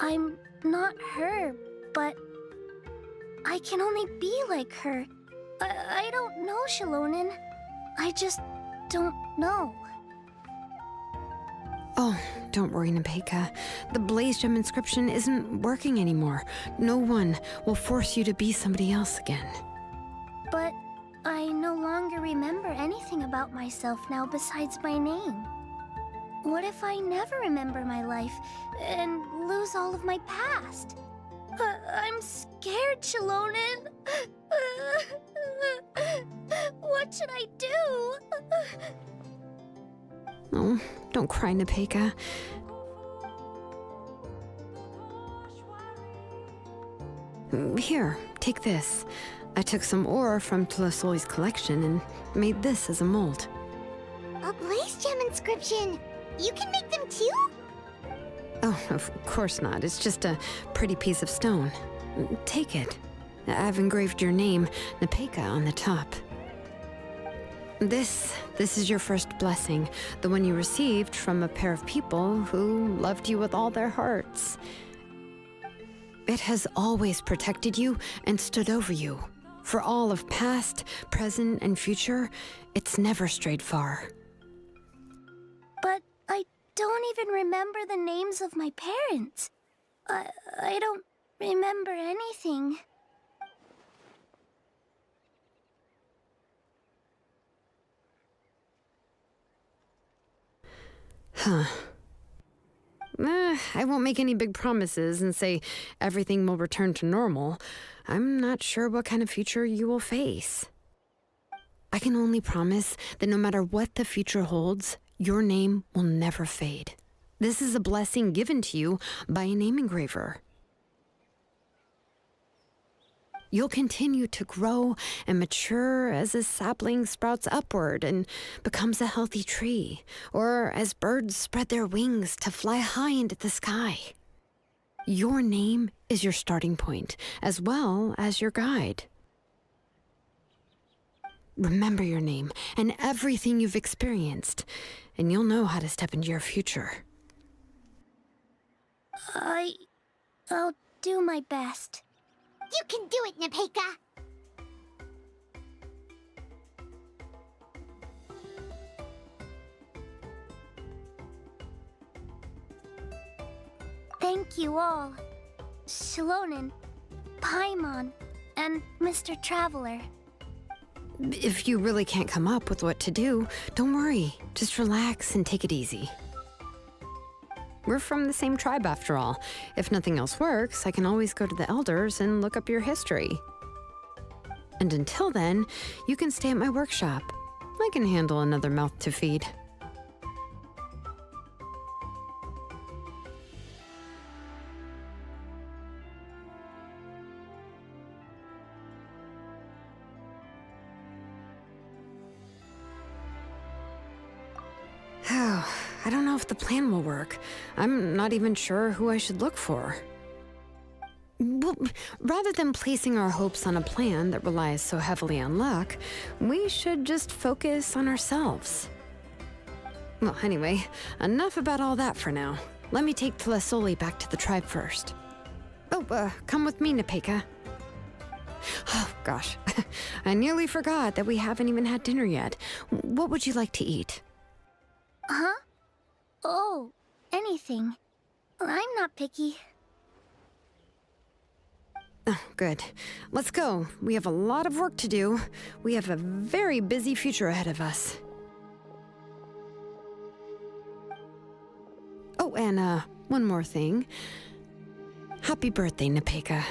I'm not her, but I can only be like her. I don't know, xilonen. I just don't know. Oh, don't worry, Nepeka. The Blaze Gem inscription isn't working anymore. No one will force you to be somebody else again. But I no longer remember anything about myself now besides my name. What if I never remember my life and lose all of my past? I'm scared, xilonen. What should I do? Oh, don't cry, Nepeka. Here, take this. I took some ore from Tlasoli's collection and made this as a mold. A Blaze Gem inscription! You can make them too? Oh, of course not. It's just a pretty piece of stone. Take it. I've engraved your name, Nepeka, on the top. This is your first blessing, the one you received from a pair of people who loved you with all their hearts. It has always protected you and stood over you. For all of past, present, and future, it's never strayed far. But I don't even remember the names of my parents. I don't remember anything. Huh. I won't make any big promises and say everything will return to normal. I'm not sure what kind of future you will face. I can only promise that no matter what the future holds, your name will never fade. This is a blessing given to you by a name engraver. You'll continue to grow and mature as a sapling sprouts upward and becomes a healthy tree, or as birds spread their wings to fly high into the sky. Your name is your starting point, as well as your guide. Remember your name and everything you've experienced, and you'll know how to step into your future. I'll do my best. You can do it, Nepeka! Thank you all. xilonen, Paimon, and Mr. Traveler. If you really can't come up with what to do, don't worry. Just relax and take it easy. We're from the same tribe after all. If nothing else works, I can always go to the elders and look up your history. And until then, you can stay at my workshop. I can handle another mouth to feed. I don't know if the plan will work. I'm not even sure who I should look for. Well, rather than placing our hopes on a plan that relies so heavily on luck, we should just focus on ourselves. Well, anyway, enough about all that for now. Let me take Tlasoli back to the tribe first. Oh, come with me, Nepeka. Oh, gosh. I nearly forgot that we haven't even had dinner yet. What would you like to eat? Huh? Oh, anything. I'm not picky. Oh, good. Let's go. We have a lot of work to do. We have a very busy future ahead of us. Oh, and one more thing. Happy birthday, Nepeka.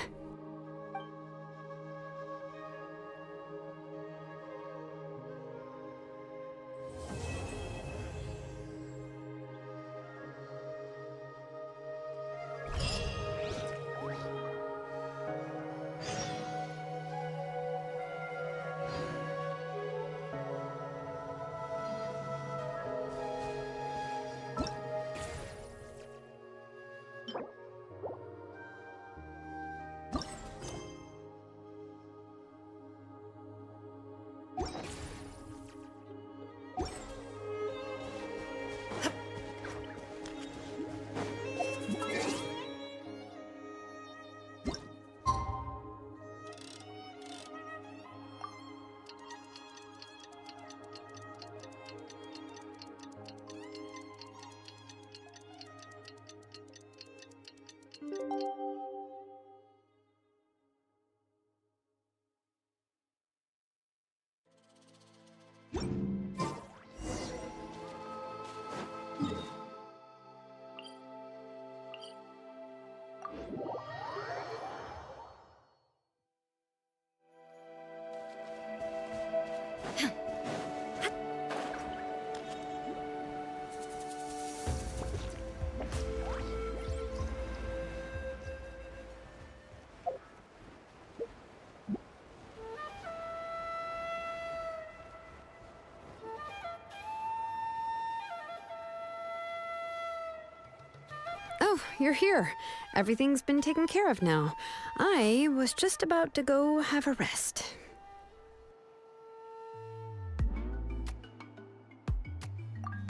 So, you're here. Everything's been taken care of now. I was just about to go have a rest.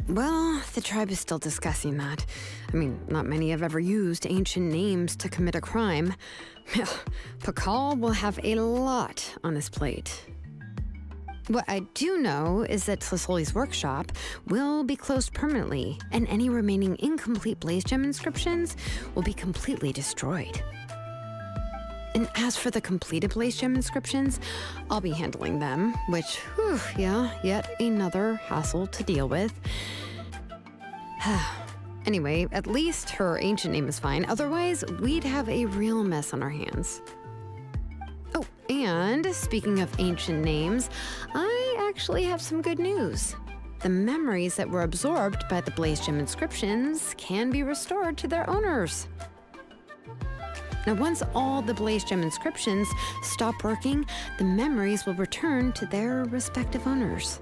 Well, the tribe is still discussing that. I mean, not many have ever used ancient names to commit a crime. Pakal will have a lot on his plate. What I do know is that Tlisoli's workshop will be closed permanently, and any remaining incomplete Blaze Gem inscriptions will be completely destroyed. And as for the completed Blaze Gem inscriptions, I'll be handling them, which, whew, yeah, yet another hassle to deal with. Anyway, at least her ancient name is fine. Otherwise, we'd have a real mess on our hands. Oh, and speaking of ancient names, I actually have some good news. The memories that were absorbed by the Blaze Gem inscriptions can be restored to their owners. Now, once all the Blaze Gem inscriptions stop working, the memories will return to their respective owners.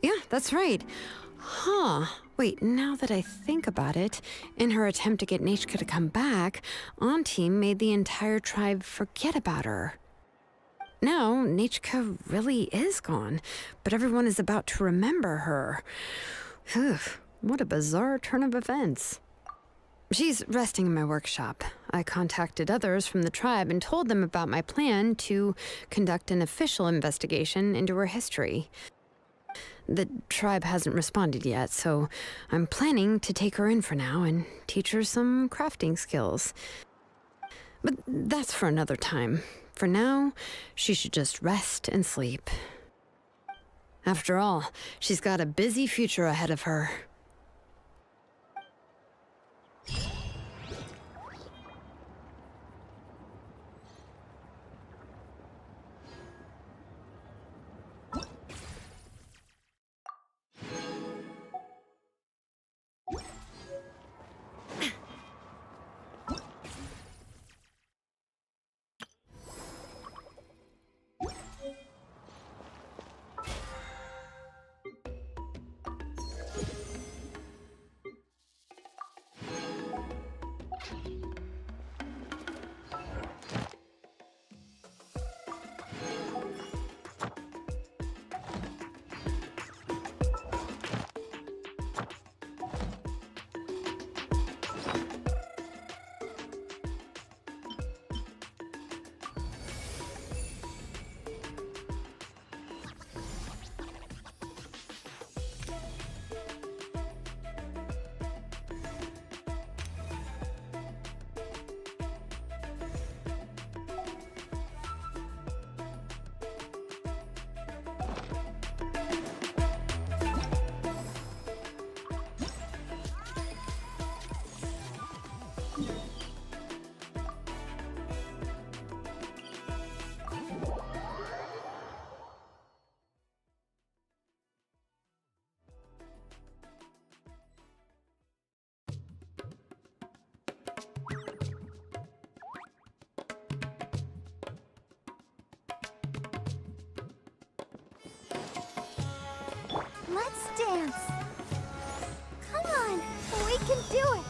Yeah, that's right. Huh. Wait, now that I think about it, in her attempt to get Nechka to come back, Auntie made the entire tribe forget about her. Now, Nechka really is gone, but everyone is about to remember her. Phew, what a bizarre turn of events. She's resting in my workshop. I contacted others from the tribe and told them about my plan to conduct an official investigation into her history. The tribe hasn't responded yet, so I'm planning to take her in for now and teach her some crafting skills. But that's for another time. For now, she should just rest and sleep. After all, she's got a busy future ahead of her. Let's dance. Come on, we can do it.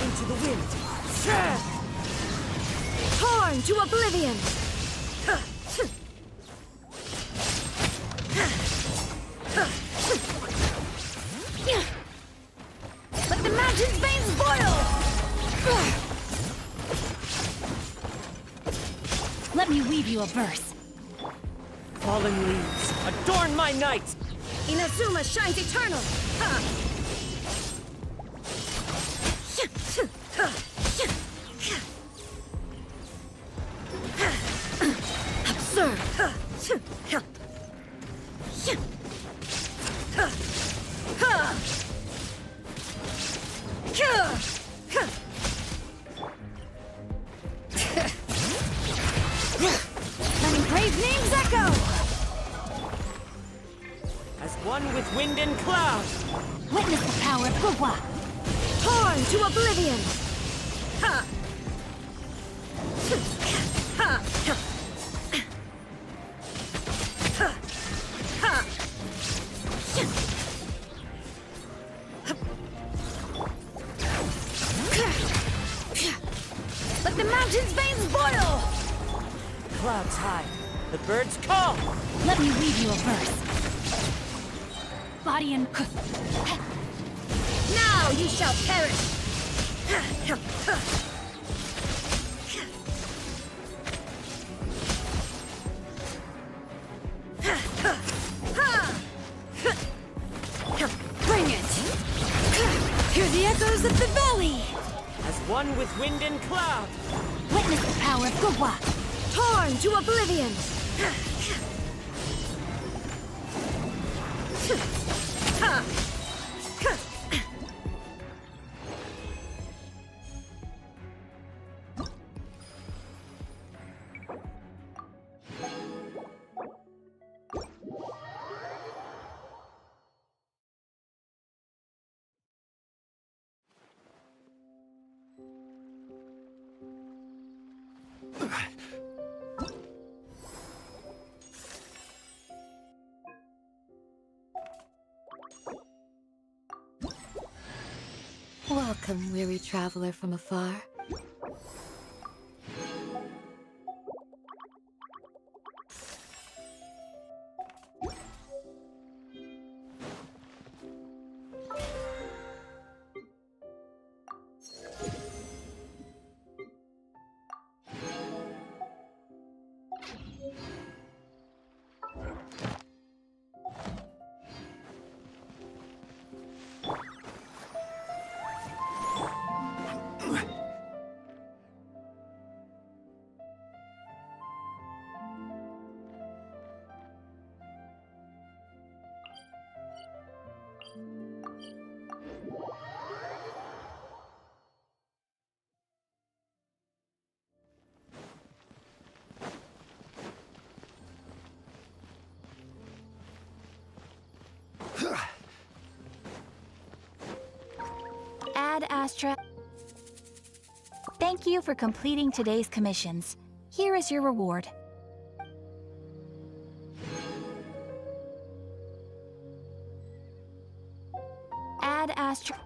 Into the wind. Torn to oblivion. Let the mountain's veins boil. Let me weave you a verse. Fallen leaves, adorn my night. Inazuma shines eternal. Absurd. Letting brave names echo! As one with wind and cloud. Witness the power of Gugwa! Torn to oblivion. Let the mountain's veins boil! Clouds high. The birds call. Let me weave you a verse. Body and... Now you shall perish. Bring it! Hear the echoes of the valley! As one with wind and cloud. Witness the power of Gugwa! Torn to oblivion. Welcome, weary traveler from afar. Ad Astra. Thank you for completing today's commissions. Here is your reward. Ad Astra.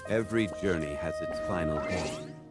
Every journey has its final goal.